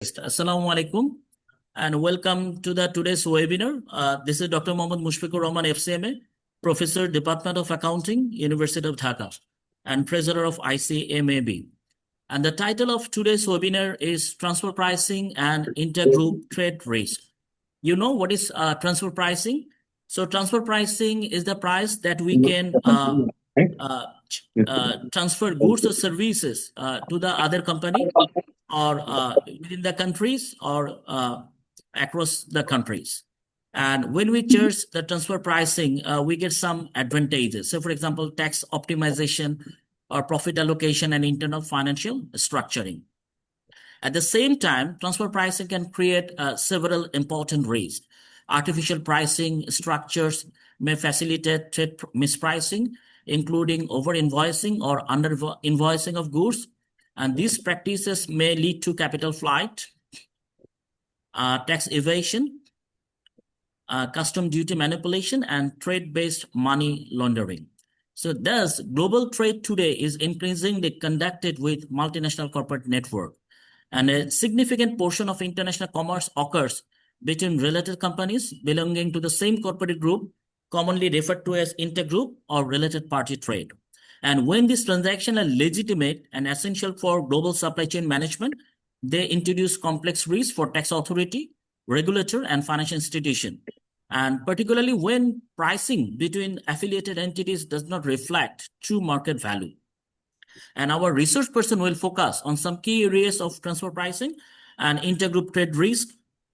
guest. Assalamu alaikum and welcome to the today's webinar. This is Dr. Mohammad Mushfiqur Rahman, FCMA, Professor, Department of Accounting, University of Dhaka, and Treasurer of ICMAB. And the title of today's webinar is Transfer Pricing and Intergroup Trade Risk. You know what is transfer pricing? So transfer pricing is the price that we can transfer goods or services to the other company or within the countries or across the countries. And when we charge the transfer pricing, we get some advantages. So for example, tax optimization or profit allocation and internal financial structuring. At the same time, transfer pricing can create several important risks. Artificial pricing structures may facilitate trade mispricing, including over-invoicing or under-invoicing of goods. And these practices may lead to capital flight, tax evasion, custom duty manipulation, and trade-based money laundering. So thus, global trade today is increasingly conducted with multinational corporate network. And a significant portion of international commerce occurs between related companies belonging to the same corporate group, commonly referred to as intergroup or related party trade. And when these transactions are legitimate and essential for global supply chain management, they introduce complex risks for tax authority, regulator, and financial institution. And particularly when pricing between affiliated entities does not reflect true market value. And our research person will focus on some key areas of transfer pricing and intergroup trade risk,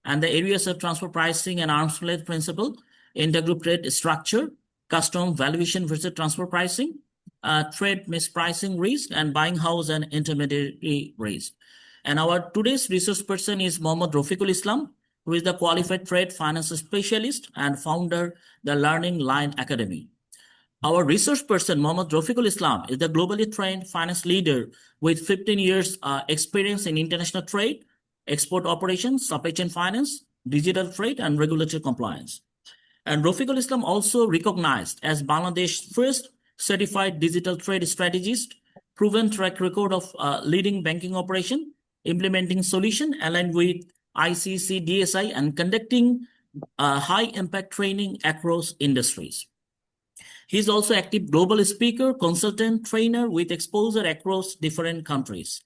and the areas of transfer pricing and arm's length principle, intergroup trade structure, custom valuation versus transfer pricing, trade mispricing risk, and buying house and intermediary risk. And our today's research person is Mohammad Rafiqul Islam, who is the qualified trade finance specialist and founder the Learning Line Academy. Our research person, Mohammad Rafiqul Islam, is the globally trained finance leader with 15 years experience in international trade, export operations, supply chain finance, digital trade, and regulatory compliance. And Rafiqul Islam also recognized as Bangladesh's first certified digital trade strategist, proven track record of leading banking operation, implementing solution aligned with ICC DSI, and conducting high impact training across industries. He is also active global speaker, consultant, trainer with exposure across different countries.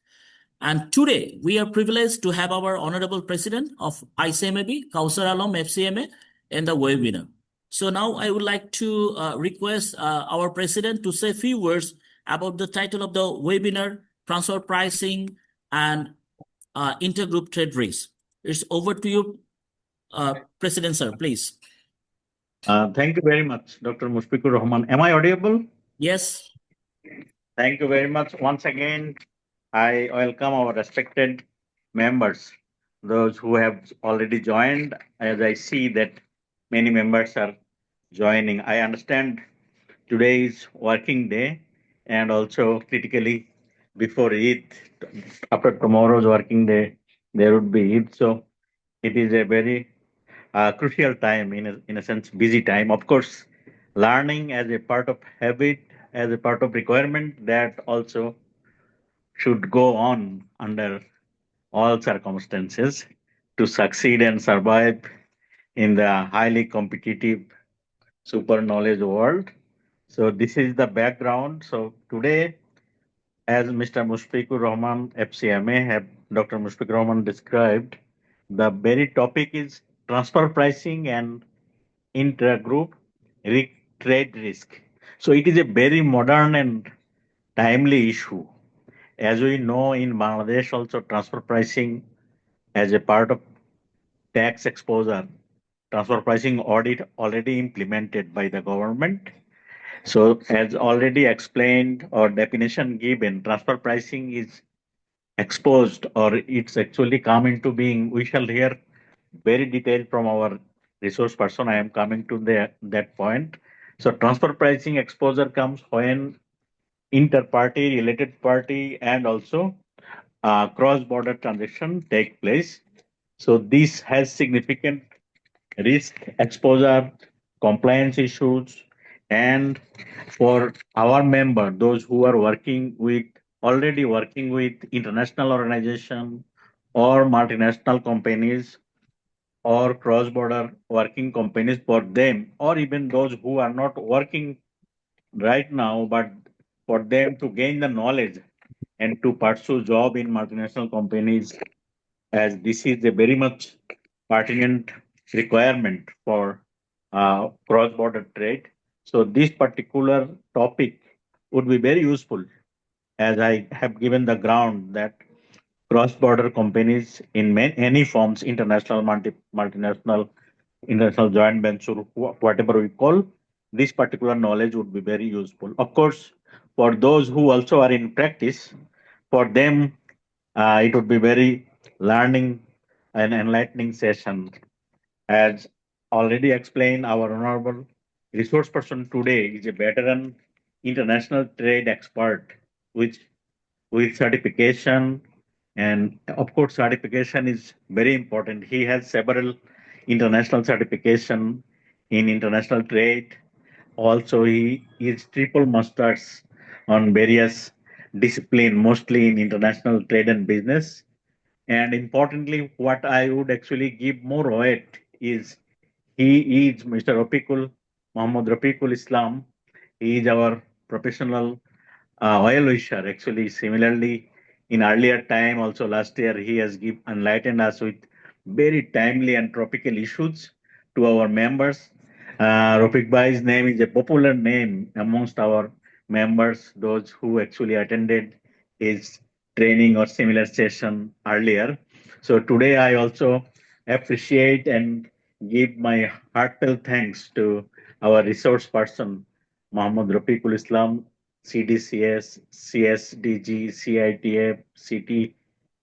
And today, we are privileged to have our Honorable President of ICMAB, Kausar Alam, FCMA, in the webinar. So now I would like to request our President to say a few words about the title of the webinar, Transfer Pricing and Intergroup Trade Risk. It's over to you, President, sir, please. Thank you very much, Dr. Mushfiqur Rahman. Am I audible? Yes. Thank you very much. Once again, I welcome our respected members, those who have already joined. As I see that many members are joining, I understand today is working day and also critically before Eid, after tomorrow's working day, there would be Eid. So it is a very crucial time, in a sense, busy time. Of course, learning as a part of habit, as a part of requirement, that also should go on under all circumstances to succeed and survive in the highly competitive super knowledge world. So this is the background. So today, as Mr. Mushfiqur Rahman, FCMA, have Dr. Mushfiqur Rahman described, the very topic is transfer pricing and intra-group trade risk. So it is a very modern and timely issue. As we know, in Bangladesh also transfer pricing as a part of tax exposure, transfer pricing audit already implemented by the government. So as already explained or definition given, transfer pricing is exposed or it's actually come into being. We shall hear very detailed from our resource person. I am coming to that point. So transfer pricing exposure comes when inter-party, related party, and also cross-border transaction take place. So this has significant risk exposure, compliance issues, and for our those who are already working with international organization or multinational companies or cross-border working companies for them, or even those who are not working right now, but for them to gain the knowledge and to pursue job in multinational companies, as this is a very much pertinent requirement for cross-border trade. So this particular topic would be very useful, as I have given the ground that cross-border companies in any forms, international, multinational, international joint venture, whatever we call, this particular knowledge would be very useful. Of course, for those who also are in practice, for them, it would be very learning and enlightening session. As already explained, our honorable resource person today is a veteran international trade expert, which with certification, and of course certification is very important. He has several international certification in international trade. Also he is triple masters on various discipline, mostly in international trade and business. And importantly, what I would actually give more weight is he is Mr. Rafiqul Muhammad Rafiqul Islam. He is our professional oil wisher. Actually, similarly, in earlier time, also last year, he has enlightened us with very timely and tropical issues to our members. Rafiq Bhai's name is a popular name amongst our members, those who actually attended his training or similar session earlier. So today, I also appreciate and give my heartfelt thanks to our resource person, Muhammad Rafiqul Islam, CDCS, CSDG, CITF,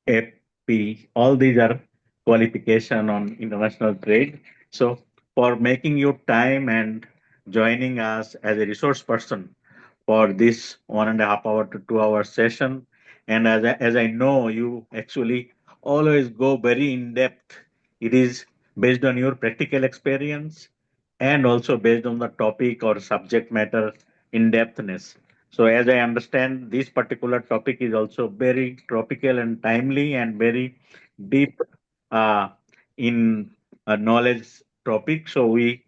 CTFP, all these are qualification on international trade. So for making your time and joining us as a resource person for this 1.5 hour to 2 hour session. And as I know, you actually always go very in depth. It is based on your practical experience and also based on the topic or subject matter in depthness. So as I understand, this particular topic is also very tropical and timely and very deep uh, in a knowledge topic. So we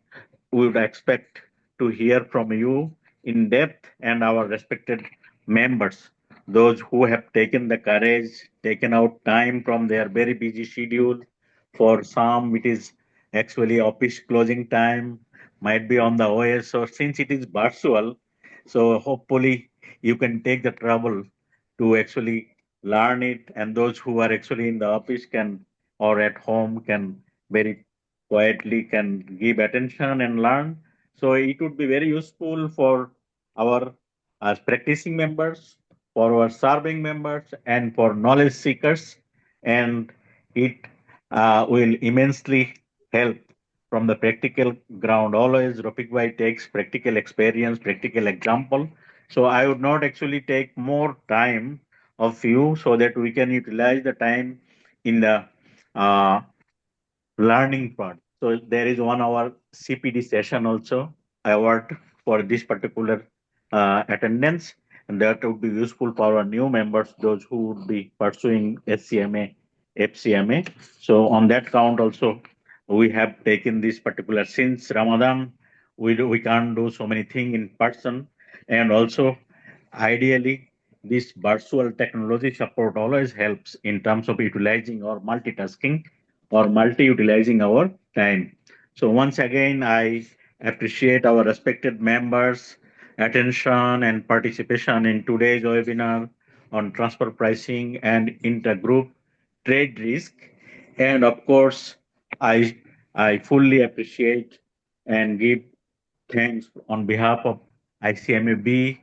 would expect to hear from you in depth and our respected members, those who have taken the courage, taken out time from their very busy schedule. For some, it is actually office closing time, might be on the OS, or since it is virtual, so hopefully you can take the trouble to actually learn it, and those who are actually in the office can or at home can very quietly can give attention and learn. So it would be very useful for our as practicing members, for our serving members, and for knowledge seekers, and it will immensely help from the practical ground. Always Rafiq Bhai takes practical experience, practical example. So I would not actually take more time of you so that we can utilize the time in the uh, learning part. So there is 1 hour CPD session also award for this particular attendance, and that would be useful for our new members, those who would be pursuing SCMA, FCMA. So on that count also, we have taken this particular since Ramadan. We can't do so many things in person, and also ideally this virtual technology support always helps in terms of utilizing or multitasking or multi-utilizing our time. So once again, I appreciate our respected members' attention and participation in today's webinar on transfer pricing and intergroup trade risk. And of course, I I fully appreciate and give thanks on behalf of ICMAB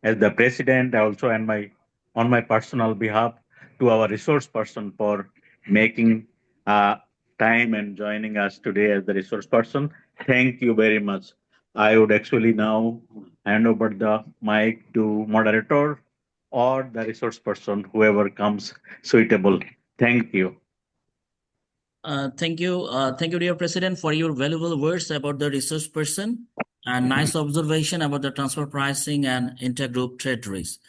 as the president, also and my on my personal behalf to our resource person for making uh, time and joining us today as the resource person. Thank you very much. I would actually now hand over the mic to moderator or the resource person, whoever comes suitable. Thank you. Thank you, dear President, for your valuable words about the resource person and nice observation about the transfer pricing and intergroup trade risk.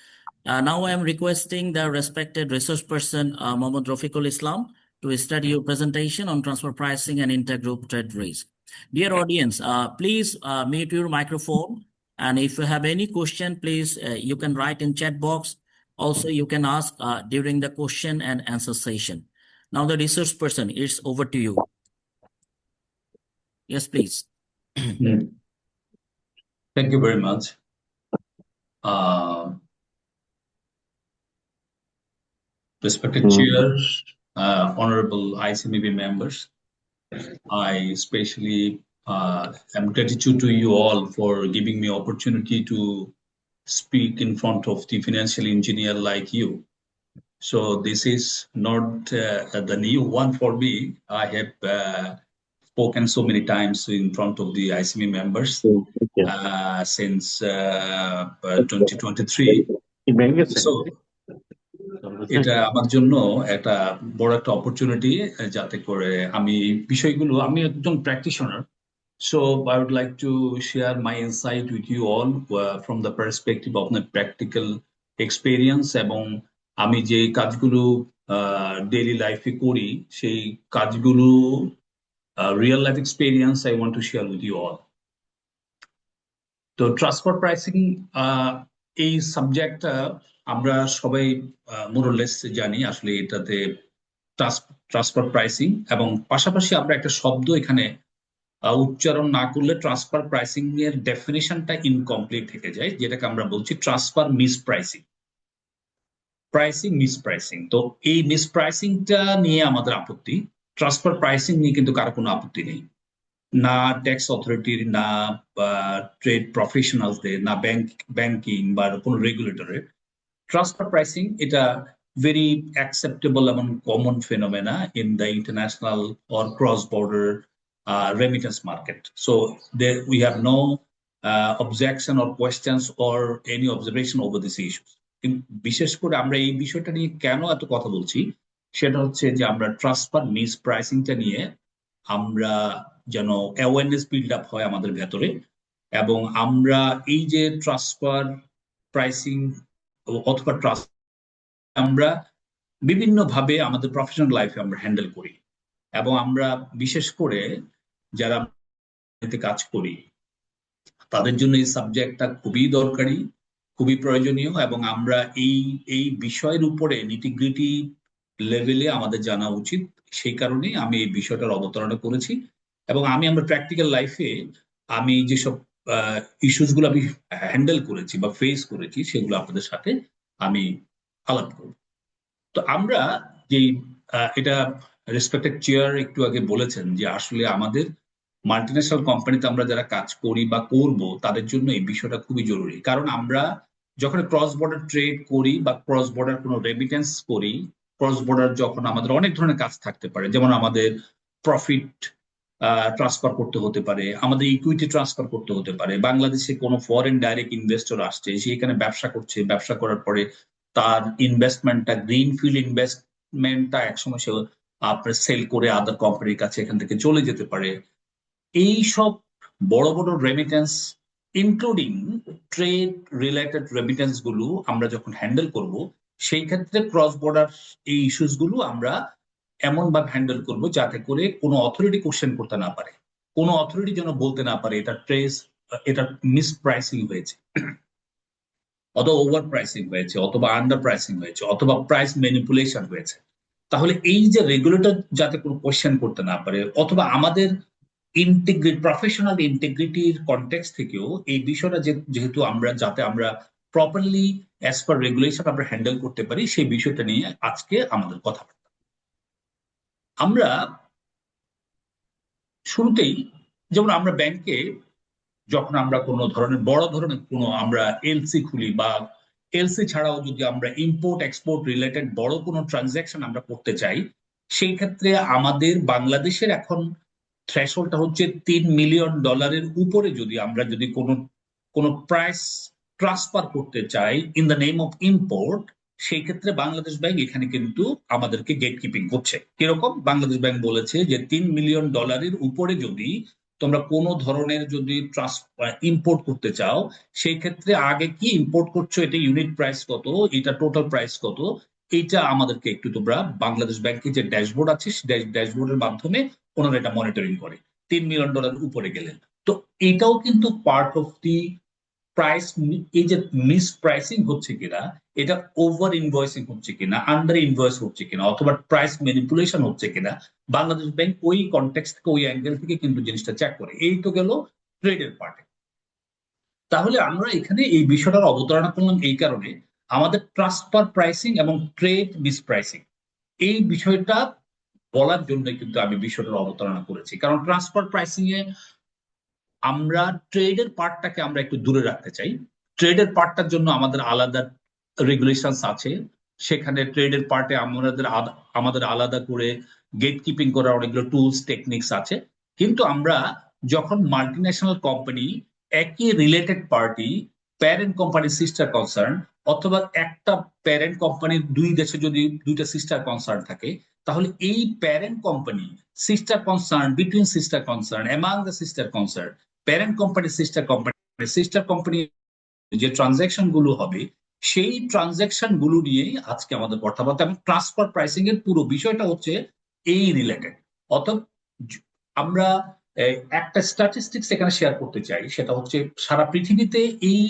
Now I am requesting the respected resource person, Mohammad Rafiqul Islam, to start your presentation on transfer pricing and intergroup trade risk. Dear audience, please mute your microphone. And if you have any question, please, you can write in chat box. Also, you can ask during the question and answer session. Now the resource person, it's over to you. Yes, please. Thank you very much. Respected Chair, Honorable ICMB members, I especially am gratitude to you all for giving me opportunity to speak in front of the financial engineer like you. So this is not the new one for me. I have spoken so many times in front of the ICMB members since 2023. So এটা আমার জন্য একটা বড় একটা opportunity, যাতে করে আমি বিষয়গুলো, আমি একজন practitioner, so I would like to share my insight with you all from the perspective of my practical experience, এবং আমি যে কাজগুলো ডেইলি লাইফে করি সেই কাজগুলো real life experience I want to share with you all. তো ট্রান্সফার প্রাইসিং এই সাবজেক্টটা আমরা সবাই মোরলেস জানি, আসলে এটাতে ট্রান্সফার প্রাইসিং এবং পাশাপাশি আমরা একটা শব্দ এখানে উচ্চারণ না করলে ট্রান্সফার প্রাইসিং এর ডেফিনিশনটা ইনকমপ্লিট থেকে যায়, যেটাকে আমরা বলছি transfer miss pricing, pricing miss pricing. তো এই মিস প্রাইসিংটা নিয়ে আমাদের আপত্তি, ট্রান্সফার প্রাইসিং নিয়ে কিন্তু কারো কোনো আপত্তি নেই, না ট্যাক্স অথরিটির, না ট্রেড প্রফেশনালসদের, না ব্যাংকিং বা কোনো রেগুলেটরের। ট্রান্সফার প্রাইসিং এটা very acceptable এবং common phenomena in the international or cross-border remittance market. So we have no objection or questions or any observation over these issues. বিশেষ করে আমরা এই বিষয়টা নিয়ে কেন এত কথা বলছি সেটা হচ্ছে যে আমরা ট্রান্সফার মিস প্রাইসিংটা নিয়ে আমরা যেন অ্যাওয়ারনেস বিল্ড আপ হয় আমাদের ভেতরে, এবং আমরা এই যে ট্রান্সফার প্রাইসিং অথবা ট্রাস্ট আমরা বিভিন্ন ভাবে আমাদের প্রফেশনাল লাইফে আমরা হ্যান্ডেল করি, এবং আমরা বিশেষ করে যারা কাজ করি তাদের জন্য এই সাবজেক্টটা খুবই দরকারি, খুবই প্রয়োজনীয়, এবং আমরা এই বিষয়ের উপরে নিটিগ্রিটি লেভেলে আমাদের জানা উচিত। সেই কারণেই আমি এই বিষয়টার অবতারণা করেছি, এবং আমরা প্র্যাকটিক্যাল লাইফে আমি যেসব ইস্যুস গুলো আমি হ্যান্ডেল করেছি বা ফেস করেছি সেগুলো আপনাদের সাথে আমি আলাপ করব। তো আমরা যে এটা রেসপেক্টেড চেয়ার একটু আগে বলেছেন যে আসলে আমাদের মাল্টিন্যাশনাল কোম্পানিতে আমরা যারা কাজ করি বা করব তাদের জন্য এই বিষয়টা খুবই জরুরি, কারণ আমরা যখন ক্রস বর্ডার ট্রেড করি বা ক্রস বর্ডার কোনো রেমিটেন্স করি, ক্রস বর্ডার যখন আমাদের অনেক ধরনের কাজ থাকতে পারে, যেমন আমাদের প্রফিট ট্রান্সফার করতে হতে পারে, আমাদের ইকুইটি ট্রান্সফার করতে হতে পারে, বাংলাদেশে কোনো ফরেন ডাইরেক্ট ইনভেস্টর আসছে, সে এখানে ব্যবসা করছে, ব্যবসা করার পরে তার ইনভেস্টমেন্টটা, গ্রিনফিল্ড ইনভেস্টমেন্টটা একসময় সে আপনার সেল করে আদার কোম্পানির কাছে এখান থেকে চলে যেতে পারে। এই সব বড় বড় remittance including trade related remittance গুলো আমরা যখন হ্যান্ডেল করব, সেই ক্ষেত্রে ক্রস বর্ডার এই ইস্যুস গুলো আমরা এমন ভাবে হ্যান্ডেল করব যাতে করে কোনো অথরিটি কোশ্চেন করতে না পারে, কোনো অথরিটি যেন বলতে না পারে এটা মিস প্রাইসিং হয়েছে, অথবা ওভার প্রাইসিং হয়েছে, অথবা আন্ডার প্রাইসিং হয়েছে, অথবা প্রাইস ম্যানিপুলেশন হয়েছে। তাহলে এই যে রেগুলেটর যাতে কোনো কোশ্চেন করতে না পারে, অথবা আমাদের প্রফেশনাল ইন্টিগ্রিটির কনটেক্সট থেকেও এই বিষয়টা যেহেতু যাতে আমরা প্রপারলি অ্যাজ পার রেগুলেশন আমরা হ্যান্ডেল করতে পারি, সেই বিষয়টা নিয়ে আজকে আমাদের কথাবার্তা। আমরা শুরুতেই যেমন আমরা ব্যাংকে যখন আমরা কোনো ধরনের বড় ধরনের কোনো আমরা এলসি খুলি, বা এলসি ছাড়াও যদি আমরা ইম্পোর্ট এক্সপোর্ট রিলেটেড বড় কোনো ট্রানজাকশন আমরা করতে চাই, সেই ক্ষেত্রে আমাদের বাংলাদেশের এখন থ্রেশহোল্ডটা হচ্ছে $3 মিলিয়ন উপরে। যদি আমরা কোনো প্রাইস ট্রান্সফার করতে চাই in the name of import, সেই ক্ষেত্রে বাংলাদেশ ব্যাংক এখানে কিন্তু আমাদেরকে গেট কিপিং করছে। কিরকম? বাংলাদেশ ব্যাংক বলেছে যে $3 মিলিয়ন উপরে যদি তোমরা কোনো ধরনের যদি ইম্পোর্ট করতে চাও, সেই ক্ষেত্রে আগে কি ইম্পোর্ট করছো, এটা ইউনিট প্রাইস কত, এটা টোটাল প্রাইস কত, এইটা আমাদেরকে একটু তোমরা বাংলাদেশ ব্যাংকের যে ড্যাশবোর্ড আছে সেই ড্যাশবোর্ডের মাধ্যমে ওনারা এটা মনিটরিং করে $3 মিলিয়ন উপরে গেলেন। তো এটাও কিন্তু পার্ট অফ দি প্রাইস। এই যে মিস প্রাইসিং হচ্ছে কিনা, এটা ওভার ইনভয়েসিং হচ্ছে কিনা, আন্ডার ইনভয়েস হচ্ছে কিনা, অথবা প্রাইস ম্যানিপুলেশন হচ্ছে কিনা, বাংলাদেশ ব্যাংক ওই কনটেক্সট থেকে ওই অ্যাঙ্গেল থেকে কিন্তু জিনিসটা চেক করে। এই তো গেল ট্রেডের পার্টে। তাহলে আমরা এখানে এই বিষয়টার অবতারণা করলাম এই কারণে, আমাদের ট্রান্সফার প্রাইসিং এবং ট্রেড মিস প্রাইসিং এই বিষয়টা বলার জন্য কিন্তু আমি বিষয়টার অবতারণা করেছি। কারণ ট্রান্সফার প্রাইসিং এ আমরা ট্রেডের পার্টটাকে আমরা একটু দূরে রাখতে চাই। ট্রেডের পার্টটার জন্য আমাদের আলাদা রেগুলেশনস আছে, সেখানে ট্রেডের পার্টে আমাদের আলাদা করে গেট কিপিং করার অনেকগুলো টুলস টেকনিক্স আছে। কিন্তু আমরা যখন মাল্টিন্যাশনাল কোম্পানি, একই related party, parent company sister concern, অথবা একটা প্যারেন্ট কোম্পানির দুই দেশে যদি দুইটা সিস্টার কনসার্ন থাকে, তাহলে এই parent company sister concern between sister concern among the sister concern, parent company sister company যে ট্রানজাকশন গুলো হবে, সেই ট্রানজাকশন গুলো নিয়েই আজকে আমাদের কথাবার্তা। এবং ট্রান্সফার প্রাইসিং এর পুরো বিষয়টা হচ্ছে এই রিলেটেড। অর্থাৎ আমরা একটা স্ট্যাটিস্টিক্স এখানে শেয়ার করতে চাই, সেটা হচ্ছে সারা পৃথিবীতে এই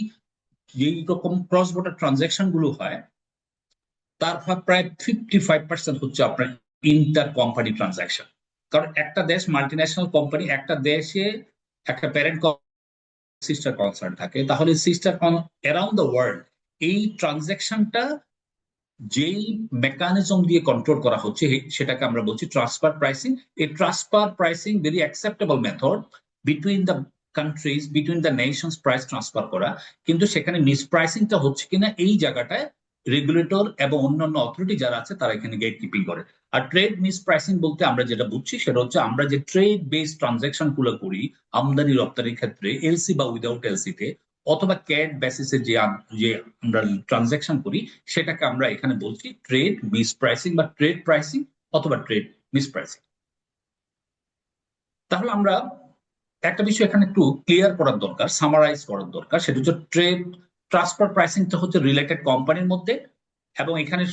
রকম ক্রস বর্ডার ট্রানজাকশন গুলো হয়, তার প্রায় 55% হচ্ছে আপনার ইন্টার কোম্পানি ট্রানজাকশন। কারণ একটা দেশ মাল্টিন্যাশনাল কোম্পানি, একটা দেশে একটা প্যারেন্ট সিস্টার কনসার্ন থাকে, তাহলে সিস্টার অ্যারাউন্ড দ্য ওয়ার্ল্ড এই ট্রানজাকশনটা যেই মেকানিজম দিয়ে কন্ট্রোল করা হচ্ছে সেটাকে আমরা বলছি ট্রান্সফার প্রাইসিং। এই transfer pricing very acceptable method between the countries, between the Nations price transfer করা। কিন্তু সেখানে মিস প্রাইসিংটা হচ্ছে কিনা এই জায়গাটায় রেগুলেটর এবং অন্যান্য অথরিটি যারা আছে তারা এখানে গেট কিপিং করে। আর ট্রেড মিস প্রাইসিং বলতে আমরা যেটা বুঝছি সেটা হচ্ছে আমরা যে ট্রেড বেসড ট্রানজাকশন গুলো করি আমদানি রপ্তানির ক্ষেত্রে, এলসি বা উইদাউট এলসি তে, অথবা ক্যাট বেসিসে যে আমরা ট্রানজাকশন করি, সেটাকে আমরা এখানে বলছি ট্রেড মিস প্রাইসিং বা ট্রেড প্রাইসিং অথবা ট্রেড মিস প্রাইসিং। তাহলে আমরা একটা বিষয় এখানে একটু ক্লিয়ার করার দরকার, সামারাইজ করার দরকার, সেটা হচ্ছে ট্রেড ট্রান্সফার প্রাইসিংটা হচ্ছে রিলেটেড কোম্পানির মধ্যে, এবং এখানে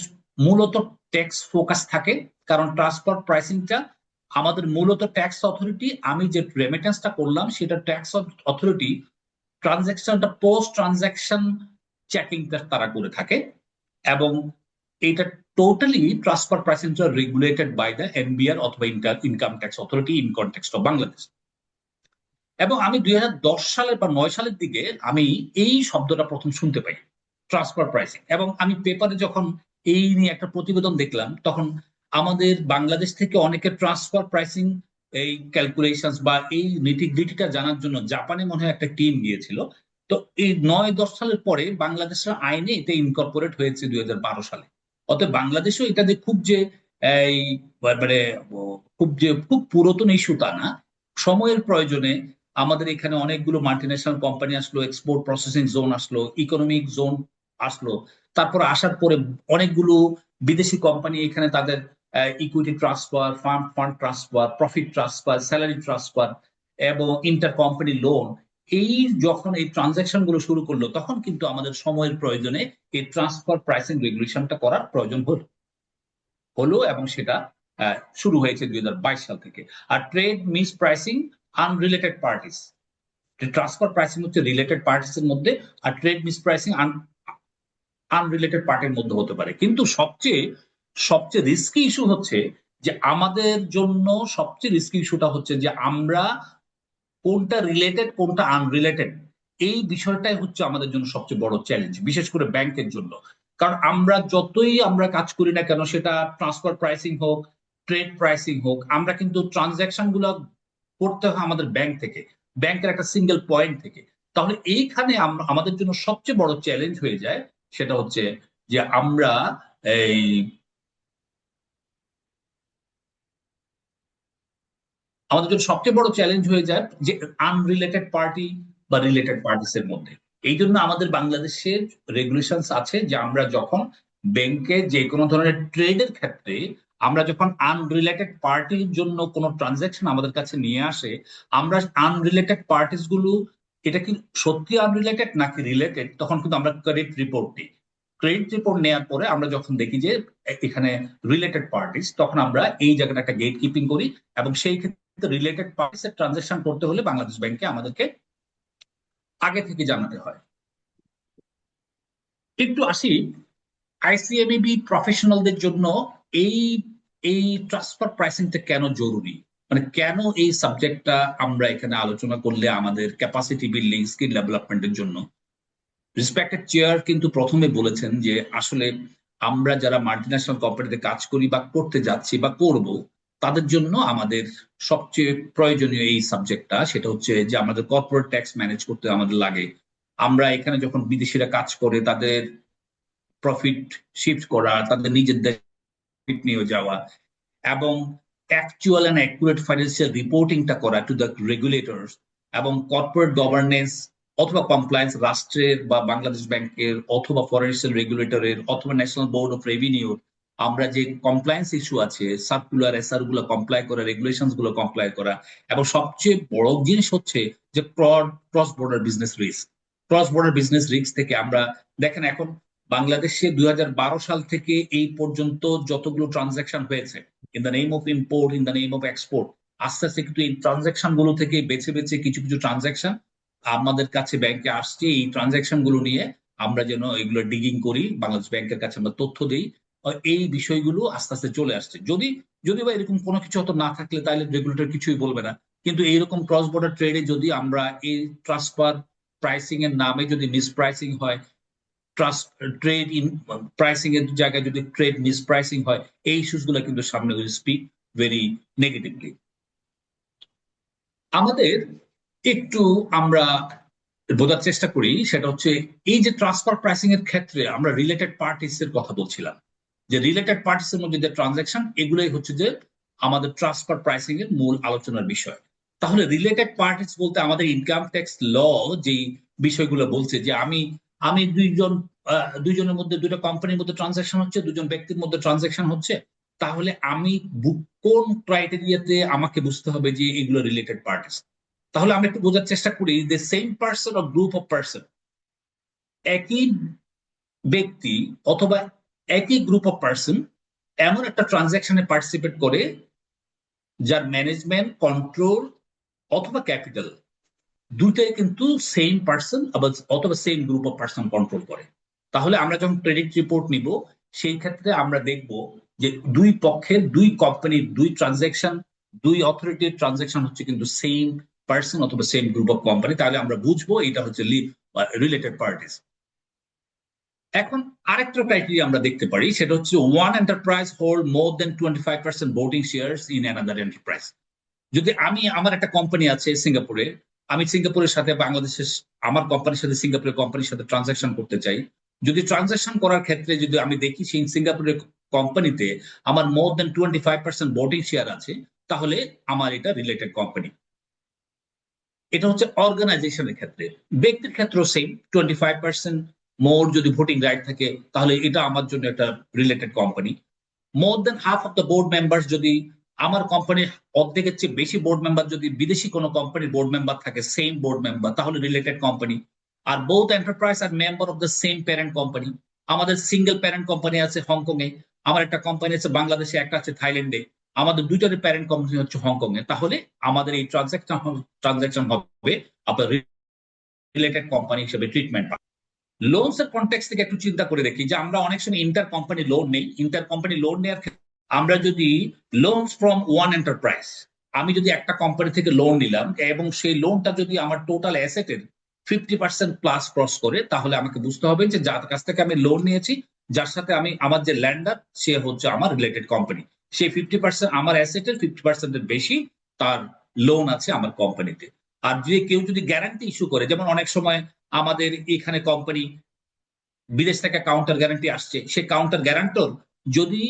মূলত ট্যাক্স ফোকাস থাকে। কারণ ট্রান্সফার প্রাইসিংটা আমাদের মূলত ট্যাক্স অথরিটি, আমি যে রেমিটেন্সটা করলাম সেটা ট্যাক্স অথরিটি ট্রানজাকশনটা পোস্ট ট্রানজাকশন চেকিংটা তারা করে থাকে, এবং এটা totally transfer pricing regulated by the NBR অথবা income tax authority in context of Bangladesh. এবং আমি 2010 সালের বা 9 সালের দিকে আমি এই শব্দটা প্রথম শুনতে পাই, ট্রান্সফার প্রাইসিং। এবং আমি পেপারে যখন এই নিয়ে একটা প্রতিবেদন দেখলাম, তখন আমাদের বাংলাদেশ থেকে অনেকে ট্রান্সফার প্রাইসিং এই ক্যালকুলেশন বা এই নিটিগ্রিটিটা জানার জন্য জাপানে মনে হয় একটা টিম গিয়েছিল। তো এই 9-10 সালের পরে বাংলাদেশের আইনে এটা ইনকর্পোরেট হয়েছে 2012 সালে। অতএব বাংলাদেশেও এটা যে খুব যে এই মানে খুব পুরাতন ইস্যু তা না। সময়ের প্রয়োজনে আমাদের এখানে অনেকগুলো মাল্টিন্যাশনাল কোম্পানি আসলো, এক্সপোর্ট প্রসেসিং জোন আসলো, ইকোনমিক জোন আসলো, তারপর আসার পরে অনেকগুলো বিদেশি কোম্পানি এখানে তাদের equity transfer, fund transfer, profit transfer, salary transfer এবং ইন্টার কোম্পানি লোন, এই যখন এই ট্রানজাকশন গুলো শুরু করলো, তখন কিন্তু আমাদের সময়ের প্রয়োজনে এই ট্রান্সফার প্রাইসিং রেগুলেশনটা করার প্রয়োজন হলো, এবং সেটা শুরু হয়েছে 2022 সাল থেকে। আর trade mispricing unrelated parties, transfer pricing হচ্ছে রিলেটেড পার্টিস এর মধ্যে, আর ট্রেড মিস প্রাইসিং আনরিলেটেড পার্টির মধ্যে হতে পারে। কিন্তু সবচেয়ে রিস্কি ইস্যু হচ্ছে যে আমাদের জন্য সবচেয়ে রিস্কি ইস্যুটা হচ্ছে যে আমরা কোনটা রিলেটেড কোনটা আনরিলেটেড, এই বিষয়টাই হচ্ছে আমাদের জন্য সবচেয়ে বড় চ্যালেঞ্জ, বিশেষ করে ব্যাংকের জন্য। কারণ আমরা যতই আমরা কাজ করি না কেন, সেটা ট্রান্সফার প্রাইসিং হোক, ট্রেড প্রাইসিং হোক, আমরা কিন্তু ট্রানজাকশন গুলো করতে হয় আমাদের ব্যাংক থেকে, ব্যাংকের একটা সিঙ্গেল পয়েন্ট থেকে। তাহলে এইখানে আমাদের জন্য সবচেয়ে বড় চ্যালেঞ্জ হয়ে যায়, সেটা হচ্ছে যে আমরা আমাদের জন্য সবচেয়ে বড় চ্যালেঞ্জ হয়ে যায় যে আনরিলেটেড পার্টি বা রিলেটেড পার্টিস এর মধ্যে। এই জন্য আমাদের বাংলাদেশের রেগুলেশনস আছে যে আমরা যখন ব্যাংকে যে কোনো ধরনের ট্রেডের ক্ষেত্রে আমরা যখন আনরিলেটেড পার্টির জন্য কোনো ট্রানজাকশন আমাদের কাছে নিয়ে আসে, আমরা আনরিলেটেড পার্টিস গুলো এটা কি সত্যি আনরিলেটেড নাকি রিলেটেড, তখন কিন্তু আমরা ক্রেডিট রিপোর্ট দিই। ক্রেডিট রিপোর্ট নেওয়ার পরে আমরা যখন দেখি যে এখানে রিলেটেড পার্টিস, তখন আমরা এই জায়গাটা একটা গেট কিপিং করি, এবং সেই ক্ষেত্রে রিলেটেড পার্টিস এর ট্রানজাকশন করতে হলে বাংলাদেশ ব্যাংকে আমাদেরকে আগে থেকে জানাতে হয়। একটু আসি আইসিএমইবি প্রফেশনালদের জন্য এই এই ট্রান্সফার প্রাইসিংটা কেন জরুরি, মানে কেন এই সাবজেক্টটা আমরা এখানে আলোচনা করলে আমাদের ক্যাপাসিটি বিল্ডিং, স্কিল ডেভেলপমেন্টের জন্য। রেসপেক্টেড চেয়ার কিন্তু প্রথমে বলেছেন যে আসলে আমরা যারা মাল্টিন্যাশনাল কোম্পানিতে কাজ করি বা করতে যাচ্ছি বা করব, তাদের জন্য আমাদের সবচেয়ে প্রয়োজনীয় এই সাবজেক্টটা, সেটা হচ্ছে যে আমাদের কর্পোরেট ট্যাক্স ম্যানেজ করতে আমাদের লাগে। আমরা এখানে যখন বিদেশিরা কাজ করে তাদের প্রফিট শিফট করা, তাদের নিজেদের নিয়ে যাওয়া, এবং অ্যাকচুয়াল এন্ড অ্যাকুরেট ফাইন্যান্সিয়াল রিপোর্টিংটা করা টু দ্য রেগুলেটরস, এবং কর্পোরেট গভর্নেন্স অথবা কমপ্লায়েন্স রাষ্ট্রের বা বাংলাদেশ ব্যাংকের অথবা ফরেনশিয়াল রেগুলেটরের অথবা ন্যাশনাল বোর্ড অফ রেভিনিউ, আমরা যে কমপ্লায়েন্স ইস্যু আছে, সার্কুলার এসআর গুলো কমপ্লাই করা, রেগুলেশন গুলো কমপ্লাই করা, এবং সবচেয়ে বড় জিনিস হচ্ছে যে cross border business risk. Cross border business risk থেকে আমরা দেখেন এখন বাংলাদেশে 2012 সাল থেকে এই পর্যন্ত যতগুলো ট্রানজাকশন হয়েছে in the name of import, in the name of export, আস্তে আস্তে কিন্তু এই ট্রানজাকশন গুলো থেকে বেছে বেছে কিছু কিছু ট্রানজাকশন আমাদের কাছে ব্যাংকে আসছে। এই ট্রানজাকশন গুলো নিয়ে আমরা যেন এগুলো ডিগিং করি, বাংলাদেশ ব্যাংকের কাছে আমরা তথ্য দিই, এই বিষয়গুলো আস্তে আস্তে চলে আসছে। যদি বা এরকম কোনো কিছু হতো না থাকলে তাহলে রেগুলেটর কিছুই বলবে না, কিন্তু এইরকম ক্রস বর্ডার ট্রেডে যদি আমরা এই ট্রান্সফার প্রাইসিং এর নামে যদি মিসপ্রাইসিং হয়, ট্রেড ইন প্রাইসিং এর জায়গায় যদি ট্রেড মিসপ্রাইসিং হয়, এই ইস্যুস গুলো কিন্তু সামনে স্পিক ভেরি নেগেটিভলি। আমাদের একটু আমরা বোঝার চেষ্টা করি, সেটা হচ্ছে এই যে ট্রান্সফার প্রাইসিং এর ক্ষেত্রে আমরা রিলেটেড পার্টিস এর কথা বলছিলাম, যে রিলেটেড পার্টিস এর মধ্যে যে ট্রানজাকশন, এগুলোই হচ্ছে যে আমাদের ট্রান্সফার প্রাইসিং এর মূল আলোচনার বিষয়। তাহলে রিলেটেড পার্টিস বলতে আমাদের ইনকাম ট্যাক্স ল যে বিষয়গুলো বলছে যে আমি দুইজনের মধ্যে, দুইটা কোম্পানির মধ্যে ট্রানজাকশন হচ্ছে, দুজন ব্যক্তির মধ্যে ট্রানজাকশন হচ্ছে, তাহলে আমি কোন ক্রাইটেরিয়াতে আমাকে বুঝতে হবে যে এগুলো রিলেটেড পার্টিস। তাহলে আমরা একটু বোঝার চেষ্টা করি যে same person or group of person, একই ব্যক্তি অথবা একই গ্রুপ অফ পার্সন এমন একটা ট্রানজাকশনে পার্টিসিপেট করে যার ম্যানেজমেন্ট, কন্ট্রোল অথবা ক্যাপিটাল দুইটাই কিন্তু সেম পার্সন অথবা same group of person control করে। তাহলে আমরা যখন ক্রেডিট রিপোর্ট নিব, সেই ক্ষেত্রে আমরা দেখব যে দুই পক্ষের, দুই কোম্পানির, দুই ট্রানজাকশন, দুই অথরিটির ট্রানজাকশন হচ্ছে কিন্তু সেম পার্সন অথবা সেম গ্রুপ অফ কোম্পানি, তাহলে আমরা বুঝবো এটা হচ্ছে রিলেটেড পার্টিস। এখন আরেকটা ক্রাইটেরিয়া আমরা দেখতে পারি, সেটা হচ্ছে one enterprise hold more than 25% voting shares in another enterprise. যদি আমার একটা কোম্পানি আছে সিঙ্গাপুরে, আমি সিঙ্গাপুরের সাথে বাংলাদেশের আমার কোম্পানির সাথে সিঙ্গাপুরের কোম্পানির সাথে ট্রানজাকশন করতে চাই, যদি ট্রানজাকশন করার ক্ষেত্রে যদি আমি দেখি সেই সিঙ্গাপুরের কোম্পানিতে আমার মোর দেন 25% ভোটিং শেয়ার আছে, তাহলে আমার এটা রিলেটেড কোম্পানি। এটা হচ্ছে অর্গানাইজেশনের ক্ষেত্রে। ব্যক্তির ক্ষেত্রেও সেম, 25% মোর যদি ভোটিং রাইট থাকে, তাহলে এটা আমার জন্য একটা related company. More than half of the board member, যদি আমার কোম্পানির অর্ধেকের চেয়ে বেশি বোর্ড মেম্বার যদি বিদেশি কোনো কোম্পানির বোর্ড মেম্বার থাকে, সেম বোর্ড মেম্বার, তাহলে রিলেটেড কোম্পানি। আর বোথ এন্টারপ্রাইজ আর member of the same parent company. আমাদের সিঙ্গেল প্যারেন্ট কোম্পানি আছে হংকং এ, আমার একটা কোম্পানি আছে বাংলাদেশে, একটা আছে থাইল্যান্ডে, আমাদের দুইটার প্যারেন্ট কোম্পানি হচ্ছে হংকং এ, তাহলে আমাদের এই ট্রানজাকশন হবে আপনার রিলেটেড কোম্পানি হিসেবে ট্রিটমেন্ট। লোনস এর কনটেক্সট থেকে একটু চিন্তা করে দেখি যে আমরা অনেক সময় ইন্টার কোম্পানি লোন নেই। ইন্টার কোম্পানি লোন নেওয়ার ক্ষেত্রে আমরা যদি লোনস ফ্রম ওয়ান এন্টারপ্রাইজ, আমি যদি একটা কোম্পানি থেকে লোন নিলাম এবং সেই লোনটা যদি আমার টোটাল অ্যাসেটের 50% প্লাস ক্রস করে, তাহলে আমাকে বুঝতে হবে যে যার কাছ থেকে আমি লোন নিয়েছি, যার সাথে আমার যে ল্যান্ডার, সে হচ্ছে আমার রিলেটেড কোম্পানি। সেই 50% আমার অ্যাসেটের 50% এর বেশি তার লোন আছে আমার কোম্পানিতে। আর যদি কেউ যদি গ্যারান্টি ইস্যু করে, যেমন অনেক সময় আমাদের এখানে কোম্পানি বিদেশ থেকে কাউন্টার গ্যারান্টি আসছে, সে কাউন্টার গ্যারান্টর যদি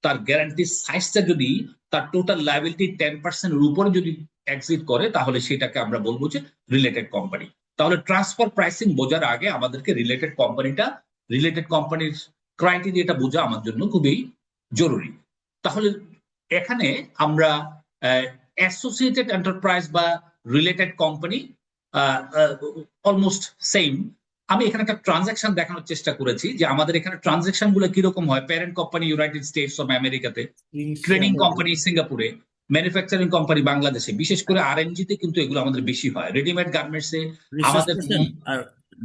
তার গ্যারান্টির সাইজটা যদি তার টোটাল লায়াবিলিটি 10% এর উপরে যদি এক্সিড করে, তাহলে সেটাকে আমরা বলবো যে রিলেটেড কোম্পানি। তাহলে ট্রান্সফার প্রাইসিং বোঝার আগে আমাদেরকে রিলেটেড কোম্পানির ক্রাইটেরিয়াটা বোঝা আমার জন্য খুবই জরুরি। তাহলে এখানে আমরা অ্যাসোসিয়েটেড এন্টারপ্রাইজ বা রিলেটেড কোম্পানি অলমোস্ট সেম। আমি এখানে একটা ট্রানজাকশন দেখানোর চেষ্টা করেছি যে আমাদের এখানে ট্রানজাকশন গুলো কিরকম হয়। Parent company United states of আমেরিকাতে, ট্রেডিং কোম্পানি সিঙ্গাপুরে, ম্যানুফ্যাকচারিং কোম্পানি বাংলাদেশে, বিশেষ করে আরএমজি তে কিন্তু এগুলো আমাদের বেশি হয়। রেডিমেড গার্মেন্টস এ আমাদের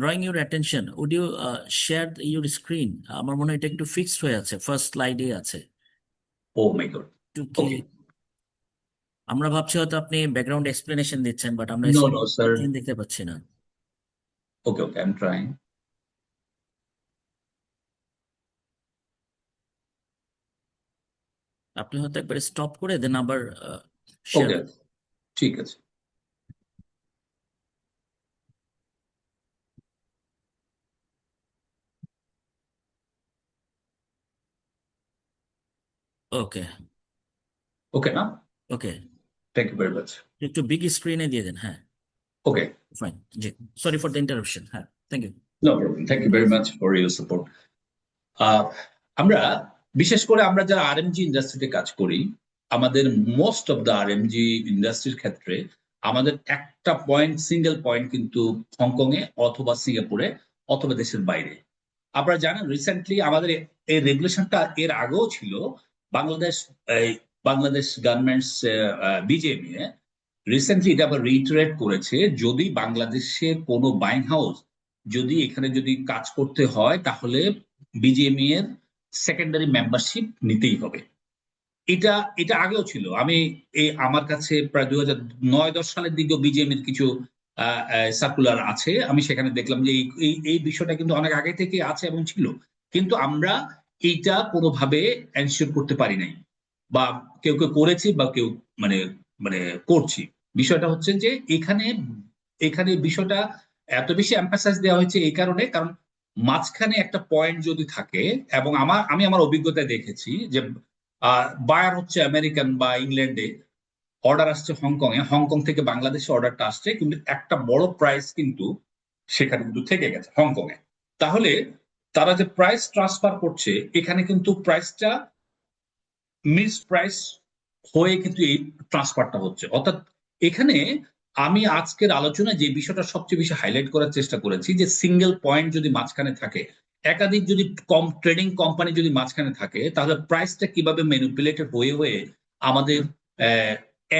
drawing your attention, would you share your screen? আমার মনে হয় এটা একটু ফিক্সড হয়ে আছে, ফার্স্ট স্লাইডে আছে। ও মাই গড, একটু কি আমরা ভাবছি হয়তো আপনি ব্যাকগ্রাউন্ড এক্সপ্লেনেশন দিচ্ছেন, বাট আমরা নো নো স্যার, screen দেখতে পাচ্ছি না। ওকে ওকে, আই এম ট্রাইং। আপনি হয়তো একবার স্টপ করে দেন আবার ওকে, ঠিক আছে। ওকে ওকে না, okay, thank you very much. একটু বিগ স্ক্রিনে দিয়ে দেন। হ্যাঁ, ওকে, ফাইন, জি, সরি ফর দ্য ইন্টারাপশন। হ্যাঁ, thank you. No problem, thank you very much for your support. আমরা বিশেষ করে আমরা যারা আরএমজি ইন্ডাস্ট্রিতে কাজ করি, আমাদের মোস্ট অফ দ্য আরএমজি ইন্ডাস্ট্রির ক্ষেত্রে আমাদের একটা পয়েন্ট, সিঙ্গেল পয়েন্ট কিন্তু হংকং এ অথবা সিঙ্গাপুরে অথবা দেশের বাইরে। আপনারা জানেন রিসেন্টলি আমাদের এই রেগুলেশনটা এর আগেও ছিল। বাংলাদেশ গার্মেন্টস বিজেএমইএ রিসেন্টলি এটা আবার রিইটারেট করেছে, যদি বাংলাদেশের কোনো বাইং হাউস যদি এখানে যদি কাজ করতে হয় তাহলে বিজেএমই এর সেকেন্ডারি মেম্বারশিপ নিতেই হবে। এটা আগেও ছিল। আমি আমার কাছে প্রায় 2009-10 সালের দিকেও বিজেএমইর কিছু সার্কুলার আছে, আমি সেখানে দেখলাম যে এই বিষয়টা কিন্তু অনেক আগে থেকে আছে এবং ছিল, কিন্তু আমরা এইটা কোনোভাবে এনশিওর করতে পারি নাই, বা কেউ কেউ করেছি বা কেউ মানে মানে করছি। বিষয়টা হচ্ছে যে এখানে বিষয়টা এত বেশি এমফাসাইজ দেওয়া হয়েছে এই কারণে, কারণ মাঝখানে একটা পয়েন্ট যদি থাকে, এবং আমি আমার অভিজ্ঞতায় দেখেছি যে বায়ার হচ্ছে আমেরিকান বা ইংল্যান্ডে, অর্ডার আসছে হংকং এ, হংকং থেকে বাংলাদেশে অর্ডারটা আসছে, কিন্তু একটা বড় প্রাইস কিন্তু সেখানে কিন্তু থেকে গেছে হংকং এ। তাহলে তারা যে প্রাইস ট্রান্সফার করছে এখানে কিন্তু প্রাইসটা মিস প্রাইস হয়ে কিন্তু এই ট্রান্সফারটা হচ্ছে। অর্থাৎ এখানে আমি আজকের আলোচনায় যে বিষয়টা সবচেয়ে বেশি হাইলাইট করার চেষ্টা করেছি যে সিঙ্গেল পয়েন্ট যদি মাঝখানে থাকে, একাধিক যদি ট্রেডিং কোম্পানি যদি মাঝখানে থাকে, তাহলে প্রাইসটা কিভাবে ম্যানিপুলেটেড হয়ে হয়ে আমাদের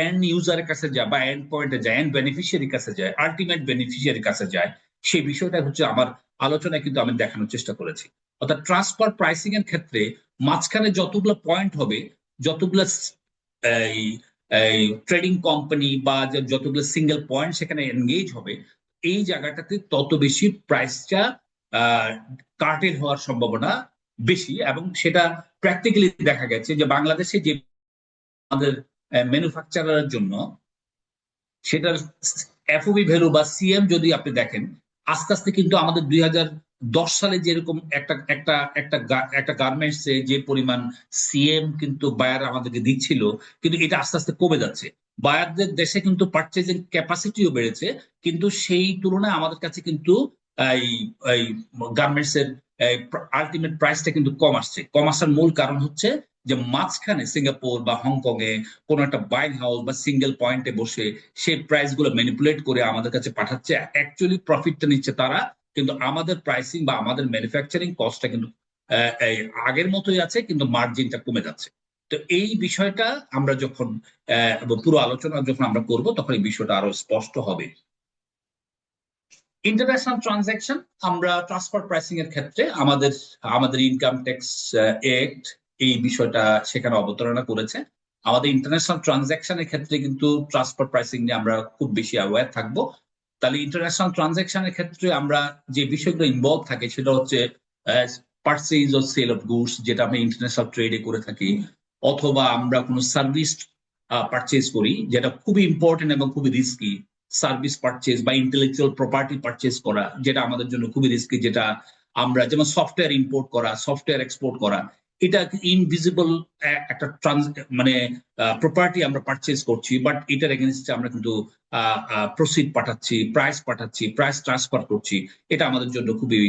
এন্ড ইউজারের কাছে যায় বা এন্ড পয়েন্টে যায়, এন্ড বেনিফিশিয়ারির কাছে যায়, আলটিমেট বেনিফিশিয়ারির কাছে যায়, সেই বিষয়টা হচ্ছে আমার আলোচনায় কিন্তু আমি দেখানোর চেষ্টা করেছি। অর্থাৎ ট্রান্সফার প্রাইসিং এর ক্ষেত্রে মাঝখানে যতগুলো পয়েন্ট হবে, যতগুলো ট্রেডিং কোম্পানি বা যতগুলো সিঙ্গেল পয়েন্ট সেখানে এনগেজ হবে, এই জায়গাটাতে তত বেশি প্রাইসটা কার্টেল হওয়ার সম্ভাবনা বেশি। এবং সেটা প্র্যাকটিক্যালি দেখা গেছে যে বাংলাদেশে যে আমাদের ম্যানুফ্যাকচারারের জন্য সেটার এফওবি ভ্যালু বা সিএম যদি আপনি দেখেন, আস্তে আস্তে কিন্তু আমাদের 2010 সালে যেরকম একটা গার্মেন্টসে যে পরিমাণ সিএম কিন্তু বায়ার আমাদেরকে দিচ্ছিল, কিন্তু এটা আস্তে আস্তে কমে যাচ্ছে। বায়ারদের দেশে কিন্তু পারচেজিং ক্যাপাসিটিও বেড়েছে, কিন্তু সেই তুলনায় আমাদের কাছে কিন্তু এই গার্মেন্টস এর আলটিমেট প্রাইসটা কিন্তু কম আসছে। কম আসার মূল কারণ হচ্ছে যে মাঝখানে সিঙ্গাপুর বা হংকং এ কোন একটা বাইং হাউস বা সিঙ্গেল পয়েন্টে বসে সেই প্রাইস গুলো ম্যানিপুলেট করে আমাদের কাছে পাঠাচ্ছে। অ্যাকচুয়ালি প্রফিটটা নিচ্ছে তারা, কিন্তু আমাদের প্রাইসিং বা আমাদের ম্যানুফ্যাকচারিং কস্টটা কিন্তু আগের মতোই আছে, কিন্তু মার্জিনটা কমে যাচ্ছে। তো এই বিষয়টা আমরা যখন পুরো আলোচনা যখন আমরা করব তখন এই বিষয়টা আরো স্পষ্ট হবে। ইন্টারন্যাশনাল ট্রানজাকশন, আমরা ট্রান্সফার প্রাইসিং এর ক্ষেত্রে আমাদের ইনকাম ট্যাক্স অ্যাক্ট এই বিষয়টা সেখানে অবতারণা করেছে। আমাদের ইন্টারন্যাশনাল ট্রানজাকশনের ক্ষেত্রে কিন্তু ট্রান্সফার প্রাইসিং নিয়ে আমরা খুব বেশি অ্যাওয়্যার থাকবো। তাহলে ইন্টারন্যাশনাল ট্রানজাকশনের ক্ষেত্রে আমরা যে বিষয়গুলো ইনভলভ থাকে সেটা হচ্ছে পারচেজ ও সেল অফ গুডস, যেটা আমরা ইন্টারন্যাশনাল ট্রেডে করে থাকি, অথবা আমরা কোনো সার্ভিস পারচেজ করি, যেটা খুবই ইম্পর্টেন্ট এবং খুবই রিস্কি। সার্ভিস পারচেজ বা ইন্টেলেকচুয়াল প্রপার্টি পারচেজ করা, যেটা আমাদের জন্য খুবই রিস্কি, যেটা আমরা যেমন সফটওয়্যার ইম্পোর্ট করা, সফটওয়্যার এক্সপোর্ট করা, এটা ইনভিজিবল একটা প্রপার্টি আমরা পারচেজ করছি, বাট এটার এগেনস্টে আমরা কিন্তু প্রসিড পাঠাচ্ছি, প্রাইস ট্রান্সফার করছি। এটা আমাদের জন্য খুবই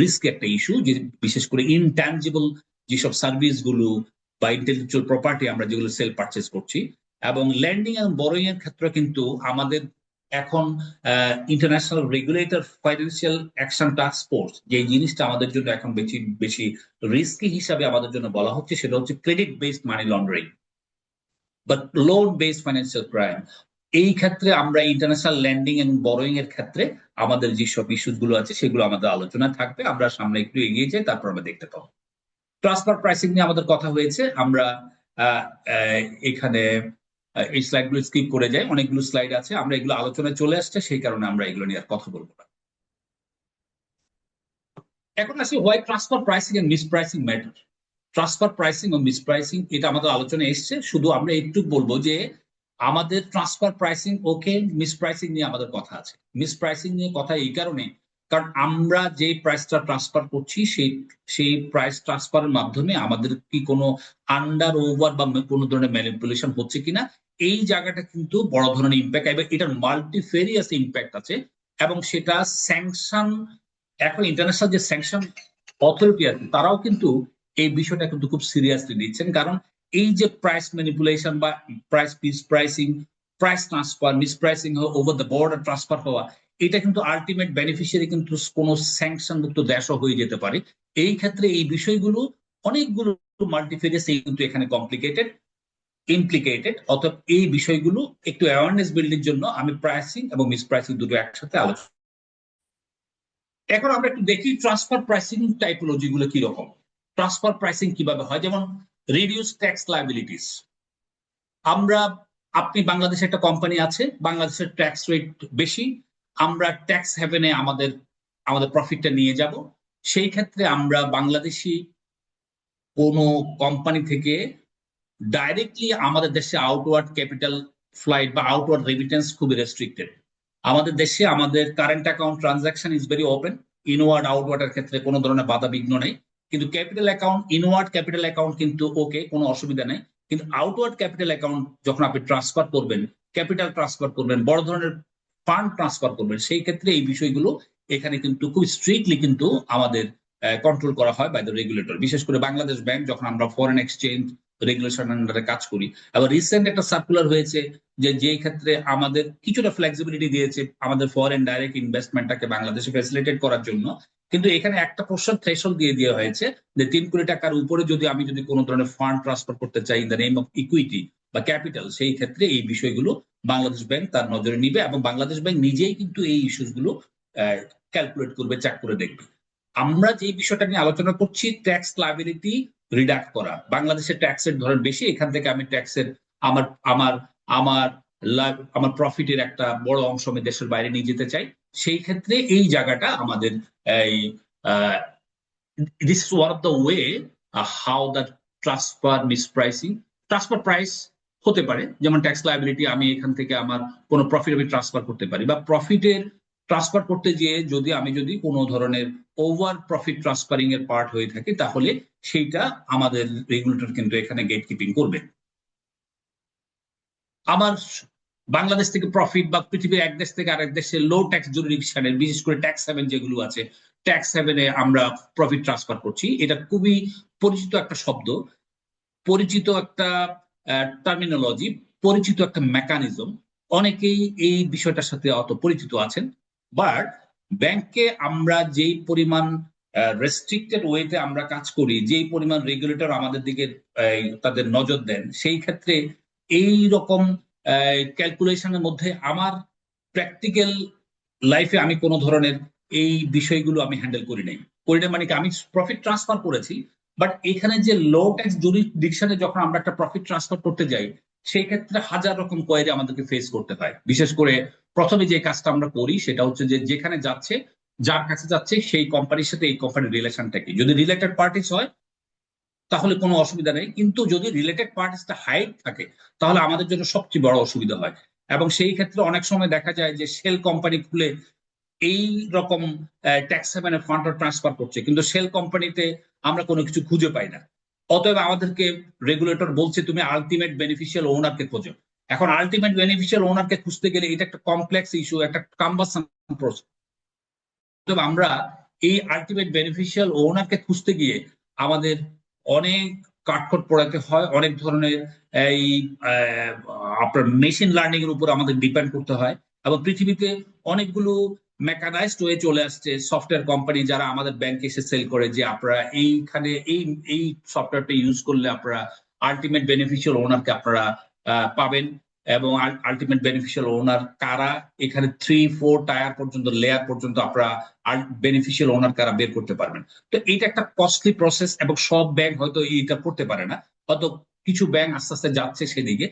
রিস্কি একটা ইস্যু, যে বিশেষ করে ইনট্যাঞ্জিবল যেসব সার্ভিস গুলো বা ইন্টেলেকচুয়াল প্রপার্টি আমরা যেগুলো সেল পারচেজ করছি, এবং ল্যান্ডিং এবং বরোয়িং এর ক্ষেত্রে কিন্তু আমাদের এখন international regulator financial action task force যে জিনিসটা আমাদের জন্য এখন বেশি বেশি রিস্কি হিসাবে আমাদের জন্য বলা হচ্ছে, সেটা হচ্ছে ক্রেডিট বেসড মানি লন্ডারিং বা লোন বেসড ফাইন্যান্সিয়াল ক্রাইম। এই ক্ষেত্রে আমরা ইন্টারন্যাশনাল ল্যান্ডিং এবং বরোয়িং এর ক্ষেত্রে আমাদের যেসব ইস্যুস গুলো আছে সেগুলো আমাদের আলোচনায় থাকবে। আমরা সামনে একটু এগিয়ে যাই, তারপর আমরা দেখতে পাবো। ট্রান্সফার প্রাইসিং নিয়ে আমাদের কথা হয়েছে। আমরা এখানে এই স্লাইডগুলো স্কিপ করে যাই, অনেকগুলো স্লাইড আছে, আমরা এগুলো আলোচনায় চলে আসছে, সেই কারণে আমরা এগুলো নিয়ে আর কথা বলবো না। এখন আসি why transfer pricing and mispricing matter. Transfer pricing ও মিস প্রাইসিং এটা আমাদের আলোচনায় এসছে, শুধু আমরা একটু বলবো যে আমাদের ট্রান্সফার প্রাইসিং ওকে, মিস প্রাইসিং নিয়ে আমাদের কথা আছে। মিস প্রাইসিং নিয়ে কথা এই কারণে, কারণ আমরা যে প্রাইসটা ট্রান্সফার করছি সেই প্রাইস ট্রান্সফারের মাধ্যমে আমাদের কি কোনো আন্ডার ওভার বা কোনো ধরনের ম্যানিপুলেশন হচ্ছে কিনা, এই জায়গাটা কিন্তু বড় ধরনের ইম্প্যাক্ট, এবং এটার মাল্টিফেরিয়াস ইম্প্যাক্ট আছে। এবং সেটা স্যাংশন, এখন ইন্টারন্যাশনাল যে স্যাংশন অথরিটি আছে তারাও কিন্তু এই বিষয়টা কিন্তু খুব সিরিয়াসলি নিচ্ছেন, কারণ এই যে প্রাইস ম্যানিপুলেশন বা price miss pricing, price transfer, miss pricing over the border transfer হওয়া, এটা কিন্তু আলটিমেট বেনিফিশিয়ারি কিন্তু কোনো স্যাংশন মুক্ত দেশও হয়ে যেতে পারে। এই ক্ষেত্রে এই বিষয়গুলো অনেকগুলো মাল্টিফেরিয়াস কিন্তু এখানে কমপ্লিকেটেড ইমপ্লিকেটেড। অর্থাৎ এই বিষয়গুলো একটু অ্যাওয়ারনেস বিল্ডিং জন্য আমি প্রাইসিং এবং মিস প্রাইসিং দুটো একসাথে আলোচনা। এখন আমরা একটু দেখি ট্রান্সফার প্রাইসিং টাইপোলজি গুলো কি রকম, ট্রান্সফার প্রাইসিং কিভাবে হয়। যেমন রিডিউস ট্যাক্স লায়াবিলিটিস। আপনি বাংলাদেশে একটা কোম্পানি আছে, বাংলাদেশের ট্যাক্স রেট বেশি, আমরা ট্যাক্স হেভেনে আমাদের প্রফিটটা নিয়ে যাব। সেই ক্ষেত্রে আমরা বাংলাদেশি কোনো কোম্পানি থেকে ডাইরেক্টলি আমাদের দেশে আউটওয়ার্ড ক্যাপিটাল ফ্লাইট বা আউটওয়ার্ড রেমিটেন্স খুবই রেস্ট্রিক্টেড। আমাদের দেশে আমাদের current account transaction is very open, inward আউটওয়ার্ডের ক্ষেত্রে কোনো ধরনের বাধা বিঘ্ন নেই। কিন্তু capital account, inward capital account কিন্তু ওকে, কোনো অসুবিধা নেই। কিন্তু আউটওয়ার্ড ক্যাপিটাল অ্যাকাউন্ট যখন আপনি ট্রান্সফার করবেন, ক্যাপিটাল ট্রান্সফার করবেন, বড় ধরনের ফান্ড ট্রান্সফার করবেন, সেই ক্ষেত্রে এই বিষয়গুলো এখানে কিন্তু খুব স্ট্রিক্টলি কিন্তু আমাদের কন্ট্রোল করা হয় বাই দ্য রেগুলেটর। বিশেষ করে বাংলাদেশ ব্যাংক, যখন আমরা ফরেন এক্সচেঞ্জ রেগুলেশন আন্ডারে কাজ করি। আবার রিসেন্ট একটা সার্কুলার হয়েছে যে ক্ষেত্রে আমাদের কিছুটা ফ্লেক্সিবিলিটি দিয়েছে আমাদের ফরেন ডাইরেক্ট ইনভেস্টমেন্টটাকে বাংলাদেশে ফ্যাসিলিটেট করার জন্য। কিন্তু এখানে একটা পোর্শন থ্রেশহোল্ড দিয়ে দেওয়া হয়েছে যে 3 কোটি টাকার উপরে যদি আমি কোনো ধরনের ফান্ড ট্রান্সফার করতে চাই in the name of equity বা ক্যাপিটাল, সেই ক্ষেত্রে এই বিষয়গুলো বাংলাদেশ ব্যাংক তার নজরে নিবে, এবং বাংলাদেশ ব্যাংক নিজেই কিন্তু এই ইস্যুস গুলো ক্যালকুলেট করবে, চেক করে দেখবে। আমরা যে বিষয়টা নিয়ে আলোচনা করছি, ট্যাক্স লায়াবিলিটি রিডাক্ট করা। বাংলাদেশের ট্যাক্সের ধরন বেশি, এখান থেকে আমি ট্যাক্সের আমার আমার আমার আমার প্রফিটের একটা বড় অংশ আমি দেশের বাইরে নিয়ে যেতে চাই। সেই ক্ষেত্রে এই জায়গাটা আমাদের এই this is one of the way how the transfer miss pricing. Transfer price হতে পারে যেমন ট্যাক্স লায়াবিলিটি, আমি এখান থেকে আমার কোনো প্রফিট আমি ট্রান্সফার করতে পারি, বা প্রফিটের ট্রান্সফার করতে গিয়ে যদি কোনো ধরনের ওভার প্রফিট ট্রান্সফারিং এর পার্ট হয়ে থাকে, তাহলে সেইটা আমাদের রেগুলেটর কিন্তু এখানে গেট কিপিং করবে। আমার বাংলাদেশ থেকে প্রফিট বা পৃথিবীর এক দেশ থেকে আরেক দেশে লো ট্যাক্স জুরিডিকশনের, বিশেষ করে ট্যাক্স হেভেন যেগুলো আছে, ট্যাক্স হেভেনে আমরা প্রফিট ট্রান্সফার করছি। এটা খুবই পরিচিত একটা শব্দ, পরিচিত একটা টার্মিনোলজি, পরিচিত একটা মেকানিজম। অনেকেই এই বিষয়টার সাথে অত পরিচিত আছেন, বাট ব্যাংকে আমরা যেই পরিমাণ রেস্ট্রিক্টেড ওয়েতে আমরা কাজ করি, যেই পরিমাণ রেগুলেটর আমাদের দিকে তাদের নজর দেন, সেই ক্ষেত্রে এই রকম ক্যালকুলেশনের মধ্যে আমার প্র্যাকটিক্যাল লাইফে আমি কোনো ধরনের এই বিষয়গুলো আমি হ্যান্ডেল করি নাই। মানে কি, আমি প্রফিট ট্রান্সফার করেছি, বাট এখানে যে লো ট্যাক্স জুরিডিকশনে যখন আমরা একটা প্রফিট ট্রান্সফার করতে যাই, সেই ক্ষেত্রে হাজার রকম কোয়েরি আমাদেরকে ফেস করতে হয়। বিশেষ করে প্রথমে যে কাজটা আমরা করি সেটা হচ্ছে যে যেখানে যাচ্ছে, যার কাছে যাচ্ছে, সেই কোম্পানির সাথে এই কোম্পানির রিলেশনটা কি। যদি রিলেটেড পার্টিস হয় তাহলে কোনো অসুবিধা নেই, কিন্তু যদি রিলেটেড পার্টিসটা হাইড থাকে তাহলে আমাদের জন্য সবচেয়ে বড় অসুবিধা হয়। এবং সেই ক্ষেত্রে অনেক সময় দেখা যায় যে শেল কোম্পানি খুলে এই রকম ট্যাক্স হেভেনে ফান্ড ট্রান্সফার করছে, কিন্তু শেল কোম্পানিতে আমরা কোনো কিছু খুঁজে পাই না। অতএব আমাদেরকে রেগুলেটর বলছে তুমি আলটিমেট বেনিফিশিয়াল ওনারকে খোঁজো। এখন আলটিমেট বেনিফিশিয়াল ওনারকে খুঁজতে গেলে এটা একটা কমপ্লেক্স ইস্যু, একটা কাম্বাসাম প্রসেস। অতএব আমরা এই আলটিমেট বেনিফিশিয়াল ওনারকে খুঁজতে গিয়ে আমাদের অনেক কাঠখড় পোড়াতে হয়, অনেক ধরনের এই আপনার মেশিন লার্নিং এর উপর আমাদের ডিপেন্ড করতে হয়, এবং পৃথিবীতে অনেকগুলো মেকানাইজড ওয়ে চলে আসছে সফটওয়্যার কোম্পানি যারা আমাদের ব্যাংকে এসে সেল করে যে আপনারা এইখানে এই সফটওয়্যারটা ইউজ করলে আপনারা আলটিমেট বেনিফিশিয়াল ওনারকে আপনারা পাবেন, এবং আলটিমেট বেনিফিশিয়াল ওনার কারা, এখানে 3-4 টায়ার পর্যন্ত লেয়ার পর্যন্ত আপনারা বেনিফিশিয়াল ওনার কারা বের করতে পারবেন। তো এইটা একটা কস্টলি প্রসেস, এবং সব ব্যাংক হয়তো এইটা করতে পারে না, হয়তো কিছু ব্যাংক আস্তে আস্তে যাচ্ছে সেদিকে।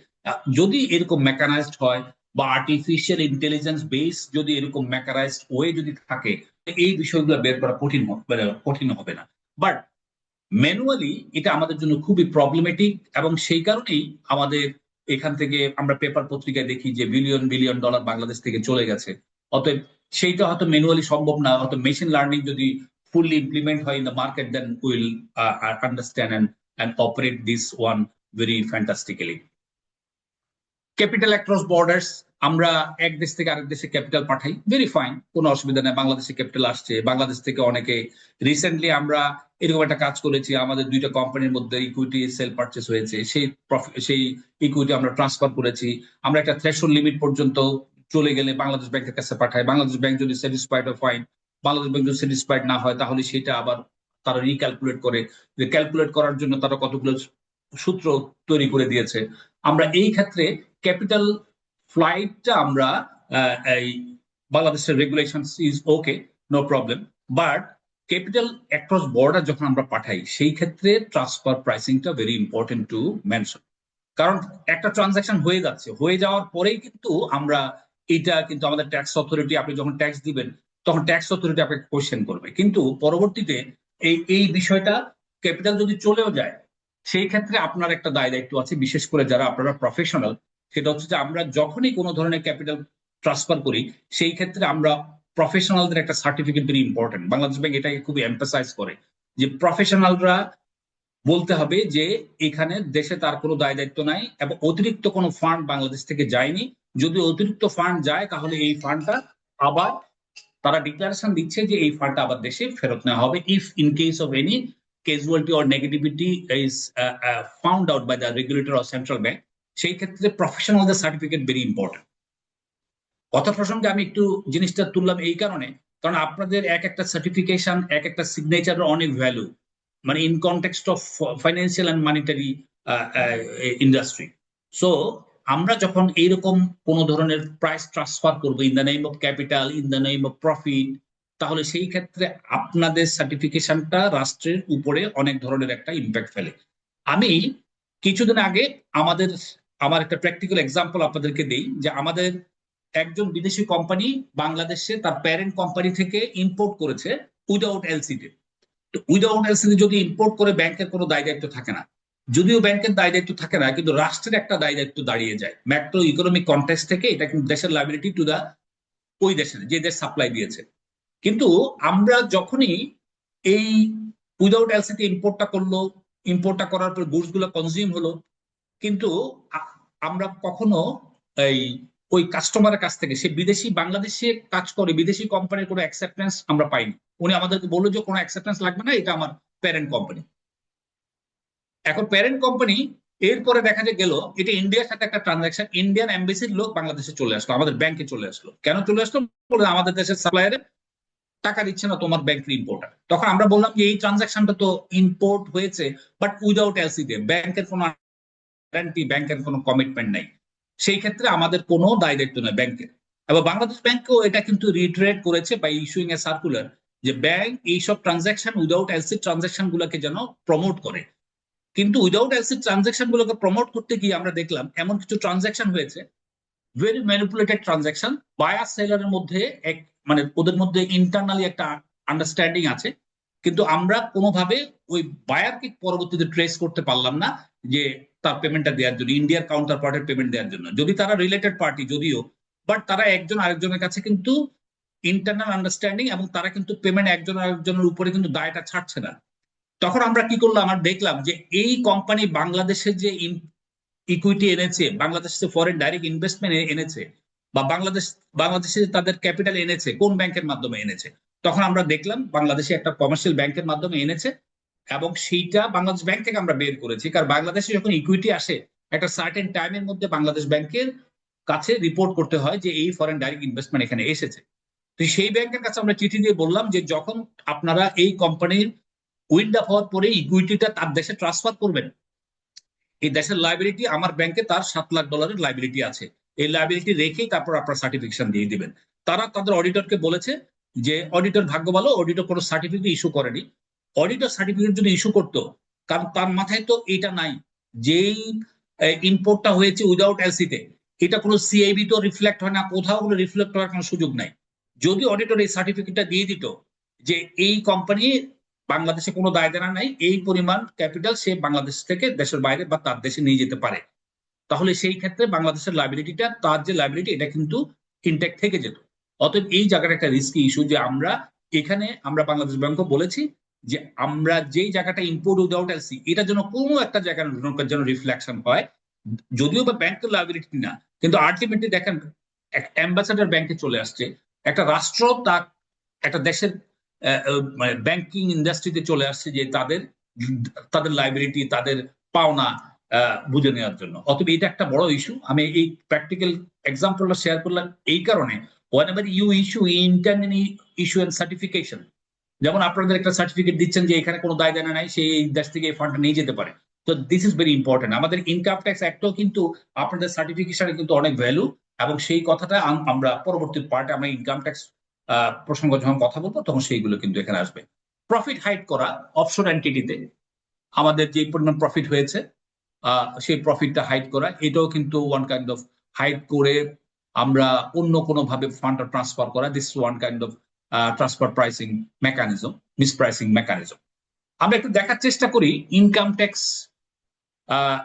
যদি এরকম মেকানাইজড হয় বা আর্টিফিশিয়াল ইন্টেলিজেন্স বেস যদি এরকম মেকানাইজড ওয়ে যদি থাকে, এই বিষয়গুলো বের করা কঠিন হবে না। বাট ম্যানুয়ালি এটা আমাদের জন্য খুবই প্রবলেমেটিক, এবং সেই কারণেই আমাদের এখান থেকে আমরা পেপার পত্রিকায় দেখি যে বিলিয়ন বিলিয়ন ডলার বাংলাদেশ থেকে চলে গেছে। অতএব সেইটা হয়তো ম্যানুয়ালি সম্ভব না, হয়তো মেশিন লার্নিং যদি ফুললি ইমপ্লিমেন্ট হয় in the market, then will understand and operate this one very fantastically. Capital across borders, আমরা এক দেশ থেকে আরেক দেশে ক্যাপিটাল পাঠাই, ভেরি ফাইন, কোনো অসুবিধা নেই। বাংলাদেশে ক্যাপিটাল আসছে, বাংলাদেশ থেকে অনেকে রিসেন্টলি আমরা এরকম একটা কাজ করেছি, আমাদের 2টা কোম্পানির মধ্যে ইকুইটি সেল পারচেস হয়েছে, সেই ইকুইটি আমরা ট্রান্সফার করেছি। আমরা একটা থ্রেশহোল্ড লিমিট পর্যন্ত চলে গেলে বাংলাদেশ ব্যাংকের কাছে পাঠাই, বাংলাদেশ ব্যাংক যদি স্যাটিসফাইড হয় ফাইন, বাংলাদেশ ব্যাংক যদি স্যাটিসফাইড না হয় তাহলে সেটা আবার তারা রিক্যালকুলেট করে, যে ক্যালকুলেট করার জন্য তারা কতগুলো সূত্র তৈরি করে দিয়েছে। আমরা এই ক্ষেত্রে ক্যাপিটাল ফ্লাইটটা আমরা এই বাংলাদেশের regulation is okay, no problem, but capital across border যখন আমরা পাঠাই সেই ক্ষেত্রে ট্রান্সফার প্রাইসিংটা ভেরি ইম্পর্টেন্ট টু মেনশন। কারণ একটা ট্রানজাকশন হয়ে যাচ্ছে, হয়ে যাওয়ার পরেই কিন্তু আমরা এটা কিন্তু আমাদের ট্যাক্স অথরিটি, আপনি যখন ট্যাক্স দিবেন তখন ট্যাক্স অথরিটি আপনাকে কোয়েশ্চেন করবে, কিন্তু পরবর্তীতে এই বিষয়টা ক্যাপিটাল যদি চলেও যায় সেই ক্ষেত্রে আপনার একটা দায় দায়িত্ব আছে, বিশেষ করে যারা আপনারা প্রফেশনাল, সেটা হচ্ছে যে আমরা যখনই কোনো ধরনের ক্যাপিটাল ট্রান্সফার করি সেই ক্ষেত্রে আমরা প্রফেশনালদের একটা certificate very important. Bangladesh bank এটাকে খুবই এমফাসাইজ করে যে প্রফেশনালরা বলতে হবে যে এখানে দেশে তার কোনো দায় দায়িত্ব নাই, এবং অতিরিক্ত কোনো ফান্ড বাংলাদেশ থেকে যায়নি। যদি অতিরিক্ত ফান্ড যায় তাহলে এই ফান্ডটা আবার তারা ডিক্লারেশন দিচ্ছে যে এই ফান্ডটা আবার দেশে ফেরত নেওয়া হবে, if in case of any casualty or negativity is found out by the regulator or central bank, সেই ক্ষেত্রে প্রফেশনালদের সার্টিফিকেট ভেরি ইম্পর্টেন্ট। কথা প্রসঙ্গে আমি একটু জিনিসটা তুললাম এই কারণে, কারণ আপনাদের এক একটা সার্টিফিকেশন, এক একটা সিগনেচারের অনেক ভ্যালু, মানে in context of financial and monetary industry. So আমরা যখন এইরকম কোনো ধরনের প্রাইস ট্রান্সফার করবো in the name of capital, in the name of profit, তাহলে সেই ক্ষেত্রে আপনাদের সার্টিফিকেশনটা রাষ্ট্রের উপরে অনেক ধরনের একটা ইম্প্যাক্ট ফেলে। আমি কিছুদিন আগে আমার একটা প্র্যাকটিক্যাল এক্সাম্পল আপনাদেরকে দেই, যে আমাদের একজন বিদেশি কোম্পানি বাংলাদেশে তার প্যারেন্ট কোম্পানি থেকে ইম্পোর্ট করেছে উইদাউট এলসিতে। তো উইদাউট এলসিতে যদি ইম্পোর্ট করে ব্যাংকের কোনো দায় দায়িত্ব থাকে না, যদিও ব্যাংকের দায় দায়িত্ব থাকে না, কিন্তু রাষ্ট্রের একটা দায় দায়িত্ব দাঁড়িয়ে যায় ম্যাক্রো ইকোনমিক কনটেক্সট থেকে। এটা কিন্তু দেশের লায়াবিলিটি টু দা ওই দেশের যে দেশ সাপ্লাই দিয়েছে। কিন্তু আমরা যখনই এই উইদাউট এলসিতে ইম্পোর্টটা করার পর গুডস গুলো কনজিউম হলো, কিন্তু আমরা কখনো ওই কাস্টমারের কাছ থেকে, সে বিদেশি বাংলাদেশে কাজ করে, বিদেশি কোম্পানির কোনো অ্যাকসেপ্টেন্স আমরা পাইনি। উনি আমাদেরকে বললো যে কোনো অ্যাকসেপ্টেন্স লাগবে না, এটা আমার প্যারেন্ট কোম্পানি। এখন প্যারেন্ট কোম্পানি এরপরে দেখা গেল এটা ইন্ডিয়ার সাথে একটা ট্রানজাকশন, ইন্ডিয়ান এমবেসির লোক বাংলাদেশে চলে আসলো, আমাদের ব্যাংকে চলে আসলো। কেন চলে আসলো? বলে আমাদের দেশের সাপ্লায়ারের টাকা দিচ্ছে না তোমার ব্যাংকের ইম্পোর্টার। তখন আমরা বললাম যে এই ট্রানজাকশনটা তো ইম্পোর্ট হয়েছে বাট উইদাউট এলসিতে, ব্যাংকের কোনো গ্যারান্টি, ব্যাংকের কোনো কমিটমেন্ট নাই, সেই ক্ষেত্রে আমাদের কোনো দায় দায়িত্ব নেই ব্যাংকের। এবং বাংলাদেশ ব্যাংকও এটা কিন্তু রিট্রেট করেছে বাই ইস্যুইং এ সার্কুলার, যে ব্যাংক এইসব ট্রানজাকশন উইদাউট এলসি ট্রানজাকশন গুলোকে যেন প্রমোট করে। কিন্তু উইদাউট এলসি ট্রানজাকশন গুলোকে প্রমোট করতে গিয়ে আমরা দেখলাম এমন কিছু ট্রানজাকশন হয়েছে, ভেরি ম্যানিপুলেটেড ট্রানজাকশন, বায়ার সেলারের মধ্যে মানে ওদের মধ্যে ইন্টারনালি একটা আন্ডারস্ট্যান্ডিং আছে, কিন্তু আমরা কোনোভাবে ওই বায়ারকে পরবর্তীতে ট্রেস করতে পারলাম না যে তার পেমেন্টটা দেওয়ার জন্য, ইন্ডিয়ার কাউন্টার পার্টের পেমেন্ট দেওয়ার জন্য, যদি তারা রিলেটেড পার্টি যদিও, বাট তারা একজন আরেকজনের কাছে কিন্তু ইন্টারনাল আন্ডারস্ট্যান্ডিং, এবং তারা কিন্তু পেমেন্ট একজন আরেকজনের উপরে কিন্তু দায়টা ছাড়ছে না। তখন আমরা কি করলাম, আমরা দেখলাম যে এই কোম্পানি বাংলাদেশের যে ইকুইটি এনেছে, বাংলাদেশে ফরেন ডাইরেক্ট ইনভেস্টমেন্ট এনেছে, বা বাংলাদেশে তাদের ক্যাপিটাল এনেছে, কোন ব্যাংকের মাধ্যমে এনেছে? তখন আমরা দেখলাম বাংলাদেশে একটা কমার্শিয়াল ব্যাংকের মাধ্যমে এনেছে, এবং সেইটা বাংলাদেশ ব্যাংক থেকে আমরা বের করেছি, কারণ বাংলাদেশে যখন ইকুইটি আসে একটা সার্টেন টাইমের মধ্যে বাংলাদেশ ব্যাংকের কাছে রিপোর্ট করতে হয় যে এই ফরেন ডাইরেক্ট ইনভেস্টমেন্ট এখানে এসেছে। তো সেই ব্যাংকের কাছে আমরা চিঠি দিয়ে বললাম যে যখন আপনারা এই কোম্পানির উইন্ড আপ হওয়ার পরে ইকুইটিটা তার দেশে ট্রান্সফার করবেন, এই দেশের লাইবিলিটি আমার ব্যাংকে তার $7 লাখ লাইবিলিটি আছে, এই লাইবিলিটি রেখেই তারপর আপনার সার্টিফিকেশন দিয়ে দিবেন। তারা তাদের অডিটরকে বলেছে যে অডিটর ভাগ্য ভালো, অডিটর কোনো সার্টিফিকেট ইস্যু করেনি। অডিটর সার্টিফিকেট যদি ইস্যু করতো, কারণ তার মাথায় তো এটা নাই যেই ইম্পোর্টটা হয়েছে উইদাউট এলসিতে, এটা কোনো সিআইবি তো রিফ্লেক্ট হয় না, কোথাও কোনো রিফ্লেক্ট হওয়ার কোনো সুযোগ নাই। যদি অডিটর এই সার্টিফিকেটটা দিয়ে দিত যে এই কোম্পানি বাংলাদেশে কোনো দায় দেনা নাই, এই পরিমাণ ক্যাপিটাল সে বাংলাদেশ থেকে দেশের বাইরে বা তার দেশে নিয়ে যেতে পারে, তাহলে সেই ক্ষেত্রে বাংলাদেশের লাইবিলিটিটা, তার যে লাইবিলিটি, এটা কিন্তু ইনটেক্ট থেকে যেত। অতএব এই জায়গাটা একটা রিস্কি ইস্যু যে আমরা এখানে আমরা বাংলাদেশ ব্যাংকও বলেছি যে আমরা যেই জায়গাটা ইম্পোর্ট উইদাউট এলসি, এটা যেন কোনো একটা জায়গার যেন রিফ্লেকশন হয়, যদিও বা ব্যাংকের লাইবিলিটি না, কিন্তু আলটিমেটলি দেখেন অ্যাম্বাসাডার ব্যাংকে চলে আসছে, একটা রাষ্ট্র তার একটা দেশের ব্যাংকিং ইন্ডাস্ট্রিতে চলে আসছে যে তাদের লাইবিলিটি, তাদের পাওনা বুঝে নেওয়ার জন্য। অতএব এটা একটা বড় ইস্যু। আমি এই প্র্যাকটিক্যাল এক্সাম্পলটা শেয়ার করলাম এই কারণে, whenever you issue internally issue and certification, যেমন আপনাদের একটা সার্টিফিকেট দিচ্ছেন যে এখানে কোনো দায় দেনা নাই, সেই দেশ থেকে এই ফান্ডটা নিয়ে যেতে পারে। তো দিস ইজ ভেরি ইম্পর্টেন্ট। আমাদের ইনকাম ট্যাক্স অ্যাক্টও কিন্তু আপনাদের সার্টিফিকেশনে কিন্তু অনেক ভ্যালু, এবং সেই কথাটা আমরা পরবর্তী পার্টে আমরা ইনকাম ট্যাক্স প্রসঙ্গ যখন কথা বলবো তখন সেইগুলো কিন্তু এখানে আসবে। প্রফিট হাইড করা অফশোর এন্টিটিতে, আমাদের যে পরিমাণ প্রফিট হয়েছে সেই প্রফিটটা হাইড করা, এটাও কিন্তু ওয়ান কাইন্ড অফ হাইড করে আমরা অন্য কোনো ভাবে ফান্ডটা ট্রান্সফার করা, this one kind of transfer pricing mechanism, mispricing mechanism. আমরা একটু দেখার চেষ্টা করি ইনকাম ট্যাক্স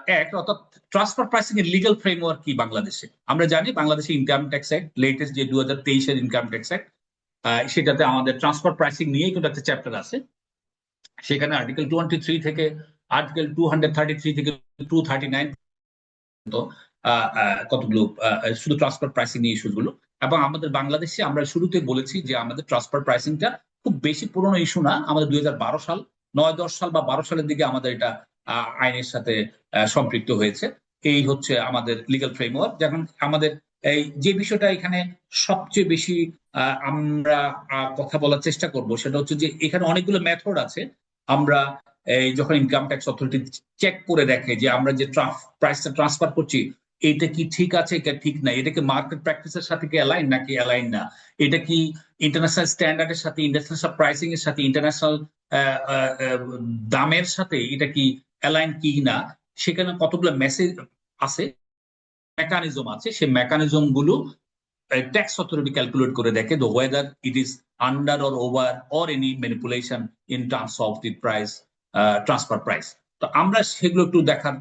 অ্যাক্ট অর্থাৎ ট্রান্সফার প্রাইসিং এর লিগ্যাল ফ্রেমওয়ার্ক কি বাংলাদেশে। আমরা জানি বাংলাদেশে ইনকাম ট্যাক্স অ্যাক্ট লেটেস্ট যে 2023 ইনকাম ট্যাক্স অ্যাক্ট, সেটাতে আমাদের ট্রান্সফার প্রাইসিং নিয়ে কিন্তু একটা চ্যাপ্টার আছে। সেখানে আর্টিকেল 23 থেকে আর্টিকেল 233 থেকে 239 কতগুলো শুধু ট্রান্সফার প্রাইসিং নিয়ে ইস্যু গুলো। এবং আমাদের বাংলাদেশে আমরা শুরুতে বলেছি যে আমাদের ট্রান্সফার প্রাইসিংটা খুব বেশি পুরনো ইস্যু না, আমাদের 2012 সাল 9-10 সাল বা 12 সালের দিকে আমাদের এটা আইনের সাথে সম্পৃক্ত হয়েছে। এই হচ্ছে আমাদের লিগ্যাল ফ্রেমওয়ার্ক। যেমন আমাদের এই যে বিষয়টা এখানে সবচেয়ে বেশি আমরা কথা বলার চেষ্টা করব সেটা হচ্ছে যে এখানে অনেকগুলো মেথড আছে। আমরা এই যখন ইনকাম ট্যাক্স অথরিটি চেক করে দেখে যে আমরা যে প্রাইসটা ট্রান্সফার করছি এটা কি ঠিক আছে, এটা ঠিক না, এটা কি মার্কেট প্র্যাকটিসের সাথে কি অ্যালাইন নাকি অ্যালাইন না, এটা কি ইন্টারন্যাশনাল স্ট্যান্ডার্ডের সাথে, ইন্টারন্যাশনাল প্রাইসিং এর সাথে, ইন্টারন্যাশনাল দামের সাথে এটা কি অ্যালাইন কি না, সেখানে কতগুলো মেসেজ আছে, মেকানিজম আছে। সেই মেকানিজম গুলো ট্যাক্স অথরিটি ক্যালকুলেট করে দেখে the whether it is under or over or any manipulation in terms of the price transfer price। তো আমরা সেগুলো একটু দেখার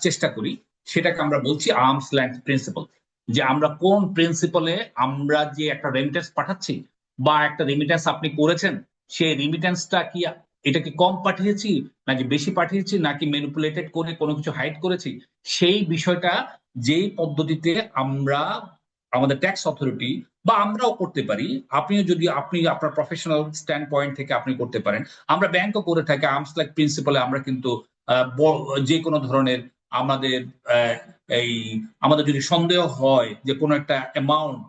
চেষ্টা করি। সেটাকে আমরা বলছি আর্মস লেংথ প্রিন্সিপাল, যে আমরা কোন প্রিন্সিপালে আমরা যে একটা রেমিটেন্স পাঠাচ্ছি বা একটা রেমিটেন্স আপনি করেছেন, সেই রেমিটেন্সটা কি, এটা কি কম পাঠিয়েছি নাকি বেশি পাঠিয়েছি নাকি ম্যানিপুলেটেড করে কোনো কিছু হাইড করেছি, সেই বিষয়টা যেই পদ্ধতিতে আমরা আমাদের ট্যাক্স অথরিটি বা আমরাও করতে পারি, আপনিও যদি আপনি আপনার প্রফেশনাল স্ট্যান্ড পয়েন্ট থেকে আপনি করতে পারেন, আমরা ব্যাংকও করে থাকি আর্মস লেংথ প্রিন্সিপালে। আমরা কিন্তু যে কোনো ধরনের আমাদের যদি সন্দেহ হয় যে কোনো একটা অ্যামাউন্ট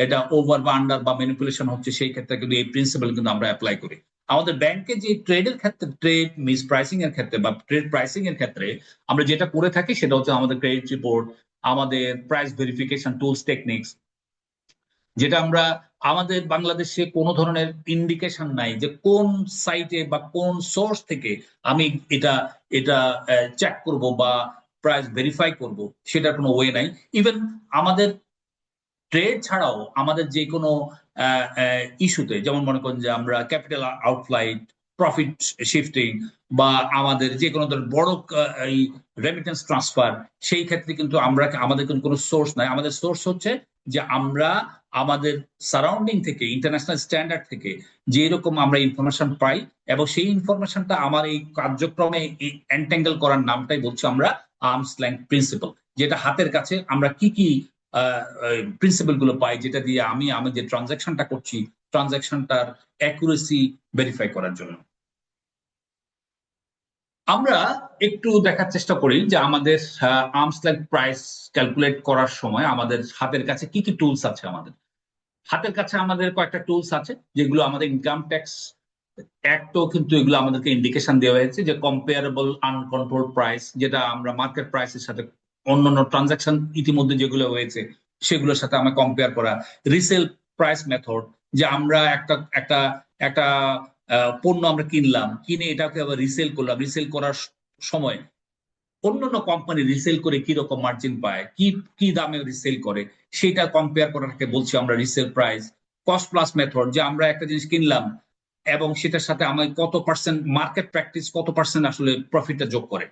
এটা ওভার বা আন্ডার বা ম্যানিপুলেশন হচ্ছে, সেই ক্ষেত্রে কিন্তু এই প্রিন্সিপাল কিন্তু আমরা অ্যাপ্লাই করি। আমাদের ব্যাংকে যে ট্রেডের ক্ষেত্রে, ট্রেড মিস প্রাইসিং এর ক্ষেত্রে বা ট্রেড প্রাইসিং এর ক্ষেত্রে আমরা যেটা করে থাকি সেটা হচ্ছে আমাদের ক্রেডিট রিপোর্ট, আমাদের প্রাইস ভেরিফিকেশন টুলস টেকনিক্স, যেটা আমরা আমাদের বাংলাদেশে কোনো ধরনের ইন্ডিকেশন নাই যে কোন সাইটে বা কোন সোর্স থেকে আমি এটা চেক করব বা প্রাইস ভেরিফাই করব, সেটার কোনো ওয়ে নাই। ইভেন আমাদের ট্রেড ছাড়াও আমাদের যে কোনো ইস্যুতে, যেমন মনে করেন যে আমরা ক্যাপিটাল আউটফ্লাইট, প্রফিট শিফটিং বা আমাদের যে কোনো বড় রেমিটেন্স ট্রান্সফার, সেই ক্ষেত্রে কিন্তু আমাদের কোনো সোর্স নাই। আমাদের সোর্স হচ্ছে যে আমরা আমাদের সারাউন্ডিং থেকে, ইন্টারন্যাশনাল স্ট্যান্ডার্ড থেকে যে রকম আমরা ইনফরমেশন পাই, এবং সেই ইনফরমেশনটা আমার এই কার্যক্রমে এন্টেঙ্গেল করার নামটাই বলছি আমরা আর্মস লেংথ প্রিন্সিপাল, যেটা হাতের কাছে আমরা কি কি প্রিন্সিপাল গুলো পাই, যেটা দিয়ে আমি যে ট্রানজাকশনটা করছি ট্রানজাকশনটার অ্যাকুরেসি ভেরিফাই করার জন্য। আমরা একটু দেখার চেষ্টা করি যে আমাদের আর্মস লেংথ প্রাইস ক্যালকুলেট করার সময় আমাদের হাতের কাছে কি কি টুলস আছে। আমাদের হাতের কাছে আমাদের কয়েকটা টুলস আছে যেগুলো আমাদের ইনকাম ট্যাক্স অ্যাক্টও কিন্তু এগুলো আমাদেরকে ইন্ডিকেশন দেওয়া হয়েছে যে কম্পেয়ারেবল আনকন্ট্রোল প্রাইস, যেটা আমরা মার্কেট প্রাইসের সাথে অন্যান্য ট্রানজাকশন ইতিমধ্যে যেগুলো হয়েছে সেগুলোর সাথে আমরা কম্পেয়ার করা। রিসেল প্রাইস মেথড, যে আমরা একটা একটা একটা পণ্য আমরা কিনলাম, কিনে এটাকে আবার রিসেল করলাম, রিসেল করার সময় অন্যান্য কোম্পানি রিসেল করে কি রকম মার্জিন পায়, কি কি দামে রিসেল করে, সেটা কম্পেয়ার করাকে বলছি আমরা resale price. Cost plus method, যে আমরা একটা জিনিস কিনলাম এবং সেটার সাথে আমার কত পার্সেন্ট মার্কেট প্র্যাকটিস, কত পার্সেন্ট আসলে প্রফিটটা যোগ করে,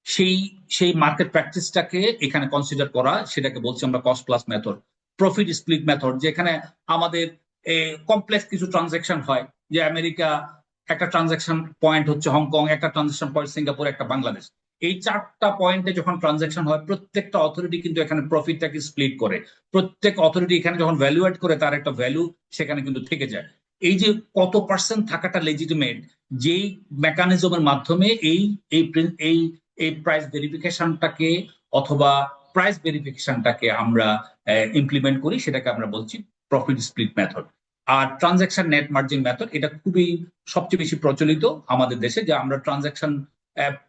সেই সেই মার্কেট প্র্যাকটিসটাকে এখানে কনসিডার করা, সেটাকে বলছি আমরা cost plus method. Profit split method, যেখানে আমাদের কমপ্লেক্স কিছু ট্রানজাকশন হয়, যে আমেরিকা একটা ট্রানজাকশন পয়েন্ট হচ্ছে হংকং, একটা ট্রানজাকশন পয়েন্ট সিঙ্গাপুর, একটা বাংলাদেশ। এই 4টা পয়েন্টে যখন ট্রানজাকশন হয়, প্রত্যেকটা অথরিটি কিন্তু এখানে প্রফিটটাকে স্প্লিট করে। প্রত্যেক অথরিটি এখানে যখন ভ্যালু অ্যাড করে, তার একটা ভ্যালু সেখানে কিন্তু থেকে যায়। এই যে কত পার্সেন্ট থাকাটা লেজিটিমেট, যেই মেকানিজমের মাধ্যমে এই এই এই এই প্রাইস ভেরিফিকেশনটাকে অথবা প্রাইস ভেরিফিকেশনটাকে আমরা ইমপ্লিমেন্ট করি, সেটাকে আমরা বলছি প্রফিট স্প্লিট মেথড। আর ট্রানজাকশন নেট মার্জিন মেথড, এটা খুবই সবচেয়ে বেশি প্রচলিত আমাদের দেশে, যে আমরা ট্রানজাকশন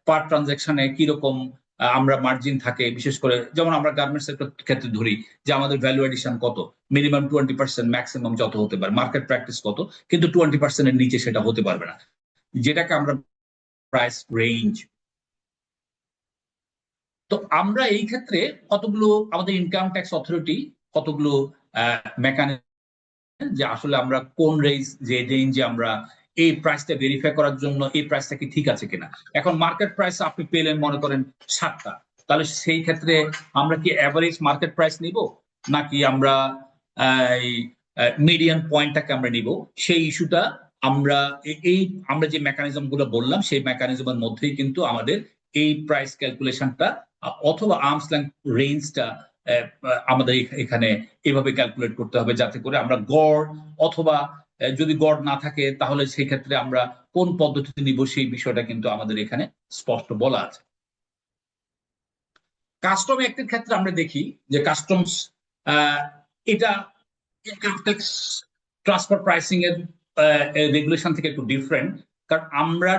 পার ট্রানজাকশনে কিরকম আমরা মার্জিন থাকে, বিশেষ করে যেমন আমরা গার্মেন্টস এর ক্ষেত্রে ধরি যে আমাদের ভ্যালু এডিশন কত, মিনিমাম 20%, ম্যাক্সিমাম যত হতে পারে, মার্কেট প্র্যাকটিস কত, কিন্তু 20%-এর নিচে সেটা হতে পারবে না, যেটাকে আমরা প্রাইস রেঞ্জ। তো আমরা এই ক্ষেত্রে কতগুলো আমাদের ইনকাম ট্যাক্স অথরিটি কতগুলো মেকানিজম, যে আসলে আমরা কোন রেঞ্জে আমরা এই প্রাইসটা ভেরিফাই করার জন্য এই প্রাইসটা কি ঠিক আছে কিনা। এখন মার্কেট প্রাইস আপনি পেলেন মনে করেন 7টা, তাহলে সেই ক্ষেত্রে আমরা কি অ্যাভারেজ মার্কেট প্রাইস নিব, নাকি আমরা মিডিয়ান পয়েন্টটাকে আমরা নিব, সেই ইস্যুটা আমরা আমরা যে মেকানিজম গুলো বললাম সেই মেকানিজমের মধ্যেই কিন্তু আমাদের এই প্রাইস ক্যালকুলেশনটা অথবা আর্মস লেংথ রেঞ্জটা আমাদের এখানে এভাবে ক্যালকুলেট করতে হবে, যাতে করে আমরা গড়, অথবা যদি গড় না থাকে তাহলে সেই ক্ষেত্রে আমরা কোন পদ্ধতিতে নিব, সেই বিষয়টা কিন্তু আমাদের এখানে স্পষ্ট বলা আছে। কাস্টম অ্যাক্টের ক্ষেত্রে আমরা দেখি যে কাস্টমস এটা ইনকাম ট্যাক্স ট্রান্সফার প্রাইসিং এর রেগুলেশন থেকে একটু ডিফারেন্ট, কারণ আমরা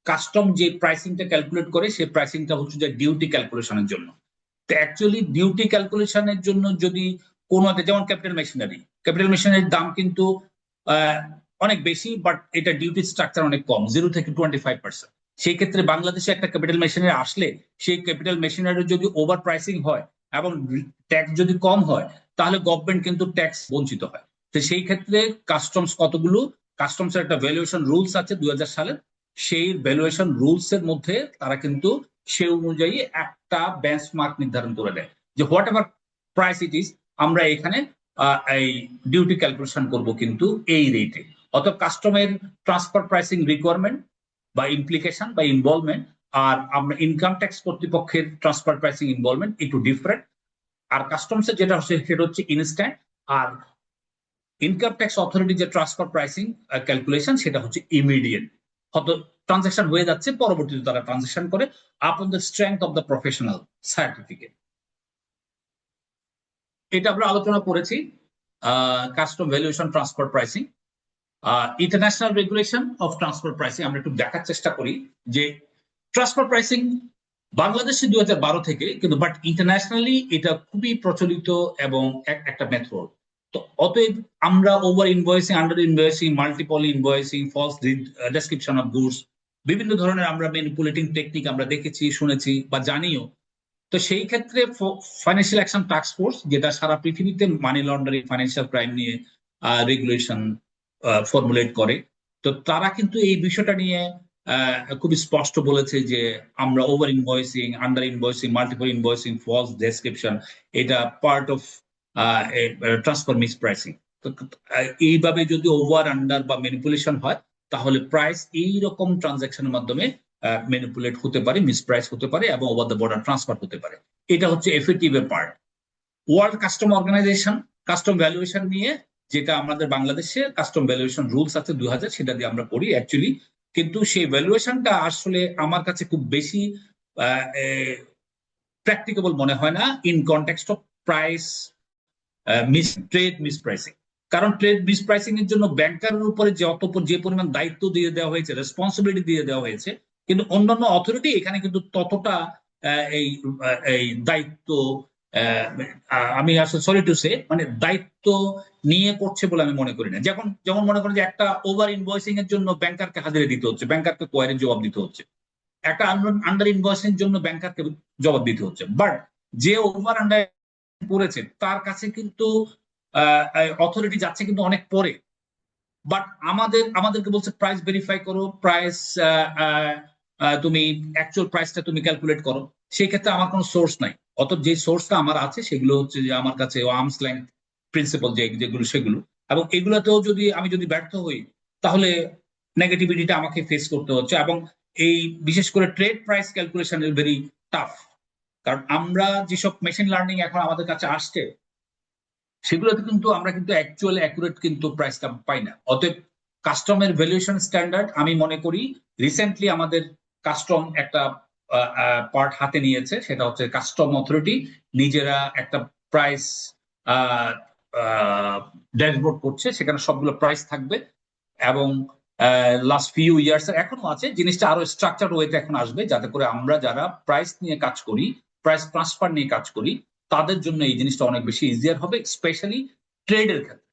কাস্টম যে প্রাইসিংটা ক্যালকুলেট করে সেই প্রাইসিংটা হচ্ছে যে ডিউটি ক্যালকুলেশনের জন্য। তো অ্যাকচুয়ালি ডিউটি ক্যালকুলেশনের জন্য যদি কোনো, যেমন ক্যাপিটাল মেশিনারির দাম কিন্তু অনেক বেশি, বাট এটা ডিউটি স্ট্রাকচার অনেক কম, 0 থেকে 25%। সেই ক্ষেত্রে বাংলাদেশে একটা ক্যাপিটাল মেশিনারি আসলে সেই ক্যাপিটাল মেশিনারি যদি ওভার প্রাইসিং হয় এবং ট্যাক্স যদি কম হয়, তাহলে গভর্নমেন্ট কিন্তু ট্যাক্স বঞ্চিত হয়। তো সেই ক্ষেত্রে কাস্টমস এর একটা ভ্যালুয়েশন রুলস আছে 2000 সালের, সেই ভ্যালুয়েশন রুলস এর মধ্যে তারা কিন্তু সে অনুযায়ী একটা বেঞ্চমার্ক নির্ধারণ করে দেয়, যে what ever price it is, আমরা এখানে এই ডিউটি ক্যালকুলেশন করব কিন্তু এই রেটে। অর্থাৎ কাস্টমের ট্রান্সফার প্রাইসিং রিকোয়ারমেন্ট বা ইমপ্লিকেশন বা ইনভলভমেন্ট, আর আমরা ইনকাম ট্যাক্স কর্তৃপক্ষের ট্রান্সফার প্রাইসিং ইনভলভমেন্ট একটু ডিফারেন্ট। আর কাস্টমসের যেটা হচ্ছে সেটা হচ্ছে ইনস্ট্যান্ট, আর ইনকাম ট্যাক্স অথরিটি যে ট্রান্সফার প্রাইসিং ক্যালকুলেশন সেটা হচ্ছে ইমিডিয়েট। হয়তো ট্রানজাকশন হয়ে যাচ্ছে, পরবর্তীতে তারা ট্রানজাকশন করে upon the strength of the professional certificate. এটা আমরা আলোচনা করেছি custom valuation transfer pricing. International regulation of transfer pricing আমরা একটু দেখার চেষ্টা করি যে ট্রান্সফার প্রাইসিং বাংলাদেশে 2012 থেকে, কিন্তু বাট ইন্টারন্যাশনালি এটা খুবই প্রচলিত এবং একটা মেথড। তো অতএব আমরা over invoicing, under invoicing, multiple invoicing, false description of goods, বিভিন্ন ধরনের আমরা ম্যানিপুলেটিং টেকনিক আমরা দেখেছি, শুনেছি বা জানিও। তো সেই ক্ষেত্রে ফাইন্যান্সিয়াল অ্যাকশন টাস্ক ফোর্স, যেটা সারা পৃথিবীতে মানি লন্ডারিং, ফাইন্যান্সিয়াল ক্রাইম নিয়ে রেগুলেশন ফর্মুলেট করে, তো তারা কিন্তু এই বিষয়টা নিয়ে খুবই স্পষ্ট বলেছে যে আমরা over invoicing, under invoicing, multiple invoicing, false description, এটা part of transfer mispricing. তো এইভাবে যদি ওভার, আন্ডার বা ম্যানিপুলেশন হয়, তাহলে প্রাইস এইরকম ট্রানজাকশনের মাধ্যমে ম্যানিপুলেট হতে পারে, মিসপ্রাইস হতে পারে এবং ওভার দ্য বর্ডার ট্রান্সফার হতে পারে। এটা হচ্ছে এফএটিভ এর part. World custom organization custom valuation নিয়ে, যেটা আমাদের বাংলাদেশে কাস্টম ভ্যালুয়েশন রুলস আছে 2000, সেটা দিয়ে আমরা করি। অ্যাকচুয়ালি কিন্তু সেই ভ্যালুয়েশনটা আসলে আমার কাছে খুব বেশি প্র্যাকটিকেবল মনে হয় না in context of price trade mispricing. কারণ ট্রেড মিসপ্রাইসিং এর জন্য ব্যাংকারের উপরে যে পরিমাণ দায়িত্ব দিয়ে দেওয়া হয়েছে, রেসপন্সিবিলিটি দিয়ে দেওয়া হয়েছে, কিন্তু অন্যান্য অথরিটি এখানে কিন্তু ততটা এই দায়িত্ব আমি আসলে সরি টু সে মানে দায়িত্ব নিয়ে করছে বলে আমি মনে করি না। যেমন মনে করেন যে একটা ওভার ইনভয়েসিং এর জন্য ব্যাংকারকে হাজিরা দিতে হচ্ছে, ব্যাংকারকে কোয়ারির জবাব দিতে হচ্ছে, একটা আন্ডার ইনভয়েসিং জন্য ব্যাংকারকে জবাব দিতে হচ্ছে। বাট যে ওভার আন্ডার করেছে তার কাছে কিন্তু অথরিটি যাচ্ছে কিন্তু অনেক পরে। বাট আমাদেরকে বলছে প্রাইস ভেরিফাই করো, প্রাইস তুমি অ্যাকচুয়াল প্রাইসটা তুমি ক্যালকুলেট করো। সেই ক্ষেত্রে আমার কোনো সোর্স নাই। অতএব যে সোর্সটা আমার আছে সেগুলো হচ্ছে যে আমার কাছে আর্মস লেংথ প্রিন্সিপাল সেগুলো, এবং এগুলোতেও আমি যদি ব্যর্থ হই তাহলে নেগেটিভিটিটা আমাকে ফেস করতে হচ্ছে। এবং এই বিশেষ করে trade price calculation is very tough, কারণ আমরা যেসব মেশিন লার্নিং এখন আমাদের কাছে আসছে সেগুলোতে কিন্তু আমরা কিন্তু অ্যাকচুয়াল অ্যাকুরেট কিন্তু প্রাইসটা পাই না। অতএব কাস্টমের ভ্যালুয়েশন স্ট্যান্ডার্ড আমি মনে করি রিসেন্টলি আমাদের কাস্টম একটা পার্ট হাতে নিয়েছে, সেটা হচ্ছে কাস্টম অথরিটি নিজেরা একটা প্রাইস ড্যাশবোর্ড করছে, সেখানে সবগুলো প্রাইস থাকবে। এবং লাস্ট ফিউ ইয়ার্স এখনো আছে, জিনিসটা আরো স্ট্রাকচার ওয়েতে এখন আসবে, যাতে করে আমরা যারা প্রাইস নিয়ে কাজ করি, প্রাইস ট্রান্সফার নিয়ে কাজ করি, তাদের জন্য এই জিনিসটা অনেক বেশি ইজিয়ার হবে, স্পেশালি ট্রেডের ক্ষেত্রে।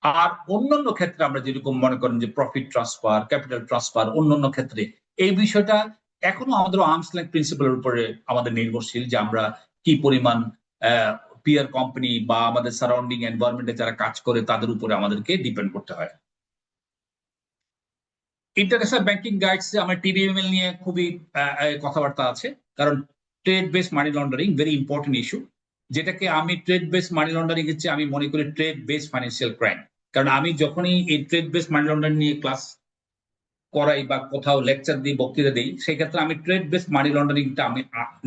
আর অন্যান্য ক্ষেত্রে আমরা যেরকম মনে করেন যে প্রফিট ট্রান্সফার, ক্যাপিটাল ট্রান্সফার, অন্যান্য ক্ষেত্রে এই বিষয়টা এখনো আমাদের আর্মস লেংথ প্রিন্সিপালের উপরে আমাদের নির্ভরশীল, যে আমরা কি পরিমাণ পিয়ার কোম্পানি বা আমাদের সারাউন্ডিং এনভায়রনমেন্টে যারা কাজ করে তাদের উপরে আমাদেরকে ডিপেন্ড করতে হয়। ইন্টারন্যাশনাল ব্যাংকিং গাইডস আমার টিবিএমএল নিয়ে খুবই কথাবার্তা আছে, কারণ trade base money laundering very important issue, যেটাকে আমি ট্রেড বেস মানি লন্ডারিং হচ্ছে আমি মনে করি ট্রেড বেস ফাইন্যান্সিয়াল ক্রাইম। কারণ আমি যখনই এই ট্রেড বেস মানি লন্ডারিং নিয়ে ক্লাস করাই বা কোথাও লেকচার দিই, বক্তৃতা দিই, সেক্ষেত্রে আমি ট্রেড বেস মানি লন্ডারিংটা আমি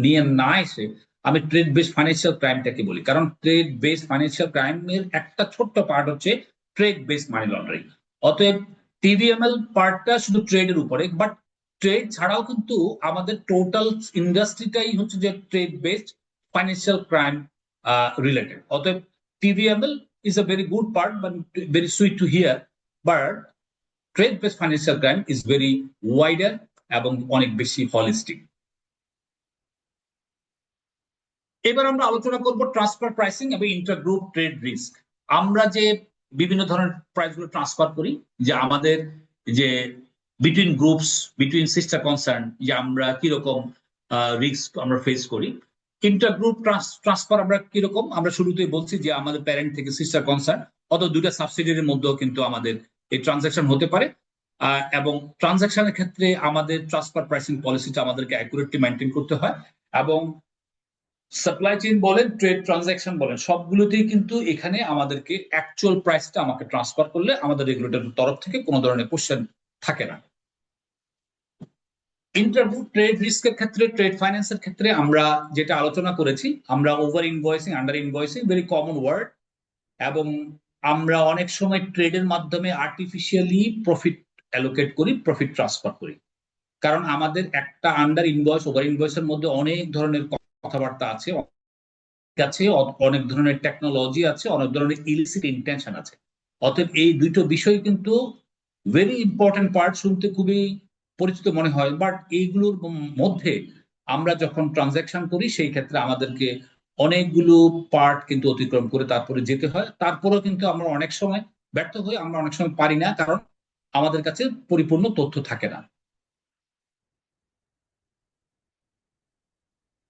নিয়ে না এসে আমি ট্রেড বেস ফাইন্যান্সিয়াল ক্রাইমটাকে বলি। কারণ ট্রেড বেস ফাইন্যান্সিয়াল ক্রাইমের একটা ছোট্ট পার্ট হচ্ছে ট্রেড বেস মানি লন্ডারিং। অতএব টিভিএমএল পার্টটা শুধু ট্রেডের উপরে, বাট ট্রেড ছাড়াও কিন্তু আমাদের টোটাল ইন্ডাস্ট্রিটাই হচ্ছে যে trade based financial crime related. অতএব TBML is a very good part, but very sweet to hear, but trade based financial crime is very wider এবং অনেক বেশি হলিস্টিক। এবার আমরা আলোচনা করব ট্রান্সফার প্রাইসিং এবং ইন্টারগ্রুপ ট্রেড রিস্ক। আমরা যে বিভিন্ন ধরনের প্রাইসগুলো ট্রান্সফার করি, যে আমাদের যে between groups, between sister concern, যে আমরা কিরকম রিস্ক আমরা ফেস করি। ইন্টারগ্রুপ ট্রান্সফার আমরা কিরকম, আমরা শুরুতেই বলছি যে আমাদের প্যারেন্ট থেকে সিস্টার কনসার্ন অথবা দুইটা সাবসিডিয়ারির মধ্যেও কিন্তু আমাদের এই ট্রানজাকশন হতে পারে। এবং ট্রানজাকশনের ক্ষেত্রে আমাদের ট্রান্সফার প্রাইসিং পলিসিটা আমাদেরকে অ্যাকুরেটলি মেনটেন করতে হয়। এবং সাপ্লাই চেইন বলেন, ট্রেড ট্রানজাকশন বলেন, সবগুলোতেই কিন্তু এখানে আমাদেরকে অ্যাকচুয়াল প্রাইসটা আমাকে ট্রান্সফার করলে আমাদের রেগুলেটরের তরফ থেকে কোনো ধরনের কোশ্চেন থাকে না। ইন্টারগ্রুপ ট্রেড রিস্কের ক্ষেত্রে, ট্রেড ফাইন্যান্সের ক্ষেত্রে আমরা যেটা আলোচনা করেছি, আমরা over invoicing, under invoicing very common word, এবং আমরা অনেক সময় ট্রেডের মাধ্যমে আর্টিফিশিয়ালি প্রফিট অ্যালোকেট করি, প্রফিট ট্রান্সফার করি। কারণ আমাদের একটা আন্ডার ইনভয়েস, ওভার ইনভয়েসের মধ্যে অনেক ধরনের কথাবার্তা আছে, অনেক ধরনের টেকনোলজি আছে, অনেক ধরনের ইলিসিট ইন্টেনশন আছে। অতএব এই দুটো বিষয় কিন্তু ভেরি ইম্পর্টেন্ট পার্ট, শুনতে খুবই পরিচিত মনে হয়, বাট এইগুলোর মধ্যে আমরা যখন ট্রানজাকশন করি সেই ক্ষেত্রে আমাদেরকে অনেকগুলো পার্ট কিন্তু অতিক্রম করে তারপরে যেতে হয়। তারপরেও কিন্তু আমরা অনেক সময় ব্যর্থ হই, আমরা অনেক সময় পারি না, কারণ আমাদের কাছে পরিপূর্ণ তথ্য থাকে না।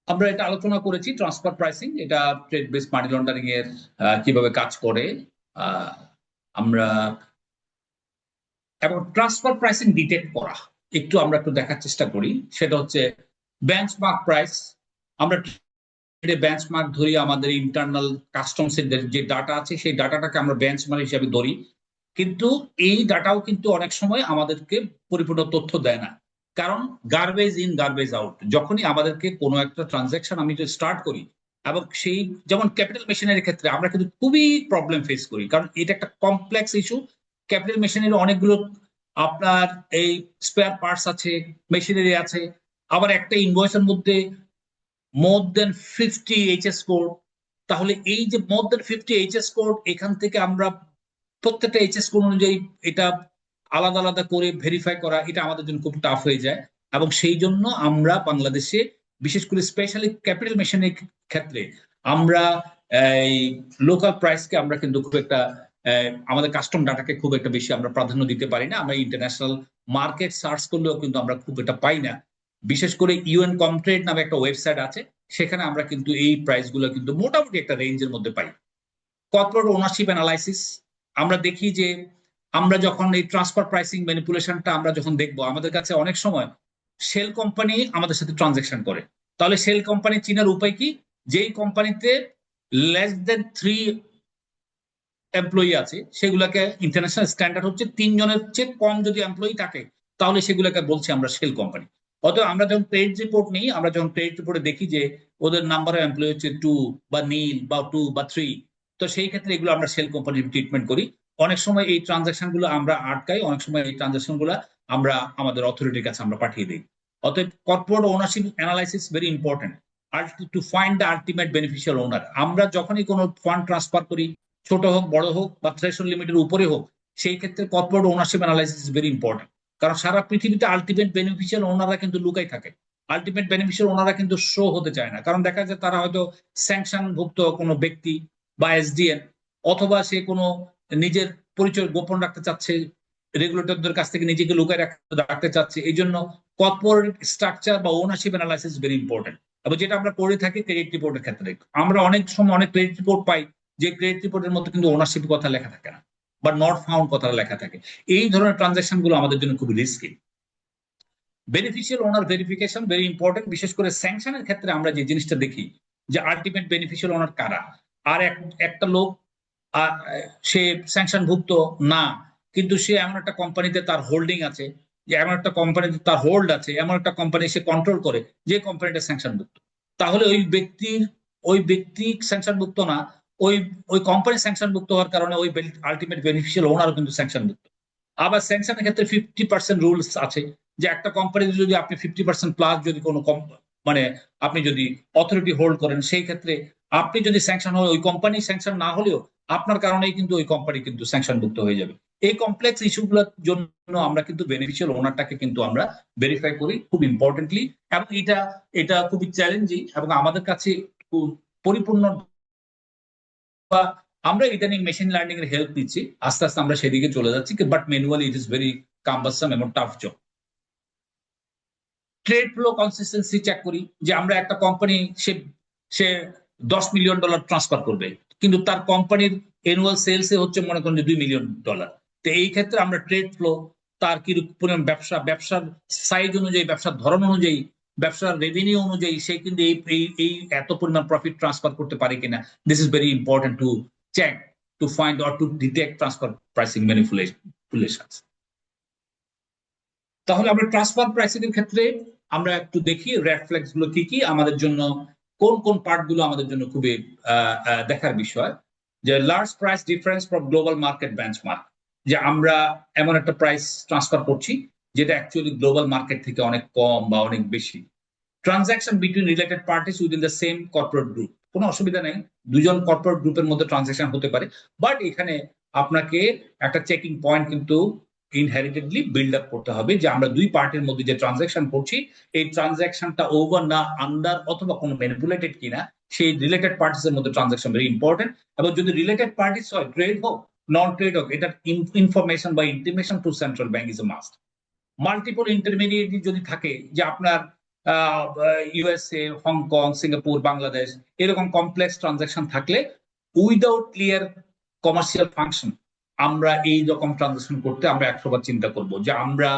আমরা এটা আলোচনা করেছি ট্রান্সফার প্রাইসিং, এটা ট্রেড বেস মানি লন্ডারিং এর কিভাবে কাজ করে আমরা, এবং ট্রান্সফার প্রাইসিং ডিটেক্ট করা আমরা একটু দেখার চেষ্টা করি। সেটা হচ্ছে বেঞ্চমার্ক প্রাইস। আমরা বেঞ্চমার্ক ধরি, আমাদের ইন্টারনাল কাস্টমস এর যে ডাটা আছে সেই ডাটাটাকে আমরা বেঞ্চমার্ক হিসেবে ধরি, কিন্তু এই ডাটাও কিন্তু অনেক সময় আমাদেরকে পরিপূর্ণ তথ্য দেয় না। কারণ গার্বেজ ইন গার্বেজ আউট, যখনই আমাদেরকে কোনো একটা ট্রানজাকশন আমি স্টার্ট করি, এবং সেই যেমন ক্যাপিটাল মেশিনারির ক্ষেত্রে আমরা কিন্তু খুবই প্রবলেম ফেস করি, কারণ এটা একটা কমপ্লেক্স ইস্যু। ক্যাপিটাল মেশিনারি অনেকগুলো আপনার এই স্পেয়ার পার্টস আছে, মেশিনারি আছে, আবার একটা ইনভয়েসের মধ্যে মোর দেন 50 এইচএস কোড। তাহলে এই যে মোর দেন 50 এইচএস কোড, এখান থেকে আমরা প্রত্যেকটা এইচএস কোড অনুযায়ী এটা আলাদা আলাদা করে ভেরিফাই করা, এটা আমাদের জন্য খুব টাফ হয়ে যায়। এবং সেই জন্য আমরা বাংলাদেশে বিশেষ করে স্পেশালি ক্যাপিটাল মেশিনের ক্ষেত্রে আমরা এই লোকাল প্রাইসকে আমরা কিন্তু খুব একটা আমাদের কাস্টম ডাটাকে খুব একটা বেশি আমরা প্রাধান্য দিতে পারি না। আমরা ইন্টারন্যাশনাল মার্কেট সার্চ করলেও কিন্তু আমরা খুব এটা পাই না। বিশেষ করে ইউএন কমট্রেড নামে একটা ওয়েবসাইট আছে, সেখানে আমরা কিন্তু এই প্রাইস গুলো কিন্তু মোটামুটি একটা রেঞ্জের মধ্যে পাই। কর্পোরেট ওনারশিপ অ্যানালাইসিস আমরা দেখি যে আমরা যখন এই ট্রান্সফার প্রাইসিং ম্যানিপুলেশনটা আমরা যখন দেখবো, আমাদের কাছে অনেক সময় শেল কোম্পানি আমাদের সাথে ট্রানজাকশন করে। তাহলে শেল কোম্পানি চিনার উপায় কি? যেই কোম্পানিতে লেস দেন 3 এমপ্লয়ি আছে, সেগুলোকে ইন্টারন্যাশনাল স্ট্যান্ডার্ড হচ্ছে 3 জনের চেয়ে কম যদি এমপ্লয়ি থাকে, তাহলে সেগুলোকে বলছি আমরা শেল কোম্পানি। অতএব আমরা যখন ক্রেডিট রিপোর্ট নিই, আমরা যখন ক্রেডিট রিপোর্টে দেখি যে ওদের নাম্বার অফ এমপ্লয়ি হচ্ছে 2 বা নীল বা 2 বা 3, তো সেই ক্ষেত্রে এগুলো আমরা সেল কোম্পানির ট্রিটমেন্ট করি। অনেক সময় এই ট্রানজাকশন গুলো আমরা আটকাই, অনেক সময় এই ট্রানজাকশন গুলো আমরা আমাদের অথরিটির কাছে আমরা পাঠিয়ে দিই। অতএব corporate ownership analysis very important to find the ultimate beneficial owner. আমরা যখনই কোনো ফান্ড ট্রান্সফার করি, ছোট হোক বড় হোক বা থ্রেশহোল্ড লিমিটের উপরে হোক, সেই ক্ষেত্রে corporate ownership analysis is very important. কারণ সারা পৃথিবীতে আলটিমেট বেনিফিশিয়াল ওনাররা কিন্তু লুকাই থাকে। আলটিমেট বেনিফিশিয়াল ওনাররা কিন্তু শো হতে চায় না, কারণ দেখা যায় তারা হয়তো স্যাংশন ভুক্ত কোনো ব্যক্তি বা এসডিএন, অথবা সে কোনো নিজের পরিচয় গোপন রাখতে চাচ্ছে, রেগুলেটরদের কাছ থেকে নিজেকে লুকায় রাখতে চাচ্ছে। এই জন্য কর্পোরেট স্ট্রাকচার বা ওনারশিপ অ্যানালাইসিস ভেরি ইম্পর্টেন্ট। এবং যেটা আমরা করে থাকি ক্রেডিট রিপোর্টের ক্ষেত্রে, আমরা অনেক সময় অনেক ক্রেডিট রিপোর্ট পাই যে ক্রেডিট রিপোর্টের মধ্যে কিন্তু ওনারশিপ কথা লেখা থাকে না, বা নট ফাউন্ড কথা লেখা থাকে। এই ধরনের ট্রানজাকশন গুলো আমাদের জন্য খুব risky. Beneficial owner verification very important. বিশেষ করে স্যাংশনের ক্ষেত্রে আমরা যে জিনিসটা দেখি যে আলটিমেট বেনিফিশিয়াল ওনার কারা। আর একটা লোক সে স্যাংশন ভুক্ত না, কিন্তু সে এমন একটা কোম্পানিতে তার হোল্ডিং আছে, যে এমন একটা কোম্পানিতে তার হোল্ড আছে, এমন একটা কোম্পানি সে কন্ট্রোল করে যে কোম্পানিটা স্যাংশন ভুক্ত, তাহলে ওই ব্যক্তি স্যাংশন ভুক্ত না, ওই ওই কোম্পানি স্যাংশন ভুক্ত হওয়ার কারণে ওই আলটিমেট বেনিফিশিয়াল ওনারও কিন্তু স্যাংশন ভুক্ত। আবার স্যাংশনের ক্ষেত্রে 50% রুলস আছে, যে একটা কোম্পানিতে যদি আপনি 50% প্লাস যদি কোনো মানে আপনি যদি অথরিটি হোল্ড করেন, সেই ক্ষেত্রে আপনি যদি স্যাংশন হয়, ওই কোম্পানি স্যাংশন না হলেও আপনার কারণেই কিন্তু ওই কোম্পানি কিন্তু স্যাংশন মুক্ত হয়ে যাবে। এই কমপ্লেক্স ইস্যুগুলোর জন্য আমরা কিন্তু বেনিফিশিয়াল ওনারটাকে কিন্তু আমরা ভেরিফাই করি খুব ইম্পর্টেন্টলি। এবং এটা খুবই চ্যালেঞ্জিং এবং আমাদের কাছে পরিপূর্ণ, আমরা ইদানিং মেশিন লার্নিং এর হেল্প নিচ্ছি, আস্তে আস্তে আমরা সেদিকে চলে যাচ্ছি, but manually it is very cumbersome এবং tough job. Trade flow consistency check করি, যে আমরা একটা কোম্পানি সে $10 মিলিয়ন ট্রান্সফার করবে, কিন্তু তার কোম্পানির অ্যানুয়াল সেলস হচ্ছে মনে করেন $2 মিলিয়ন। তো এই ক্ষেত্রে আমরা ট্রেড ফ্লো, তার কি পরিমাণ ব্যবসার সাইজ অনুযায়ী, ব্যবসার ধরন অনুযায়ী, ব্যবসার রেভিনিউ অনুযায়ী সে কিন্তু এই এত পরিমাণ প্রফিট ট্রান্সফার করতে পারে কিনা। This is very important to check, to find or to detect transfer pricing manipulations. তাহলে আমরা ট্রান্সফার প্রাইসিং এর ক্ষেত্রে আমরা একটু দেখি রেড ফ্ল্যাগস গুলো কি কি, আমাদের জন্য কোন কোন পার্ট গুলো আমাদের জন্য খুবই দেখার বিষয়। যে large price difference from global market benchmark, যে আমরা এমন একটা প্রাইস ট্রান্সফার করছি যেটা অ্যাকচুয়ালি গ্লোবাল মার্কেট থেকে অনেক কম বা অনেক বেশি। Transaction between related parties within the same corporate group, কোনো অসুবিধা নেই, দুজন কর্পোরেট গ্রুপের মধ্যে ট্রানজাকশন হতে পারে, বাট এখানে আপনাকে একটা চেকিং পয়েন্ট কিন্তু ইনহেরিটেডলি বিল্ড আপ করতে হবে, যে আমরা দুই পার্টির মধ্যে যে ট্রানজাকশন করছি, এই ট্রানজাকশনটা ওভার না আন্ডার অথবা কোনো ম্যানিপুলেটেড কিনা, সেই রিলেটেড পার্টিস এর মধ্যে ট্রানজাকশন ভেরি ইম্পর্টেন্ট। এবং যদি রিলেটেড পার্টিস হয়, ট্রেড হোক নন ট্রেড হোক, এটা ইনফরমেশন বা intimation to central bank is a must. Multiple intermediate যদি থাকে, যে আপনার ইউএসএ, হংকং, সিঙ্গাপুর, বাংলাদেশ, এরকম কমপ্লেক্স ট্রানজাকশন থাকলে উইদাউট ক্লিয়ার কমার্শিয়াল ফাংশন আমরা এই রকম ট্রানজাকশন করতে আমরা 100 বার চিন্তা করব। যে আমরা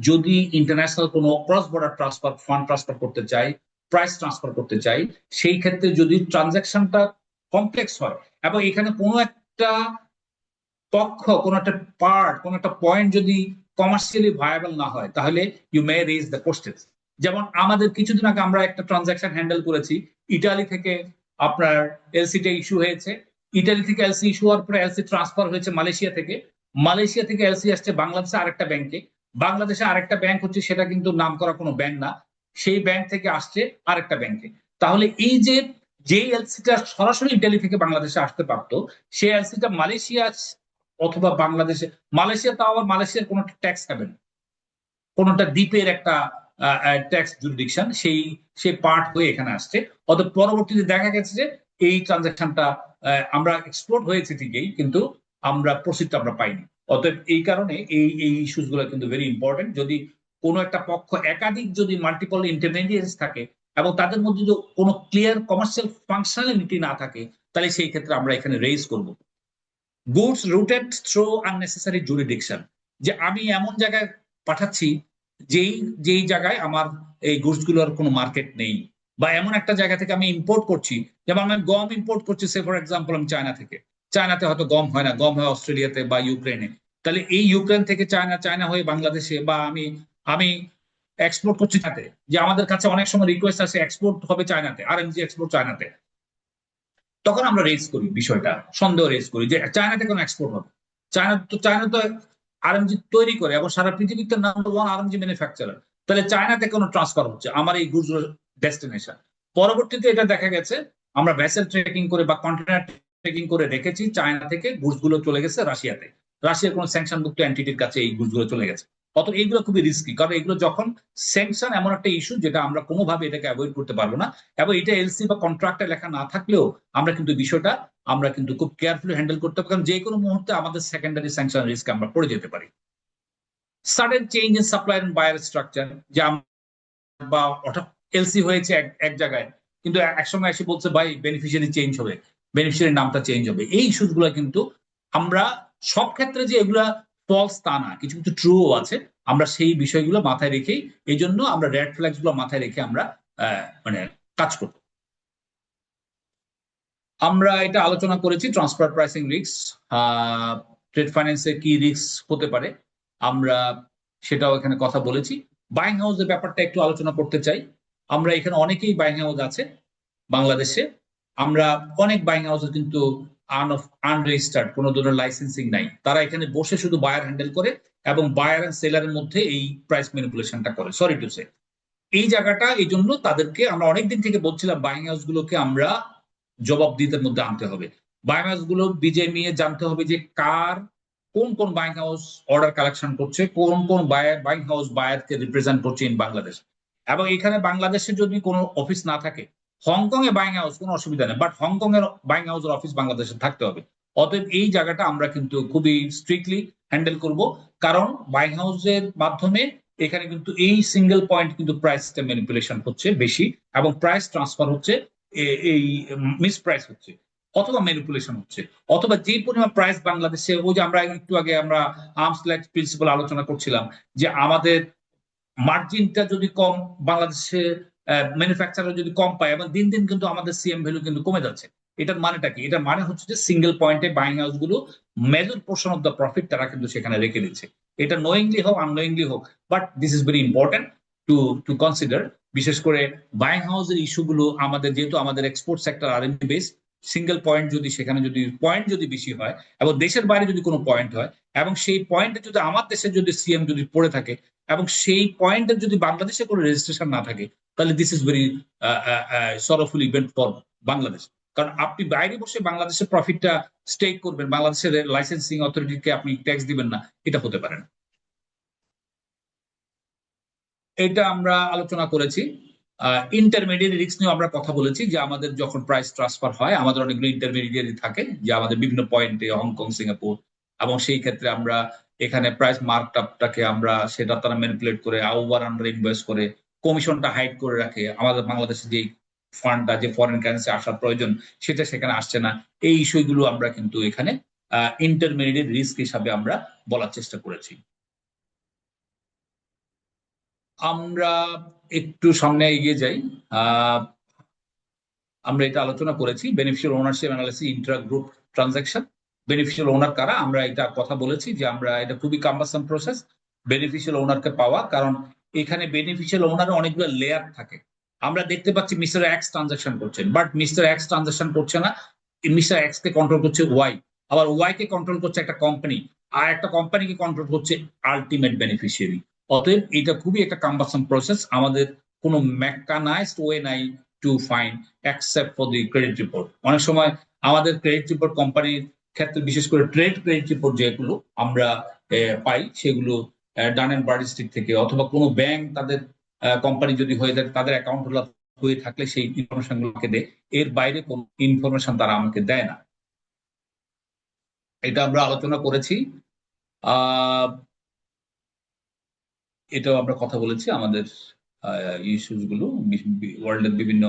যদি ইন্টারন্যাশনাল কোনো cross border transfer, fund transfer করতে চাই, প্রাইস ট্রান্সফার করতে চাই, সেই ক্ষেত্রে যদি ট্রানজাকশনটা কমপ্লেক্স হয় এবং এখানে কোনো একটা পক্ষ, কোনো একটা পার্ট, কোনো একটা পয়েন্ট যদি কমার্শিয়ালি ভায়াবল না হয়, তাহলে you may raise the question. যেমন আমাদের কিছুদিন আগে আমরা একটা ট্রানজাকশন হ্যান্ডেল করেছি, ইটালি থেকে আপনার এলসিটা ইস্যু হয়েছে, ইটালি থেকে এলসি ইস্যু হওয়ার পরে এলসি ট্রান্সফার হয়েছে মালয়েশিয়া থেকে, মালয়েশিয়া থেকে এলসি আসছে বাংলাদেশে আরেকটা ব্যাংকে, বাংলাদেশে আরেকটা ব্যাংক হচ্ছে, সেটা কিন্তু নাম করা কোনো ব্যাংক না, সেই ব্যাংক থেকে আসছে আরেকটা ব্যাংকে। তাহলে এই যে এলসিটা সরাসরি ইটালি থেকে বাংলাদেশে আসতে পারতো, সেই এলসিটা মালয়েশিয়া অথবা বাংলাদেশে, মালয়েশিয়া তাও আবার মালয়েশিয়ার কোনো ট্যাক্স হ্যাভেন, কোনটা দ্বীপের একটা ট্যাক্স জুরিডিকশন, সেই পার্ট হয়ে এখানে আসছে। অতঃ পরবর্তীতে দেখা গেছে যে এই ট্রানজাকশনটা আমরা এক্সপ্লোর হয়েছে ঠিকই, কিন্তু আমরা প্রসিডটা আমরা পাইনি। অতএব এই কারণে এই ইস্যুস গুলো কিন্তু ভেরি ইম্পর্টেন্ট। যদি কোনো একটা পক্ষ একাধিক যদি মাল্টিপল ইন্টারমিডিয়েটস থাকে এবং তাদের মধ্যে যদি কোনো ক্লিয়ার কমার্শিয়াল ফাংশনালিটি না থাকে, তাহলে সেই ক্ষেত্রে আমরা এখানে রেইজ করব goods rooted through unnecessary jurisdiction, যে আমি এমন জায়গায় পাঠাচ্ছি যেই জায়গায় আমার এই গুডস গুলোর কোনো মার্কেট নেই, বা এমন একটা জায়গা থেকে আমি ইম্পোর্ট করছি, যেমন আমি গম ইম্পোর্ট করছি সে ফর এক্সাম্পল আমি চায়না থেকে, চায়নাতে হয়তো গম হয় না, গম হয় অস্ট্রেলিয়াতে বা ইউক্রেনে, তাহলে এই ইউক্রেন থেকে চায়না হয়ে বাংলাদেশে, বা আমি এক্সপোর্ট করছি চায়নাতে, যে আমাদের কাছে অনেক সময় রিকোয়েস্ট আসে এক্সপোর্ট হবে চায়নাতে, আরএমজি এক্সপোর্ট চায়নাতে, তখন আমরা রেজ করি বিষয়টা, সন্দেহ রেজ করি যে চায়নাতে কোনো এক্সপোর্ট হবে। চায়না তো আরএমজি তৈরি করে এবং সারা পৃথিবীতে নাম্বার ওয়ান আরএমজি ম্যানুফ্যাকচারার, তাহলে চায়নাতে কোনো ট্রান্সফার হচ্ছে আমার এই গুডস ডেস্টিনেশন। পরবর্তীতে এটা দেখা গেছে আমরা ভেসেল ট্রেকিং করে বা কন্টেনার ট্রেকিং করে দেখেছি চায়না থেকে গুডস গুলো চলে গেছে রাশিয়াতে, রাশিয়ার কোনো স্যাংশন মুক্ত এন্টিটির কাছে এই গুডস গুলো চলে গেছে। অতএব এইগুলো খুবই রিস্কি, কারণ এগুলো যখন স্যাংশন এমন একটা ইস্যু যেটা আমরা কোনোভাবে এটাকে অ্যাভয়েড করতে পারবো না, এবং এটা এলসি বা কন্ট্রাক্টে লেখা না থাকলেও আমরা কিন্তু বিষয়টা আমরা কিন্তু খুব কেয়ারফুলি হ্যান্ডেল করতে পারি, কারণ যে কোনো মুহূর্তে আমাদের সেকেন্ডারি স্যাংশন রিস্ক আমরা পড়ে যেতে পারি। Sudden change in supply and buyer structure, যে বা এলসি হয়েছে এক জায়গায়, কিন্তু একসঙ্গে এসে বলছে ভাই বেনিফিশিয়ারি চেঞ্জ হবে, বেনিফিশিয়ারি নামটা চেঞ্জ হবে, এই ইস্যুস গুলা কিন্তু আমরা সব ক্ষেত্রে যে এগুলা ফলস তা না, কিছু কিছু ট্রুও আছে, আমরা সেই বিষয়গুলো মাথায় রেখেই, এই জন্য আমরা রেড ফ্ল্যাগস গুলো মাথায় রেখে আমরা মানে কাজ করব। আমরা এটা আলোচনা করেছি ট্রান্সফার প্রাইসিং রিস্ক, ট্রেড ফাইন্যান্সে কি রিস্ক হতে পারে আমরা সেটাও এখানে কথা বলেছি। বাইং হাউসের ব্যাপারটা একটু আলোচনা করতে চাই। আমরা এখানে অনেকেই বাইং হাউস আছে বাংলাদেশে, আমরা অনেক বাইং হাউসে কিন্তু আনরেজিস্টার্ড, কোনো ধরনের লাইসেন্সিং নাই, তারা এখানে বসে শুধু বায়ার হ্যান্ডেল করে এবং বায়ার এন্ড সেলারের মধ্যে এই প্রাইস ম্যানিপুলেশনটা করে। সরি টু সে, এই জায়গাটা এই জন্য তাদেরকে আমরা অনেকদিন থেকে বলছিলাম বাইং হাউস গুলোকে আমরা জবাবদিহিতার মধ্যে আনতে হবে, বাইং হাউস গুলো বিজেএমইএ জানতে হবে যে কোন বাইং হাউস অর্ডার কালেকশন করছে, কোন বাইং হাউস বায়ারকে রিপ্রেজেন্ট করছে ইন বাংলাদেশ। এবং এখানে বাংলাদেশে যদি কোনো অফিস না থাকে, হংকং এ বাইং হাউস কোনো অসুবিধা নেই, বাট হংকং এর বাইং হাউসের অফিস বাংলাদেশে থাকতে হবে। অতএব এই জায়গাটা আমরা কিন্তু খুবই স্ট্রিক্টলি হ্যান্ডেল করব, কারণ বাইং হাউসের মাধ্যমে এখানে কিন্তু এই সিঙ্গেল পয়েন্ট কিন্তু প্রাইসটা ম্যানিপুলেশন হচ্ছে বেশি, এবং প্রাইস ট্রান্সফার হচ্ছে, এই মিস প্রাইস হচ্ছে, অথবা ম্যানিপুলেশন হচ্ছে, অথবা যে পরিমাণ প্রাইস বাংলাদেশে, ওই যে আমরা একটু আগে আমরা আর্মস লেংথ প্রিন্সিপাল আলোচনা করছিলাম, যে আমাদের মার্জিনটা যদি কম, বাংলাদেশে ম্যানুফ্যাকচারার যদি কম পায়, এবং দিন দিন কিন্তু আমাদের সিএম ভ্যালু কিন্তু কমে যাচ্ছে। এটার মানেটা কি? এটার মানে হচ্ছে যে সিঙ্গেল পয়েন্টে বাইং হাউস গুলো major portion of the profit তারা কিন্তু সেখানে রেখে দিচ্ছে, এটা নোয়িংলি হোক আননোয়িংলি হোক, but this is very important two consider. বিশেষ করে বাইং হাউসের ইস্যুগুলো আমাদের, যেহেতু আমাদের export sector RMG base, single point যদি সেখানে যদি পয়েন্ট যদি বেশি হয়, এবং দেশের বাইরে যদি কোনো পয়েন্ট হয়, এবং সেই পয়েন্টে যদি আমার দেশের যদি সিএম যদি পড়ে থাকে, এবং সেই পয়েন্টের যদি বাংলাদেশে কোনো রেজিস্ট্রেশন না থাকে, তাহলে this is very sorrowful event for Bangladesh. কারণ আপনি বাইরে বসে বাংলাদেশের প্রফিটটা স্টেক করবেন, বাংলাদেশের লাইসেন্সিং অথরিটিকে আপনি ট্যাক্স দিবেন না, এটা হতে পারে না। এটা আমরা আলোচনা করেছি। ইন্টারমিডিয়েট রিস্ক নিয়ে আমরা কথা বলেছি, যে আমাদের যখন প্রাইস ট্রান্সফার হয় আমাদের অনেকগুলো ইন্টারমিডিয়েট থাকে, যে আমাদের বিভিন্ন পয়েন্টে হংকং, সিঙ্গাপুর, এবং সেই ক্ষেত্রে আমরা এখানে প্রাইস মার্কআপটাকে আমরা সেটা তারা ম্যানিপুলেট করে ওভার আন্ডার ইনভেস্ট করে কমিশনটা হাইড করে রাখে, আমাদের বাংলাদেশে যে ফান্ডটা, যে ফরেন কারেন্সি আসার প্রয়োজন সেটা সেখানে আসছে না। এই ইস্যুগুলো আমরা কিন্তু এখানে ইন্টারমিডিয়েট রিস্ক হিসাবে আমরা বলার চেষ্টা করেছি। আমরা একটু সামনে এগিয়ে যাই। আমরা এটা আলোচনা করেছি beneficial ownership analysis Intra group transaction. Beneficial owner কারা, আমরা এটা কথা বলেছি যে আমরা এটা খুবই কাম্বাসাম প্রসেস বেনিফিশিয়াল ওনারকে পাওয়া, কারণ এখানে বেনিফিশিয়াল ওনারের অনেকগুলো লেয়ার থাকে। আমরা দেখতে পাচ্ছি মিস্টার এক্স ট্রানজাকশন করছেন, বাট মিস্টার এক্স ট্রানজাকশন করছে না, মিস্টার এক্স কে কন্ট্রোল করছে ওয়াই, আবার ওয়াই কে কন্ট্রোল করছে একটা কোম্পানি, আর একটা কোম্পানিকে কন্ট্রোল করছে আলটিমেট বেনিফিশিয়ারি। অতএব এটা খুবই একটা কাম্বাসম প্রসেস, আমাদের কোনো মেকানাইজড ওয়ে নাই to find except for the credit report. অনেক সময় আমাদের ক্রেডিট রিপোর্ট কোম্পানির ক্ষেত্রে, বিশেষ করে ট্রেড ক্রেডিট রিপোর্ট যেগুলো আমরা পাই, সেগুলো ডান অ্যান্ড ব্র্যাডস্ট্রিট থেকে, অথবা কোনো ব্যাংক তাদের কোম্পানি যদি হয়ে থাকে, তাদের অ্যাকাউন্ট হয়ে থাকলে সেই ইনফরমেশন গুলোকে দেয়। এর বাইরে কোনো ইনফরমেশন তারা আমাকে দেয় না। এটা আমরা আলোচনা করেছি, আহ এটাও আমরা কথা বলেছি আমাদের ইস্যুস গুলো, ওয়ার্ল্ডের বিভিন্ন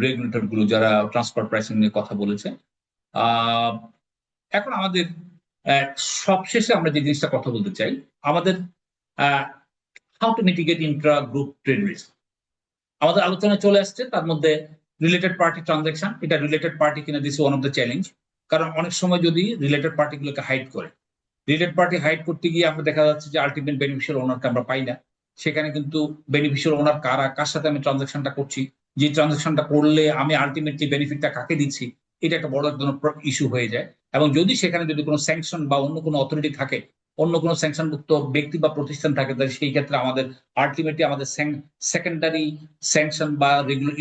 রেগুলেটর গুলো যারা ট্রান্সফার প্রাইসিং নিয়ে কথা বলেছে। আহ এখন আমাদের সবশেষে আমরা যে জিনিসটা কথা বলতে চাই, আমাদের how to mitigate Intra group trade risk আমাদের আলোচনায় চলে আসছে। তার মধ্যে রিলেটেড পার্টি ট্রানজাকশন, এটা রিলেটেড পার্টি কিনা, this one of the challenge. কারণ অনেক সময় যদি রিলেটেড পার্টিগুলোকে হাইড করে, রিলেটেড পার্টি হাইড করতে গিয়ে আমরা দেখা যাচ্ছে যে আলটিমেট বেনিফিশিয়াল ওনারকে আমরা পাই না। সেখানে কিন্তু বেনিফিশিয়াল ওনার কারা, কার সাথে আমি ট্রানজাকশনটা করছি, যে ট্রানজাকশনটা করলে আমি আলটিমেটলি বেনিফিটটা কাকে দিচ্ছি, এটা একটা বড় ধরনের ইস্যু হয়ে যায়। এবং যদি সেখানে যদি কোনো স্যাংশন বা অন্য কোনো অথরিটি থাকে, অন্য কোনো স্যাংশন মুক্ত ব্যক্তি বা প্রতিষ্ঠান থাকে, তাহলে সেই ক্ষেত্রে আমাদের আলটিমেটলি আমাদের সেকেন্ডারি স্যাংশন বা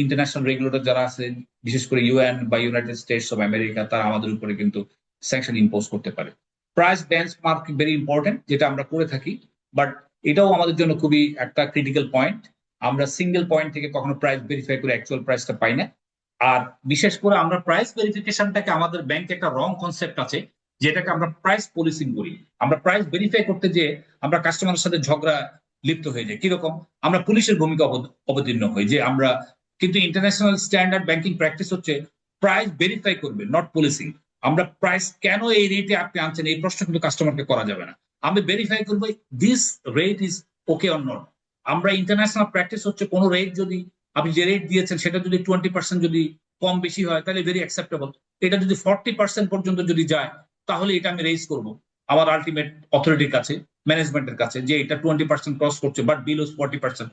ইন্টারন্যাশনাল রেগুলেটর যারা আছে, বিশেষ করে ইউএন বা ইউনাইটেড স্টেটস অফ আমেরিকা, তারা আমাদের উপরে কিন্তু স্যাংশন ইম্পোজ করতে পারে। প্রাইস বেঞ্চমার্ক ভেরি ইম্পর্টেন্ট, যেটা আমরা করে থাকি, বাট এটাও আমাদের জন্য খুবই একটা ক্রিটিক্যাল পয়েন্ট। আমরা সিঙ্গেল পয়েন্ট থেকে কখনো প্রাইস ভেরিফাই করে অ্যাকচুয়াল প্রাইসটা পাই না। আর বিশেষ করে আমরা প্রাইস ভেরিফিকেশনটাকে, আমাদের ব্যাংকে একটা রং কনসেপ্ট আছে, যেটাকে আমরা প্রাইস পলিসিং করি। আমরা প্রাইস ভেরিফাই করতে যে আমরা কাস্টমারের সাথে ঝগড়া লিপ্ত হয়ে যাই। কিরকম? আমরা পুলিশের ভূমিকা অবতীর্ণ হই, যে আমরা কিন্তু ইন্টারন্যাশনাল স্ট্যান্ডার্ড ব্যাংকিং প্র্যাকটিস হচ্ছে প্রাইস ভেরিফাই করবে, নট পলিসিং। আমরা প্রাইস কেন এই রেটে আপনি আনছেন, এই প্রশ্ন কিন্তু কাস্টমারকে করা যাবে না। আমি ভেরিফাই করবো this rate is okay or not. আমরা ইন্টারন্যাশনাল প্র্যাকটিস হচ্ছে কোনো রেট যদি আপনি যে রেট দিয়েছেন সেটা যদি 20% যদি কম বেশি হয়, তাহলে ভেরি অ্যাকসেপ্টেবল। এটা যদি 40% পর্যন্ত যদি যায়, তাহলে এটা আমি রেজ করবো আমার আলটিমেট অথরিটির কাছে, ম্যানেজমেন্টের কাছে, যে এটা 20% ক্রস করছে, বাট বিলো 40%।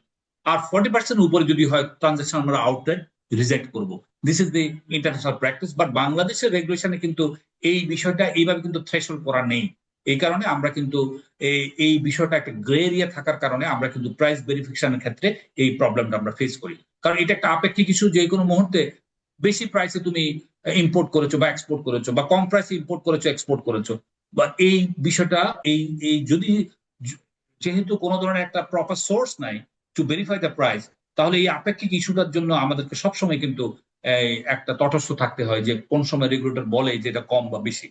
আর 40% উপরে যদি হয়, ট্রানজাকশন আমরা আউটলেট রিজেক্ট করবো। This is the international practice. But বাংলাদেশের রেগুলেশনে কিন্তু এই বিষয়টা এইভাবে কিন্তু থ্রেশহোল্ড করা নেই। এই কারণে আমরা কিন্তু এই বিষয়টা একটা গ্রে এরিয়া থাকার কারণে আমরা কিন্তু প্রাইস ভেরিফিকেশনের ক্ষেত্রে এই প্রবলেমটা আমরা ফেস করি। কারণ এটা একটা আপেক্ষিক ইস্যু, যে কোনো মুহূর্তে বেশি প্রাইসে তুমি ইম্পোর্ট করেছো বা এক্সপোর্ট করেছো, বা কম প্রাইসে ইম্পোর্ট করেছো এক্সপোর্ট করেছো, বা এই বিষয়টা এই এই যদি যেহেতু কোনো ধরনের একটা প্রপার সোর্স নাই টু ভেরিফাই দ্য প্রাইস, তাহলে এই আপেক্ষিক ইস্যুটার জন্য আমাদেরকে সবসময় কিন্তু একটা তটস্থ থাকতে হয়, যে কোন সময় রেগুলেটর বলে যে এটা কম বা বেশি।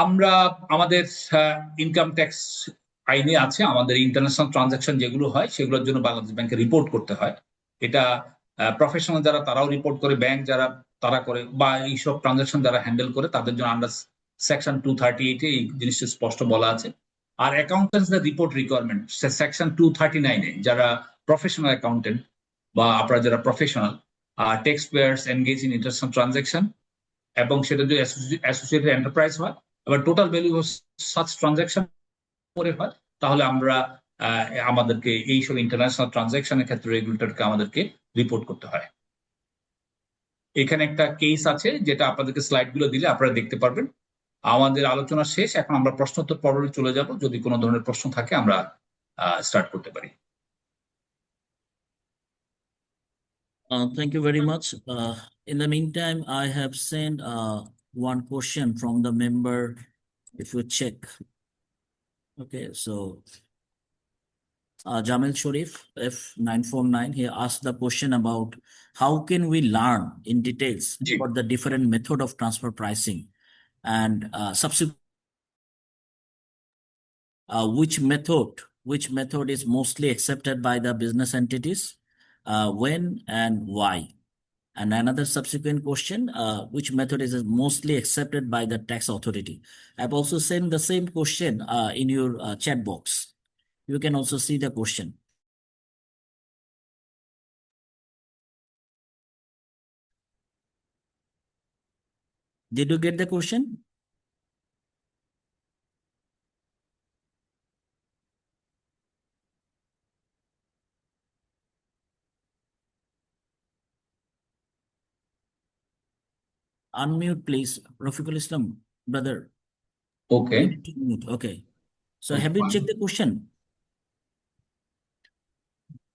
আমরা আমাদের ইনকাম ট্যাক্স আইনে আছে, আমাদের ইন্টারন্যাশনাল ট্রানজাকশন যেগুলো হয় সেগুলোর জন্য বাংলাদেশ ব্যাংকে রিপোর্ট করতে হয়। এটা প্রফেশনাল যারা তারাও রিপোর্ট করে, ব্যাংক যারা তারা করে, বা এইসব ট্রানজাকশন যারা হ্যান্ডেল করে তাদের জন্য আন্ডার সেকশন 238 এই জিনিসটা স্পষ্ট বলা আছে। আর অ্যাকাউন্টেন্টসদের রিপোর্ট রিকোয়ারমেন্ট সেকশন 239 যারা প্রফেশনাল অ্যাকাউন্টেন্ট বা আপনারা যারা professional tax pairs engage in international transaction, এবং সেটা যদি অ্যাসোসিয়েটেড এন্টারপ্রাইজ হয়, আবার total value of such transaction করে হয়, তাহলে আমরা আমাদেরকে এইসব ইন্টারন্যাশনাল ট্রানজাকশনের ক্ষেত্রে রেগুলেটরকে আমাদেরকে রিপোর্ট করতে হয়। এখানে একটা কেস আছে, যেটা আপনাদেরকে স্লাইড গুলো দিলে আপনারা দেখতে পারবেন। আমাদের আলোচনা শেষ, এখন আমরা প্রশ্নোত্তর পর্বে চলে যাব। যদি কোনো ধরনের প্রশ্ন থাকে আমরা স্টার্ট করতে পারি। Thank you very much. In the meantime, I have sent one question from the member. If you check, okay, so Jamil Sharif F949, he asked the question about how can we learn in details G. about the different method of transfer pricing and subsequent which method is mostly accepted by the business entities, when and why. And another subsequent question, which method is mostly accepted by the tax authority. I've also sent the same question in your chat box. You can also see the question. Did you get the question? Unmute, please. Rafiqul Islam, brother. Okay, You need to mute. Okay. So okay, have you fine. checked the question?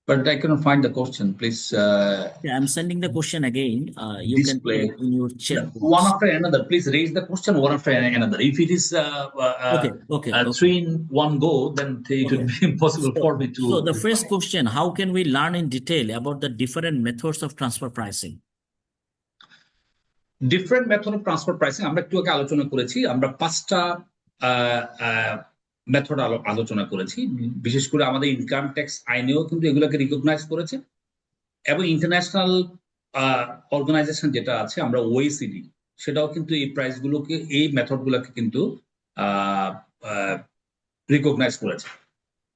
But I cannot find the question. Please Yeah, I'm sending the question again. You can display check in your chat one box. after another. Please raise the question one after another. If it is Okay. 3 in 1 go, then it would Okay. be impossible for me to So the reply. first question, how can we learn in detail about the different methods of transfer pricing? Different method of transfer pricing আমরা একটু আগে আলোচনা করেছি। আমরা 5টা method আলোচনা করেছি। বিশেষ করে আমাদের ইনকাম ট্যাক্স আইনেও কিন্তু এগুলোকে রিকগনাইজ করেছে, এবং ইন্টারন্যাশনাল অর্গানাইজেশন যেটা আছে আমরা ওইসিডি, সেটাও কিন্তু এই প্রাইসগুলোকে, এই মেথডগুলোকে কিন্তু রিকগনাইজ করেছে।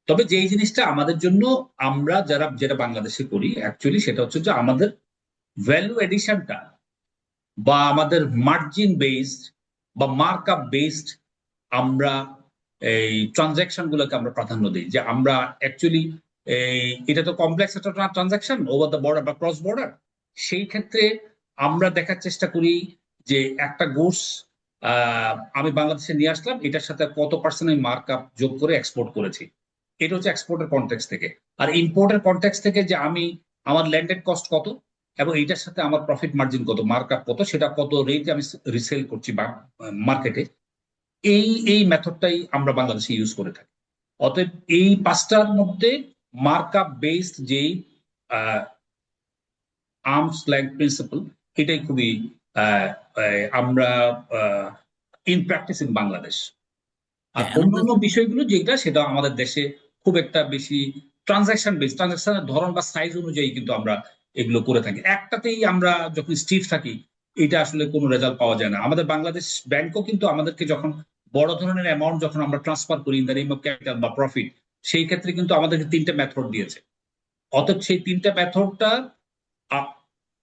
তবে যেই জিনিসটা আমাদের জন্য, আমরা যেটা বাংলাদেশে করি অ্যাকচুয়ালি, সেটা হচ্ছে যে আমাদের ভ্যালু এডিশনটা বা আমাদের মার্জিন বেসড বা মার্কআপ বেসড আমরা এই ট্রানজাকশন গুলোকে আমরা প্রাধান্য দিই। যে আমরা অ্যাকচুয়ালি এটা তো কমপ্লেক্স একটা ট্রানজাকশন ওভার দ্য বর্ডার বা ক্রস বর্ডার। সেই ক্ষেত্রে আমরা দেখার চেষ্টা করি যে একটা গুডস আমি বাংলাদেশে নিয়ে আসলাম, এটার সাথে কত পার্সেন্ট আমি মার্কআপ যোগ করে এক্সপোর্ট করেছি। এটা হচ্ছে এক্সপোর্টের কনটেক্সট থেকে। আর ইম্পোর্টের কনটেক্সট থেকে যে আমি আমার ল্যান্ডেড কস্ট কত এবং এইটার সাথে আমার প্রফিট মার্জিন কত, মার্কআপ কত, সেটা কত রেটে আমি রিসেল করছি বা মার্কেটে, এই মেথডটাই আমরা বাংলাদেশে ইউজ করে থাকি। অতএব এই 5টার মধ্যে মার্কআপ বেসড যেই আর্মস লেংথ প্রিন্সিপাল, এটাই খুবই আমরা ইন প্র্যাকটিস ইন বাংলাদেশ। আর অন্যান্য বিষয়গুলো যেটা, সেটা আমাদের দেশে খুব একটা বেশি ট্রানজাকশন বেস, ট্রানজাকশনের ধরন বা সাইজ অনুযায়ী কিন্তু আমরা এগুলো করে থাকি। একটাতেই আমরা যখন স্টিফ থাকি, এটা আসলে কোনো রেজাল্ট পাওয়া যায় না। আমাদের বাংলাদেশ ব্যাংকও কিন্তু আমাদেরকে যখন বড় ধরনের অ্যামাউন্ট যখন আমরা ট্রান্সফার করি in the name of capital বা প্রফিট, সেই ক্ষেত্রে কিন্তু আমাদেরকে 3টে মেথড দিয়েছে। অতএব সেই 3টে মেথডটা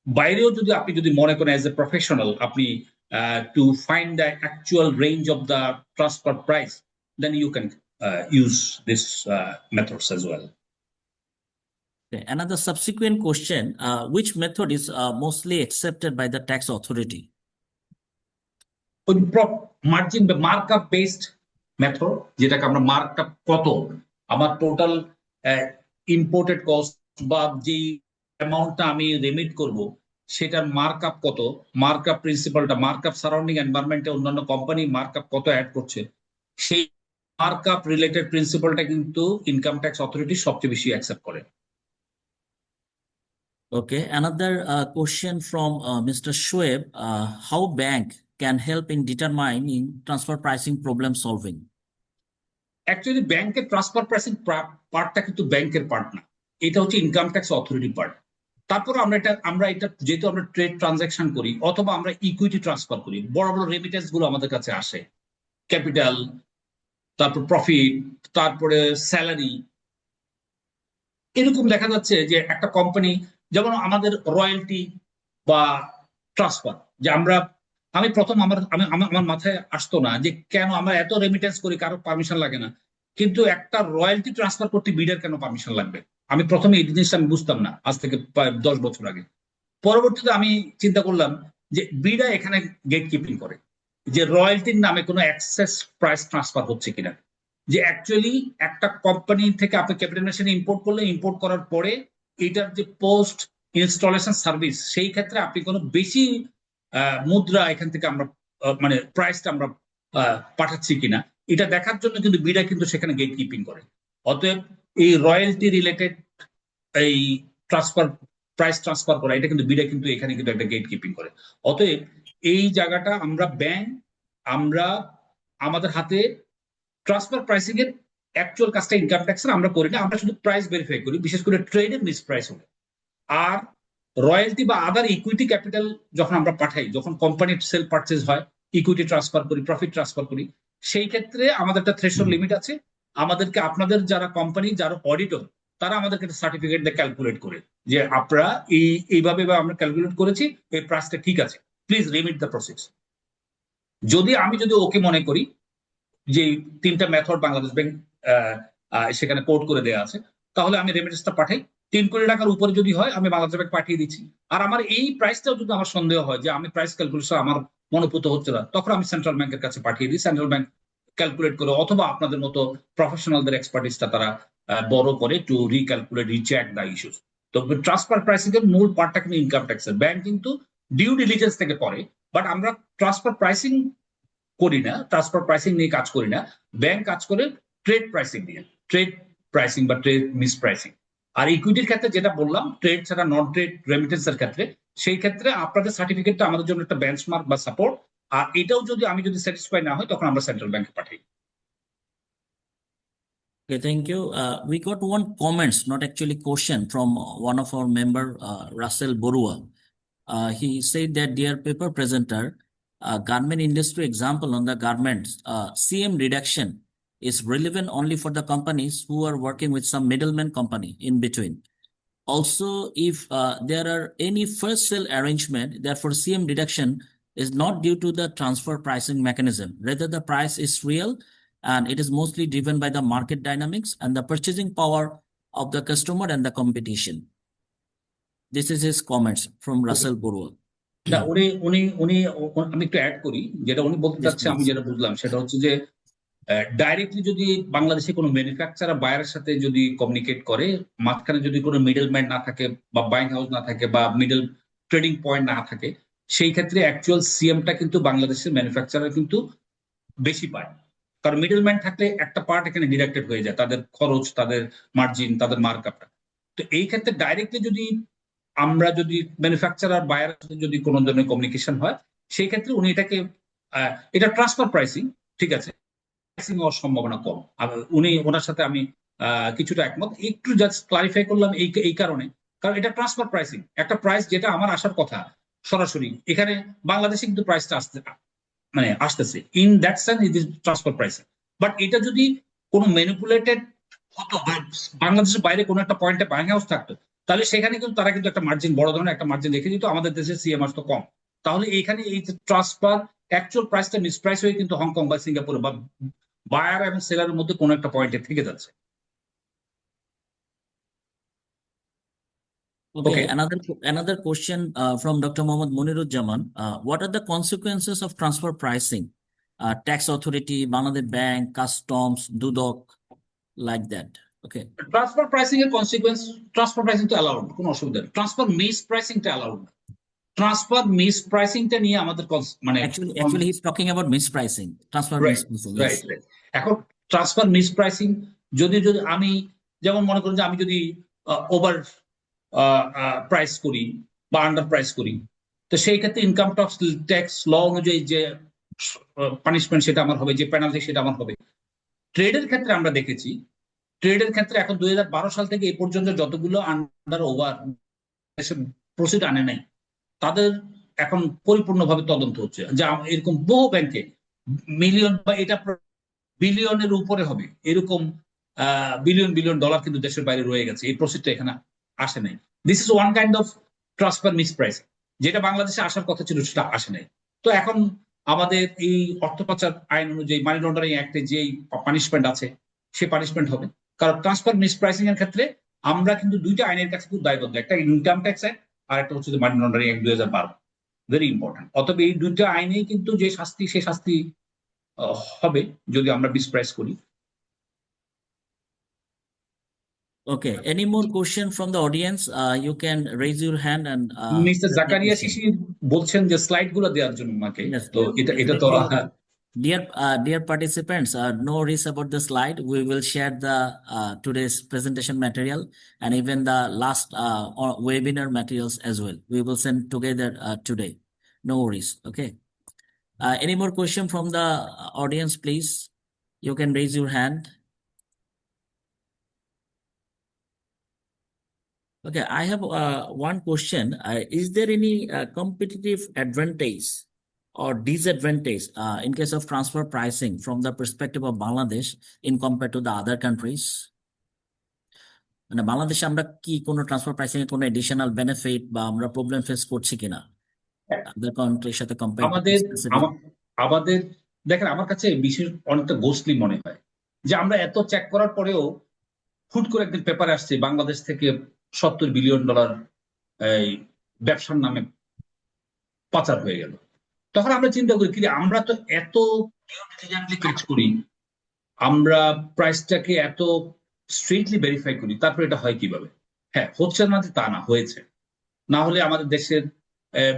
বাইরেও যদি আপনি যদি মনে করেন অ্যাজ এ প্রফেশনাল, আপনি to find the actual range of the transfer price, then you can use this methods as well. Okay. Another subsequent question, which method is mostly accepted by the tax authority? Margin বা markup based method, যেটাকে আমরা markup কত আমার total imported cost বা যে অ্যামাউন্টটা আমি remit করব, সেটার মার্কআপ কত, মার্কআপ প্রিন্সিপালটা, মার্কআপ সারাউন্ডিং এনভায়রনমেন্টে অন্যান্য কোম্পানি মার্কআপ কত অ্যাড করছে, সেই মার্কআপ রিলেটেড প্রিন্সিপালটা কিন্তু ইনকাম ট্যাক্স অথরিটি সবচেয়ে বেশি অ্যাকসেপ্ট করে। Okay, another question from Mr. Shoaib, how bank can help in determining transfer pricing problem solving? Actually ব্যাংকের ট্রান্সফার প্রাইসিং পার্টটা কিন্তু ব্যাংকের পার্ট না, এটা হচ্ছে ইনকাম ট্যাক্স অথরিটি পার্ট। তারপর আমরা এটা যেহেতু আমরা ট্রেড ট্রানজাকশন করি অথবা আমরা ইকুইটি ট্রান্সফার করি, বড় বড় রেমিটেন্স গুলো আমাদের কাছে আসে, ক্যাপিটাল, তারপর প্রফিট, তারপরে স্যালারি। এরকম দেখা যাচ্ছে যে একটা কোম্পানি, যেমন আমাদের রয়্যালটি বা ট্রান্সফার, যে আমি প্রথম আমার মাথায় আসতো না যে কেন আমরা এত রেমিটেন্স করি, কারো পারমিশন লাগে না, কিন্তু একটা রয়্যালটি ট্রান্সফার করতে বিডার কেন পারমিশন লাগবে। আমি প্রথমে এই জিনিসটা আমি বুঝতাম না, আজ থেকে প্রায় 10 বছর আগে। পরবর্তীতে আমি চিন্তা করলাম যে বিডা এখানে গেট কিপিং করে, যে রয়্যালটির নামে কোনো অ্যাক্সেস প্রাইস ট্রান্সফার হচ্ছে কিনা। যে অ্যাকচুয়ালি একটা কোম্পানি থেকে আপনি ক্যাপিটাল মেশিনে ইম্পোর্ট করলে, ইম্পোর্ট করার পরে এটার যে পোস্ট ইনস্টলেশন সার্ভিস, সেই ক্ষেত্রে আপনি কোনো বেশি মুদ্রা এখান থেকে আমরা মানে প্রাইসটা আমরা পাঠাচ্ছি কিনা, এটা দেখার জন্য কিন্তু বিডা কিন্তু সেখানে গেট কিপিং করে। অতএব এই রয়্যালটি রিলেটেড এই প্রাইস ট্রান্সফার করা, এটা কিন্তু বিডা কিন্তু এখানে কিন্তু একটা গেট কিপিং করে। অতএব এই জায়গাটা আমরা আমাদের হাতে ট্রান্সফার প্রাইসিং এর অ্যাকচুয়াল কাজটা ইনকাম ট্যাক্সের আমরা করি না, আমরা শুধু প্রাইস ভেরিফাই করি, বিশেষ করে ট্রেডের মিস প্রাইস হলে। আর রয়্যালটি বা আদার ইকুইটি ক্যাপিটাল যখন আমরা পাঠাই, যখন কোম্পানির সেল পারচেজ হয়, ইকুইটি ট্রান্সফার করি, প্রফিট ট্রান্সফার করি, সেই ক্ষেত্রে আমাদের একটা থ্রেশহোল্ড লিমিট আছে। আমাদেরকে আপনাদের যারা কোম্পানি, যারা অডিটর, তারা আমাদেরকে সার্টিফিকেট দিয়ে ক্যালকুলেট করে যে আপনারা এইভাবে আমরা ক্যালকুলেট করেছি, এই প্রাইসটা ঠিক আছে, প্লিজ রিমিট দ্য প্রসেস। যদি ওকে মনে করি যে 3টা মেথড বাংলাদেশ ব্যাংক সেখানে কোড করে দেওয়া আছে, তাহলে আমি রেমিটেন্সটা পাঠাই। 3 কোটি টাকার উপরে যদি হয়, আমি বাংলাদেশ ব্যাংক পাঠিয়ে দিচ্ছি। আর আমার এই প্রাইসটাও যদি আমার সন্দেহ হয় যে আমি প্রাইস ক্যালকুলেশন আমার মনোভূত হচ্ছে না, তখন আমি সেন্ট্রাল ব্যাংকের কাছে পাঠিয়ে দিই। সেন্ট্রাল ব্যাংক ক্যালকুলেট করে, অথবা আপনাদের মতো প্রফেশনালদের এক্সপার্টিসটা তারা বড় করে টু রিক্যালকুলেট রিচেক দ্য ইস্যুস। তো ট্রান্সফার প্রাইসিং এর মূল পার্টটা কিন্তু ইনকাম ট্যাক্সের। ব্যাংক কিন্তু ডিউ ডিলিজেন্স থেকে করে, বাট আমরা ট্রান্সফার প্রাইসিং করি না, ট্রান্সফার প্রাইসিং নিয়ে কাজ করি না। ব্যাংক কাজ করে ট্রেড প্রাইসিং নিয়ে, ট্রেড প্রাইসিং বা ট্রেড মিস প্রাইসিং। আর ইকুইটির ক্ষেত্রে যেটা বললাম, ট্রেড ছাড়া নন ট্রেড রেমিটেন্সের ক্ষেত্রে, সেই ক্ষেত্রে আপনাদের সার্টিফিকেটটা আমাদের জন্য একটা বেঞ্চমার্ক বা সাপোর্ট। আর এটাও যদি আমি স্যাটিসফাই না হই, তখন আমরা সেন্ট্রাল ব্যাংকে পাঠাই। Okay, thank you. We got one comments, not actually question, from one of our member, Russell Borua. He said that, dear paper presenter, garment industry example on the garments, CM reduction is relevant only for the companies who are working with some middleman company in between. Also, if there are any first sale arrangement, therefore CM reduction is not due to the transfer pricing mechanism. Rather, the price is real and it is mostly driven by the market dynamics and the purchasing power of the customer and the competition. This is his comments from Russell Borua. না, উনি উনি উনি আমি একটু add করি, যেটা উনি বলতে Yes, চাচ্ছে, আমি please. যেটা বুঝলাম সেটা হচ্ছে যে ডাইরেক্টলি যদি বাংলাদেশে কোনো ম্যানুফ্যাকচারার বায়ারের সাথে যদি কমিউনিকেট করে, মাঝখানে যদি কোনো মিডলম্যান না থাকে বা বাইং হাউস না থাকে বা মিডল ট্রেডিং পয়েন্ট না থাকে, সেই ক্ষেত্রে অ্যাকচুয়াল সিএমটা কিন্তু বাংলাদেশের ম্যানুফ্যাকচারার কিন্তু বেশি পায়। কারণ মিডলম্যান থাকলে একটা পার্ট এখানে ডিডাক্টেড হয়ে যায়, তাদের খরচ, তাদের মার্জিন, তাদের মার্কআপটা। তো এই ক্ষেত্রে ডাইরেক্টলি যদি আমরা যদি ম্যানুফ্যাকচারার বায়ারের সাথে যদি কোনো ধরনের কমিউনিকেশন হয়, সেই ক্ষেত্রে উনি এটাকে এটা ট্রান্সফার প্রাইসিং, ঠিক আছে, প্রাইসিং হওয়ার সম্ভাবনা কম। আর ওনার সাথে আমি কিছুটা একমত। একটু জাস্ট ক্লারিফাই করলাম এই কারণে, কারণ এটা ট্রান্সফার প্রাইসিং, একটা প্রাইস যেটা আমার আসার কথা সরাসরি এখানে বাংলাদেশে কিন্তু প্রাইসটা আসতেছে, in that sense it is transfer pricing. But এটা যদি কোনো ম্যানিপুলেটেড হতো বা বাংলাদেশের বাইরে কোনো একটা পয়েন্টে বাইং হাউস থাকতো, তাহলে সেখানে কিন্তু তারা কিন্তু একটা মার্জিন, বড় ধরনের একটা মার্জিন রেখে দিত। আমাদের দেশে সিএমআর তো কম, তাহলে এইখানে এই যে ট্রান্সফার অ্যাকচুয়াল প্রাইসটা মিসপ্রাইস হয়ে কিন্তু হংকং বা সিঙ্গাপুরে বা বায়ার এবং সেলারের মধ্যে কোনো একটা পয়েন্টে থেকে যাচ্ছে। Okay, another question from Dr. Mohammad Munirujjaman. What are the consequences of transfer pricing? Tax authority, Bangladesh Bank, customs, Dudok, like that. Okay. Transfer pricing এর কনসিকুয়েন্স, ট্রান্সফার প্রাইসিং তো অ্যালাউড, কোনো অসুবিধা নেই। ট্রান্সফার মিস প্রাইসিংটা অ্যালাউড। ট্রান্সফার মিস প্রাইসিংটা নিয়ে আমাদের Actually he's talking about mispricing, transfer mispricing. Yes. Right. এখন ট্রান্সফার মিস প্রাইসিং যদি আমি যেমন মনে করি যে আমি যদি ওভার প্রাইস করি বা আন্ডার প্রাইস করি, তো সেই ক্ষেত্রে ইনকাম ট্যাক্স ল অনুযায়ী যে পানিশমেন্ট সেটা আমার হবে, যে পেনাল্টি সেটা আমার হবে। ট্রেডের ক্ষেত্রে আমরা দেখেছি, ট্রেডের ক্ষেত্রে এখন 2012 সাল থেকে এই পর্যন্ত যতগুলো আন্ডার ওভার প্রসিড আনে নাই, তাদের এখন পরিপূর্ণভাবে তদন্ত হচ্ছে। যা এরকম বহু ব্যাংকে মিলিয়ন বা এটা বিলিয়নের উপরে হবে, এরকম বিলিয়ন বিলিয়ন ডলার কিন্তু দেশের বাইরে রয়ে গেছে, এই প্রসিডটা এখানে আসে নাই। This is one kind of transfer miss pricing, যেটা বাংলাদেশে আসার কথা ছিল সেটা আসে নাই। তো এখন আমাদের এই অর্থ পাচার আইন অনুযায়ী, মানি লন্ডারিং অ্যাক্টে যে পানিশমেন্ট আছে, সে পানিশমেন্ট হবে। কারণ ট্রান্সফার মিস প্রাইসিং এর ক্ষেত্রে আমরা কিন্তু দুইটা আইনের কাছে খুব দায়বদ্ধ, একটা ইনকাম ট্যাক্স অ্যাক্ট আর একটা হচ্ছে money laundering act 2012, very important. অতএব এই দুইটা আইনেই কিন্তু যে শাস্তি, সে শাস্তি হবে যদি আমরা মিস প্রাইস করি। Okay, any more question from the audience? You can raise your hand and mister Zakaria Shishir বলছেন যে স্লাইড গুলো দেওয়ার জন্য আমাকে। Yes, তো এটা তো dear participants, no worries about the slide. We will share the today's presentation material and even the last webinar materials as well. We will send together today. No worries. Okay. Any more question from the audience, please? You can raise your hand. Okay, I have one question. Is there any competitive advantage or disadvantage in case of transfer pricing from the perspective of Bangladesh in compared to the other countries? মানে বাংলাদেশে আমরা কি কোনো transfer pricing এ কোনো additional benefit বা আমরা problem face করছি কিনা আদার কান্ট্রির সাথে কম্পেয়ার? আমাদের দেখেন, আমার কাছে বিশেষ অনেকটা গোস্টলি মনে হয় যে আমরা এত চেক করার পরেও হুট করে একদিন পেপারে আসছে বাংলাদেশ থেকে $70 বিলিয়ন এই ব্যবসার নামে পাচার হয়ে গেল। তখন আমরা চিন্তা করি কি আমরা তো এত কাজ করি, আমরা প্রাইসটাকে এত স্ট্রিক্টলি ভেরিফাই করি, তারপর এটা হয় কিভাবে? হ্যাঁ, হচ্ছে না যে তা না, হয়েছে। না হলে আমাদের দেশের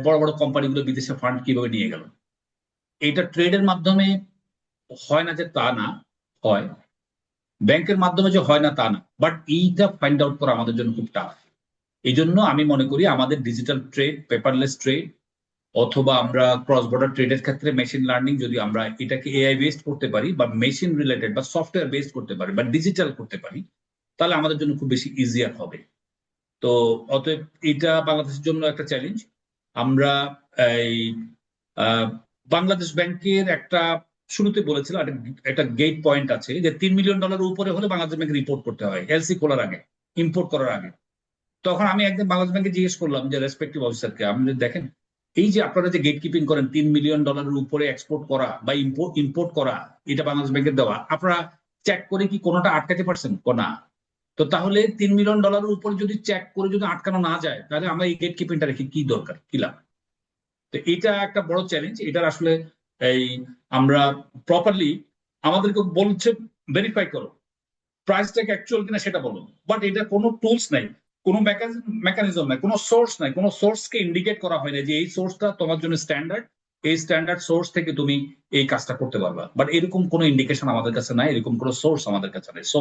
বড় বড় কোম্পানিগুলো বিদেশে ফান্ড কিভাবে নিয়ে গেল? এটা ট্রেডের মাধ্যমে হয় না যে তা না, হয়। ব্যাংকের মাধ্যমে যে হয় না তা না, বাট এইটা ফাইন্ড আউট করা আমাদের জন্য খুব টাফ। এই জন্য আমি মনে করি আমাদের ডিজিটাল ট্রেড, পেপারলেস ট্রেড, অথবা আমরা ক্রস বর্ডার ট্রেডের ক্ষেত্রে মেশিন লার্নিং যদি আমরা এটাকে এআই বেসড করতে পারি, বা মেশিন রিলেটেড বা সফটওয়্যার বেসড করতে পারি, বা ডিজিটাল করতে পারি, তাহলে আমাদের জন্য খুব বেশি ইজিয়ার হবে। তো অতএব এটা বাংলাদেশের জন্য একটা চ্যালেঞ্জ। আমরা এই বাংলাদেশ ব্যাংকের একটা শুরুতে বলেছিল একটা গেট পয়েন্ট আছে যে $3 মিলিয়ন উপরে হলে বাংলাদেশ ব্যাংকে রিপোর্ট করতে হয় এলসি খোলার আগে, ইম্পোর্ট করার আগে। তখন আমি একদিন বাংলাদেশ ব্যাংকে জিজ্ঞেস করলাম যে রেসপেক্টিভ অফিসারকে, আপনি দেখেন এই যে আপনারা যে গেট কিপিং করেন $3 মিলিয়ন উপরে এক্সপোর্ট করা বা ইম্পোর্ট করা, এটা বাংলাদেশ ব্যাংকের দেওয়া, আপনারা চেক করে কি কোনোটা আটকাতে পারছেন? না। তো তাহলে $3 মিলিয়ন উপরে যদি চেক করে যদি আটকানো না যায়, তাহলে আমরা এই গেট কিপিংটা রেখে কি দরকার, কি লাভ? তো এটা একটা বড় চ্যালেঞ্জ। এটার আসলে এই আমরা প্রপারলি আমাদেরকে বলছে ভেরিফাই করো প্রাইসটাকে অ্যাকচুয়াল কিনা সেটা বলো, বাট এটা কোনো টুলস নাই, কোনো মেকানিজম নাই, কোনো সোর্স নাই, কোনো সোর্সকে ইন্ডিকেট করা হয় না যে এই সোর্সটা তোমার জন্য স্ট্যান্ডার্ড, এই স্ট্যান্ডার্ড সোর্স থেকে তুমি এই কাজটা করতে পারবা। বাট এরকম কোনো ইন্ডিকেশন আমাদের কাছে নাই, এরকম কোনো সোর্স আমাদের কাছে নাই। So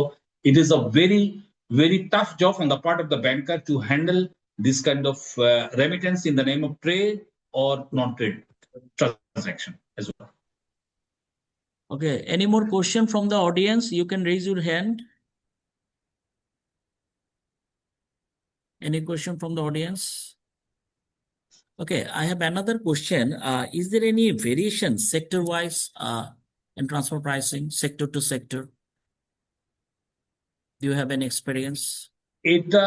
it is a very very tough job on the part of the banker to handle this kind of remittance in the name of trade or non-trade transaction as well. Okay, any more question from the audience? You can raise your hand. Any question from the audience? Okay, I have another question. Is there any variation sector-wise in transfer pricing, sector to sector? Do you have any experience? এটা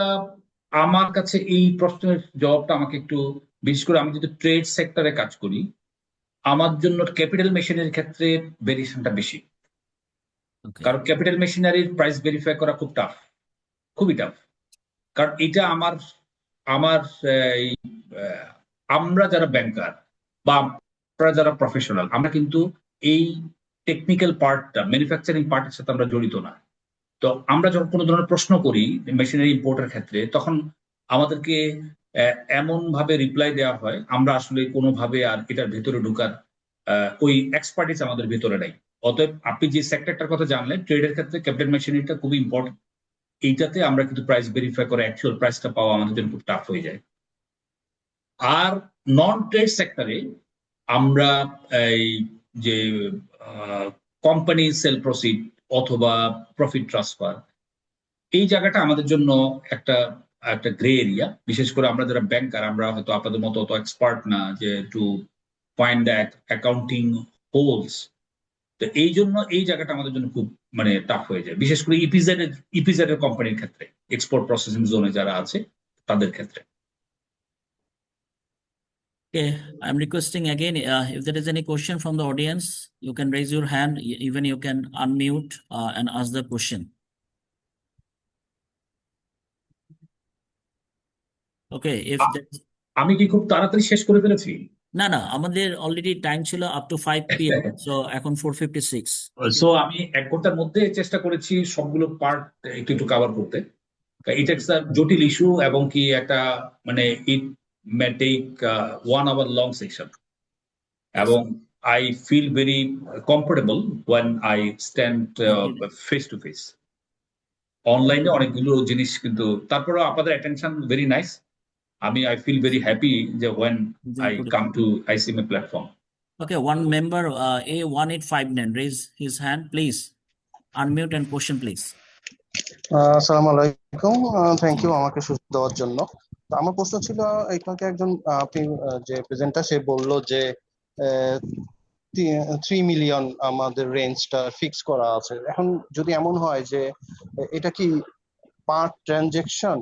আমার কাছে এই প্রশ্নের জবাবটা আমাকে একটু, বিশেষ করে আমি যদি ট্রেড সেক্টরে কাজ করি, আমার জন্য ক্যাপিটাল মেশিনারির ক্ষেত্রে ভেরিয়েশনটা বেশি। Okay. কারণ ক্যাপিটাল মেশিনারির প্রাইস ভেরিফাই করা খুব টাফ, খুবই টাফ। কারণ এটা আমার আমার আমরা যারা ব্যাংকার বা আমরা যারা প্রফেশনাল, আমরা কিন্তু এই টেকনিক্যাল পার্টটা, ম্যানুফ্যাকচারিং পার্টের সাথে আমরা জড়িত না। তো আমরা যখন কোনো ধরনের প্রশ্ন করি মেশিনারি ইম্পোর্টের ক্ষেত্রে, তখন আমাদেরকে এমন ভাবে রিপ্লাই দেওয়া হয়, আমরা আসলে কোনোভাবে আর এটার ভেতরে ঢুকার ওই এক্সপার্টিস আমাদের ভেতরে নাই। অতএব আপনি যে সেক্টরটার কথা জানলেন, ট্রেডের ক্ষেত্রে ক্যাপিটাল মেশিনারিটা খুবই ইম্পর্টেন্ট। এইটাতে আমরা কিন্তু প্রাইস ভেরিফাই করে অ্যাকচুয়াল প্রাইসটা পাওয়া আমাদের জন্য খুব টাফ হয়ে যায়। আর নন ট্রেড সেক্টরে আমরা এই যে কোম্পানি সেল প্রসিড অথবা প্রফিট ট্রান্সফার, এই জায়গাটা আমাদের জন্য একটা একটা গ্রে এরিয়া। বিশেষ করে আমরা যারা ব্যাংকার, আমরা হয়তো আপনাদের মতো অত এক্সপার্ট না যে to find that accounting holes. তো এই জন্য এই জায়গাটা আমাদের জন্য খুব মানে টাফ হয়ে যায়, বিশেষ করে ইপিজেড এর কোম্পানির ক্ষেত্রে, এক্সপোর্ট প্রসেসিং জোনে যারা আছে তাদের ক্ষেত্রে। Okay, I'm requesting again, if there is any question from the audience, you can raise your hand, even you can unmute and ask the question. Okay, if আমি কি খুব তাড়াতাড়ি শেষ করে ফেলেছি? না না, আমাদের অলরেডি টাইম ছিল আপ টু 5 PM, সো এখন 4:56. সো আমি 1 ঘন্টার মধ্যে চেষ্টা করেছি সবগুলো পার্ট একটু একটু কভার করতে। এটা একটা জটিল ইস্যু, এবং কি একটা মানে it may take 1 hour long session, এবং I feel very comfortable when I stand face to face. অনলাইনে অনেকগুলো জিনিস, কিন্তু তারপরে আপনাদের attention very nice. I feel very happy when I come to ICMA platform. Okay, one member A1859 raise his hand, please. Unmute and question, please. আসসালামু আলাইকুম, thank you আমাকে সুযোগ দেওয়ার জন্য। তো আমার প্রশ্ন ছিল, আপনাকে একজন আপনি যে প্রেজেন্টার সে বললো যে 3 মিলিয়ন আমাদের রেঞ্জটা ফিক্স করা আছে। এখন যদি এমন হয় যে এটা কি পার ট্রানজেকশন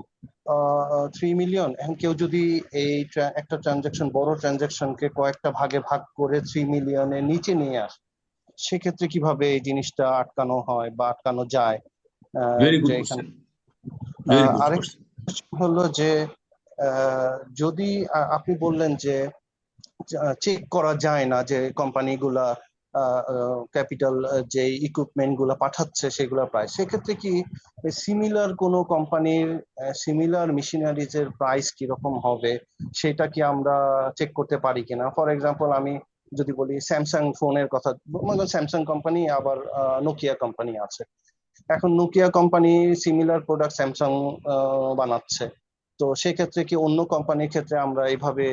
3 মিলিয়ন, এখন কেউ যদি এই একটা ট্রানজেকশন, বড় ট্রানজেকশনকে কয়েকটা ভাগে ভাগ করে 3 মিলিয়নের নিচে নিয়ে আসে, সেক্ষেত্রে কিভাবে এই জিনিসটা আটকানো হয় বা আটকানো যায়? আরেক হলো যে যদি আপনি বললেন যে চেক করা যায় না যে কোম্পানিগুলা ক্যাপিটাল যে ইকুইপমেন্ট গুলা পাঠাচ্ছে সেগুলা প্রাইস, সেক্ষেত্রে কি সিমিলার কোনো কোম্পানির সিমিলার মেশিনারিজ এর প্রাইস কিরকম হবে সেটা কি আমরা চেক করতে পারি কিনা? ফর এক্সাম্পল আমি যদি বলি স্যামসাং ফোনের কথা, স্যামসাং কোম্পানি আবার নোকিয়া কোম্পানি আছে। এখন Nokia company similar product Samsung বানাচ্ছে, তো সেক্ষেত্রে কি অন্য কোম্পানির ক্ষেত্রে আমরা এইভাবে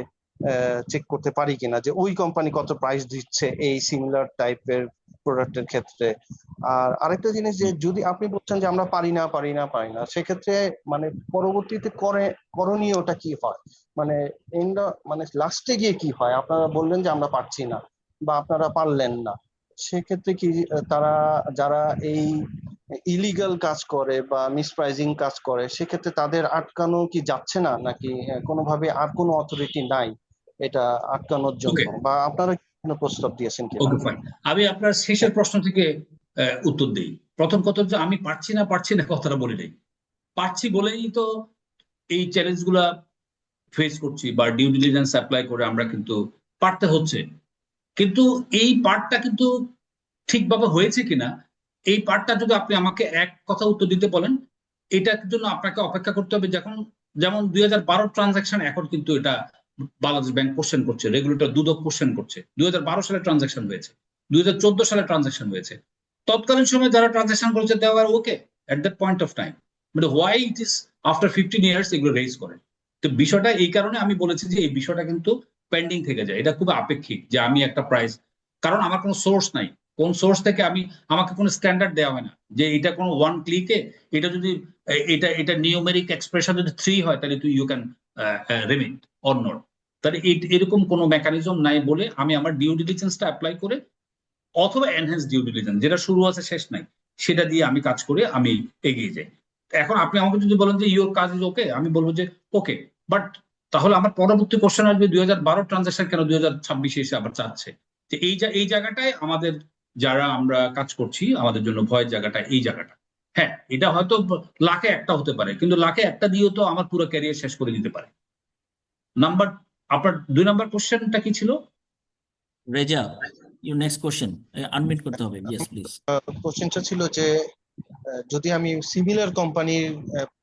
চেক করতে পারি কিনা যে ওই কোম্পানি কত প্রাইস দিচ্ছে এই সিমিলার টাইপের প্রোডাক্টের ক্ষেত্রে? আর আরেকটা জিনিস, যে যদি আপনি বলছেন যে আমরা পারি না, সেক্ষেত্রে মানে পরবর্তীতে করণীয়টা কি হয়, মানে মানে লাস্টে গিয়ে কি হয়? আপনারা বললেন যে আমরা পারছি না বা আপনারা পারলেন না, সেক্ষেত্রে কি তারা যারা এই ইলিগাল কাজ করে বা মিসপ্রাইজিং কাজ করে সেক্ষেত্রে তাদের আটকানো কি যাচ্ছে না, নাকি কোনোভাবে আর কোনো অথরিটি নাই এটা আটকানোর জন্য, ওকে বা আপনারা কোনো প্রস্তাব দিয়েছেন কিনা? ওকে ফাইন, আমি আপনার শেষের প্রশ্ন থেকে উত্তর দিই। প্রথম কথা যে আমি পারছি না কথাটা বলি নাই, পারছি বলেই তো এই চ্যালেঞ্জ গুলা ফেস করছি বা ডিউ ডিলিজেন্স অ্যাপ্লাই করে আমরা কিন্তু পারতে হচ্ছে। কিন্তু এই পার্টটা কিন্তু ঠিকভাবে হয়েছে কিনা, এই পার্টটা যদি আপনি আমাকে এক কথা উত্তর দিতে বলেন, এটার জন্য আপনাকে অপেক্ষা করতে হবে। যেমন 2012 ট্রানজাকশন, এখন কিন্তু এটা বাংলাদেশ ব্যাংক কোশ্চেন করছে, রেগুলেটর দুদক কোশ্চেন করছে। 2012 সালে ট্রানজাকশন হয়েছে, 2014 সালে ট্রানজাকশন হয়েছে। তৎকালীন সময় যারা ট্রানজাকশন করেছে they are okay at that point of time, but why it is after 15 years এগুলো রেজ করে। তো বিষয়টা এই কারণে আমি বলেছি যে এই বিষয়টা কিন্তু পেন্ডিং থেকে যায়। এটা খুব আপেক্ষিক যে আমি একটা প্রাইস, কারণ আমার কোনো সোর্স নাই, কোন সোর্স থেকে আমাকে কোনো স্ট্যান্ডার্ড দেওয়া হয় না যে এটা কোনো ওয়ান ক্লিকে, এটা যদি এটা নিউমেরিক এক্সপ্রেশন যদি 3 হয় তাহলে তুই you can remit or not. তাহলে এরকম কোনো মেকানিজম নাই বলে আমি আমার ডিউ ডিলিজেন্সটা অ্যাপ্লাই করে, অথবা এনহ্যান্স ডিউ ডিলিজেন্স যেটা শুরু আছে শেষ নাই, সেটা দিয়ে আমি কাজ করে আমি এগিয়ে যাই। এখন আপনি আমাকে যদি বলেন যে ইউর কাজ ইজ ওকে, আমি বলবো যে ওকে, বাট তাহলে আমার পরবর্তী কোশ্চেন আসবে 2012 ট্রানজাকশন কেন 2026 এসে আবার চাচ্ছে? যে এই জায়গাটায় আমাদের যারা আমরা কাজ করছি আমাদের জন্য ভয়ের জায়গাটা এই জায়গাটা। হ্যাঁ, এটা হয়তো লাখে একটা হতে পারে, কিন্তু লাখে একটা দিয়েও তো আমার পুরো ক্যারিয়ার শেষ করে দিতে পারে। আপনার 2 নাম্বার কোশ্চেনটা কি ছিল? Reza, you next question, unmute করতে হবে। Yes please. কোশ্চেনটা ছিল যে যদি আমি সিমিলার কোম্পানির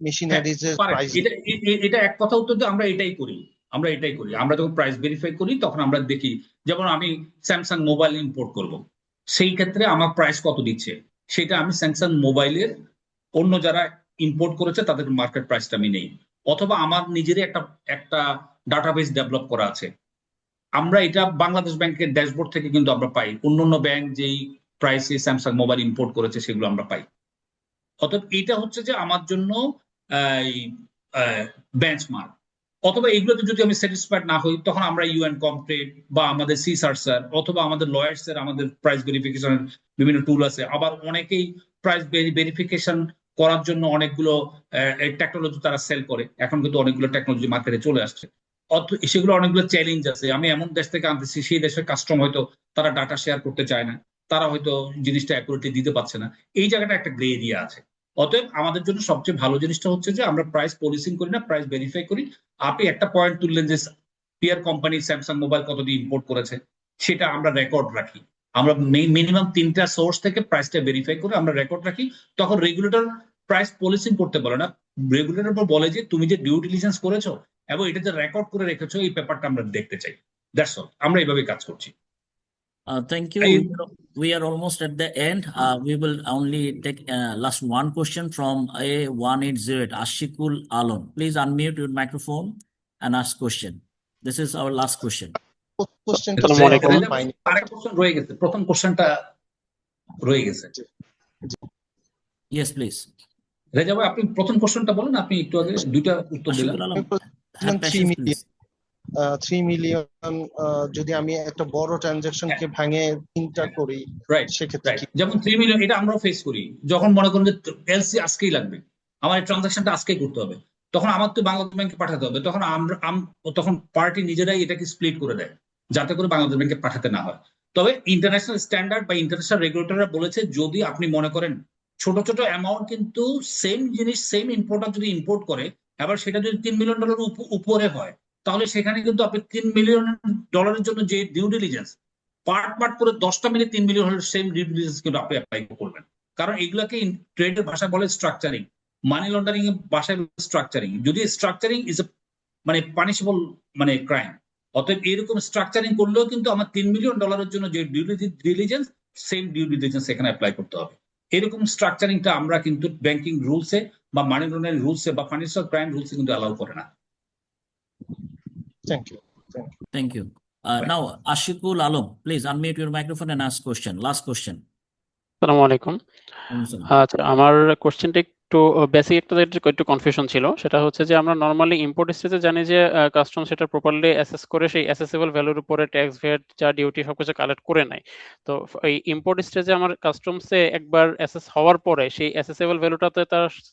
মেশিনারিজ এর প্রাইস, এটা এক কথা উত্তর দিয়ে আমরা এটাই করি। আমরা যখন প্রাইস ভেরিফাই করি তখন আমরা দেখি, যেমন আমি স্যামসাং মোবাইল ইম্পোর্ট করব, সেই ক্ষেত্রে আমার প্রাইস কত দিচ্ছে সেটা আমি স্যামসাং মোবাইলের অন্য যারা ইম্পোর্ট করেছে তাদের মার্কেট প্রাইসটা আমি নেই, অথবা আমার নিজেরই একটা ডাটাবেস ডেভেলপ করা আছে। আমরা এটা বাংলাদেশ ব্যাংকের ড্যাশবোর্ড থেকে কিন্তু আমরা পাই, অন্য ব্যাংক যেই প্রাইসে স্যামসাং মোবাইল ইম্পোর্ট করেছে সেগুলো আমরা পাই। অতএব এটা হচ্ছে যে আমার জন্য বেঞ্চমার্ক। অথবা এগুলোতে যদি আমি স্যাটিসফাইড না হই তখন আমরা ইউএন কমপ্লিট বা আমাদের সিসার্সার অথবা আমাদের লয়ার্স এর আমাদের প্রাইস ভেরিফিকেশনের বিভিন্ন টুল আছে। আবার অনেকেই প্রাইস ভেরিফিকেশন করার জন্য অনেকগুলো টেকনোলজি তারা সেল করে, এখন কিন্তু অনেকগুলো টেকনোলজি মার্কেটে চলে আসছে। সেগুলো অনেকগুলো চ্যালেঞ্জ আছে। আমি এমন দেশ থেকে আনতেছি, সেই দেশের কাস্টম হয়তো তারা ডাটা শেয়ার করতে চায় না, তারা হয়তো জিনিসটা অ্যাকুরেটলি দিতে পারছে না। এই জায়গাটা একটা গ্রে এরিয়া আছে। অতএব আমাদের জন্য সবচেয়ে ভালো জিনিসটা হচ্ছে যে আমরা প্রাইস পলিসিং করি না, প্রাইস ভেরিফাই করি। আপনি একটা পয়েন্ট তুললেন যে পিয়ার কোম্পানি স্যামসাং মোবাইল কত দিয়ে ইম্পোর্ট করেছে, সেটা আমরা রেকর্ড রাখি। আমরা মিনিমাম 3টা সোর্স থেকে প্রাইসটা ভেরিফাই করে আমরা রেকর্ড রাখি। তখন রেগুলেটর প্রাইস পলিসিং করতে বলে না, রেগুলেটর বলে যে তুমি যে ডিউ ডিলিজেন্স করেছো এবং এটা যে রেকর্ড করে রেখেছো এই পেপারটা আমরা দেখতে চাই। দ্যাটস অল, আমরা এইভাবে কাজ করছি। Thank you. We are almost at the end. We will only take last one question from A180, Ashikul Alon. Please unmute your microphone and ask question. This is our last question. কোশ্চেনটা পাইনি। আরেকটা question রয়ে গেছে, প্রথম কোশ্চেনটা রয়ে গেছে। Yes, please. Reza ভাই, আপনি প্রথম কোশ্চেনটা বলেন। আপনি একটু আগে দুইটা উত্তর দিলেন। Ashikul Alon, have patience, please. 3 million যদি আমি একটা বড় ট্রানজাকশনকে ভাঙে 3টা করি, রাইট, সেক্ষেত্রে কি? যেমন 3 মিলিয়ন, এটা আমরাও ফেস করি। যখন মনে করেন যে এলসি আজকেই লাগবে, আমার এই ট্রানজাকশনটা আজকেই করতে হবে, তখন আমার তো বাংলাদেশ ব্যাংকে পাঠাতে হবে। তখন পার্টি নিজেরাই এটাকে স্প্লিট করে দেয় যাতে করে বাংলাদেশ ব্যাংকে পাঠাতে না হয়। তবে ইন্টারন্যাশনাল স্ট্যান্ডার্ড বা ইন্টারন্যাশনাল রেগুলেটররা বলেছে যদি আপনি মনে করেন ছোট ছোট অ্যামাউন্ট, কিন্তু সেম জিনিস সেম ইম্পোর্টার যদি ইম্পোর্ট করে, আবার সেটা যদি $3 মিলিয়ন উপরে হয়, তাহলে সেখানে কিন্তু আপনি $3 মিলিয়ন জন্য যে ডিউ ডিলিজেন্স পার্ট করে 10টা মিলে 3 মিলিয়ন হলে সেম ডিউ ডিলিজেন্স কিন্তু আপনি অ্যাপ্লাই করবেন, কারণ এগুলাকে ট্রেডের ভাষায় বলে স্ট্রাকচারিং, মানি লন্ডারিং এর ভাষায় স্ট্রাকচারিং। যদি স্ট্রাকচারিং ইজ এ মানে পানিশেবল মানে ক্রাইম, অতএব এরকম স্ট্রাকচারিং করলেও কিন্তু আমার $3 মিলিয়ন জন্য যে due diligence same due diligence এখানে অ্যাপ্লাই করতে হবে। এরকম স্ট্রাকচারিংটা আমরা কিন্তু ব্যাংকিং রুলসে বা মানি লন্ডারিং রুলসে বা ফাইন্যান্সিয়াল ক্রাইম রুলসে কিন্তু অ্যালাউ করে না। Thank you. Thank you. Now, Ashikul Alam, please unmute your microphone and ask question. Last question. আসসালামু আলাইকুম। আচ্ছা, আমার কোশ্চেনটা একটু বেসিক একটু কনফিউশন ছিল। সেটা হচ্ছে যে আমরা নর্মালি ইম্পোর্ট স্টেজে জানি যে কাস্টম সেটা প্রপারলি অ্যাসেস করে সেই অ্যাসেসেবল ভ্যালুর উপরে ট্যাক্স, ভ্যাট, যা ডিউটি সবকিছু কালেক্ট করে নেয়। তো এই ইম্পোর্ট স্টেজে আমার কাস্টমসে একবার অ্যাসেস হওয়ার পরে সেই অ্যাসেসেবল ভ্যালুটাতে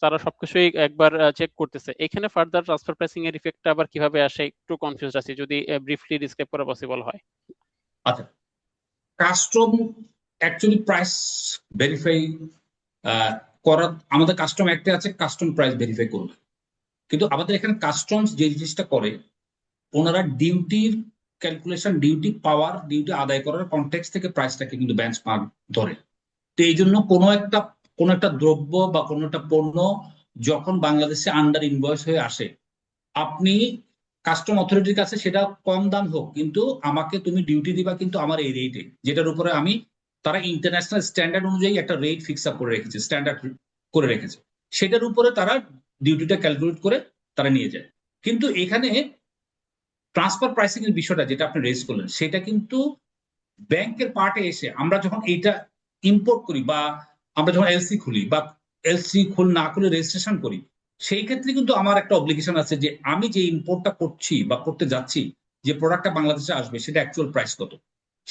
তারা সবকিছুই একবার চেক করতেছে। এখানে ফার্দার ট্রান্সফার প্রাইসিং এর ইফেক্টটা আবার কিভাবে আসে একটু কনফিউজ আছি, যদি ব্রিফলি ডিসক্রাইব করা পসিবল হয়। আচ্ছা, কাস্টম অ্যাকচুয়ালি প্রাইস ভেরিফাই করা আমাদের কাস্টম অ্যাক্টে আছে, কাস্টম প্রাইস ভেরিফাই করবে। কিন্তু আমাদের এখানে কাস্টমস যে জিনিসটা করে, ওনারা ডিউটির ক্যালকুলেশন, ডিউটি পাওয়ার, ডিউটি আদায় করার কনটেক্সট থেকে প্রাইসটাকে কিন্তু বেঞ্চমার্ক ধরে। তো এই জন্য কোনো একটা দ্রব্য বা কোনো একটা পণ্য যখন বাংলাদেশে আন্ডার ইনভয়েস হয়ে আসে, আপনি কাস্টম অথরিটির কাছে সেটা কম দাম হোক, কিন্তু আমাকে তুমি ডিউটি দিবা কিন্তু আমার এই রেটে, যেটার উপরে আমি, তারা ইন্টারন্যাশনাল স্ট্যান্ডার্ড অনুযায়ী একটা রেট ফিক্স আপ করে রেখেছে, স্ট্যান্ডার্ড করে রেখেছে, সেটার উপরে তারা ডিউটিটা ক্যালকুলেট করে তারা নিয়ে যায়। কিন্তু এখানে ট্রান্সফার প্রাইসিং এর বিষয়টা যেটা আপনি রেজ করলেন, সেটা কিন্তু ব্যাংকের পার্টে এসে আমরা যখন এইটা ইম্পোর্ট করি বা আমরা যখন এলসি খুলি বা এলসি না খুলে রেজিস্ট্রেশন করি, সেই ক্ষেত্রে কিন্তু আমার একটা অব্লিগেশন আছে যে আমি যে ইম্পোর্টটা করছি বা করতে যাচ্ছি, যে প্রোডাক্টটা বাংলাদেশে আসবে সেটা অ্যাকচুয়াল প্রাইস কত,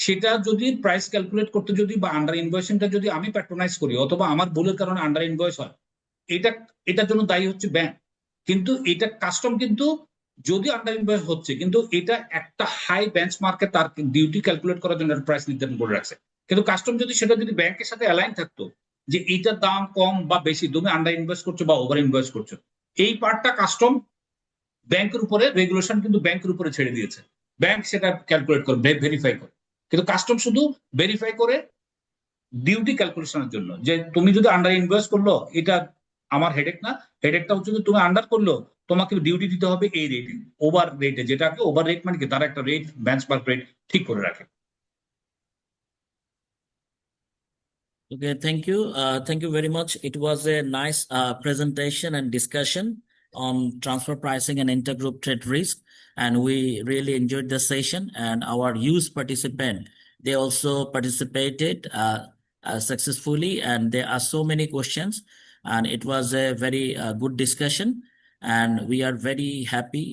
সেটা যদি প্রাইস ক্যালকুলেট করতে যদি বা আন্ডার ইনভয়েসিংটা যদি আমি প্যাট্রোনাইজ করি অথবা আমার ভুলের কারণে আন্ডার ইনভয়েস হয়, এটার জন্য দায়ী হচ্ছে ব্যাংক। কিন্তু এটা কাস্টম কিন্তু যদি আন্ডার ইনভয়েস হচ্ছে, কিন্তু এটা একটা হাই বেঞ্চমার্কে তার ডিউটি ক্যালকুলেট করার জন্য প্রাইস নির্ধারণ করে রাখছে। কিন্তু কাস্টম সেটা যদি ব্যাংকের সাথে অ্যালাইন থাকতো যে এইটার দাম কম বা বেশি, তুমি আন্ডার ইনভয়েস করছো বা ওভার ইনভয়েস করছো, এই পার্টটা কাস্টম ব্যাংকের উপরে, রেগুলেশন কিন্তু ব্যাংকের উপরে ছেড়ে দিয়েছে, ব্যাংক সেটা ক্যালকুলেট করে ভেরিফাই করে। কিন্তু কাস্টম শুধু ভেরিফাই করে ডিউটি ক্যালকুলেশনের জন্য, যে তুমি যদি আন্ডার ইনভয়েস করলো এটা আমার হেডেক না, হেডেকটা হচ্ছে তুমি আন্ডার করলো, তোমাকে ডিউটি দিতে হবে এই রেটে, ওভার রেটে, যেটাকে ওভার রেট মানে কি, তারা একটা রেট বেঞ্চমার্ক রেট ঠিক করে রাখে। Okay, thank you. Thank you very much. It was a nice presentation and discussion on transfer pricing and intergroup trade risk, and we really enjoyed the session. And our youth participant, they also participated successfully, and there are so many questions, and it was a very good discussion. And we are very happy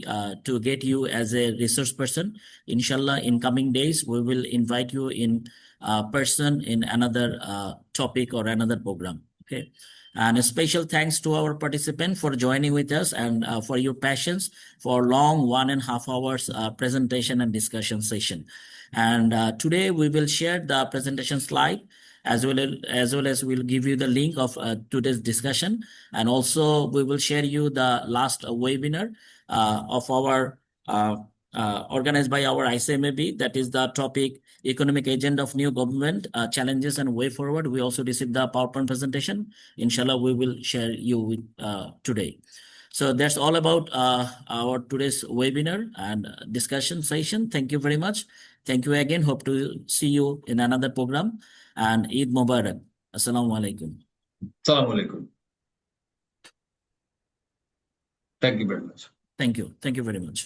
to get you as a resource person. Inshallah, in coming days, we will invite you in person in another topic or another program. Okay. And a special thanks to our participant for joining with us and for your patience for long 1.5 hours presentation and discussion session. And today we will share the presentation slide as well as we'll give you the link of today's discussion. And also we will share you the last webinar of our organized by our ICMAB, that is the topic Economic Agenda of New Government, Challenges and Way Forward. We also received the PowerPoint presentation. Inshallah, we will share you with today. So that's all about our today's webinar and discussion session. Thank you very much. Thank you again. Hope to see you in another program. And Eid Mubarak. Assalamu alaikum. Assalamu alaikum. Thank you very much. Thank you. Thank you very much.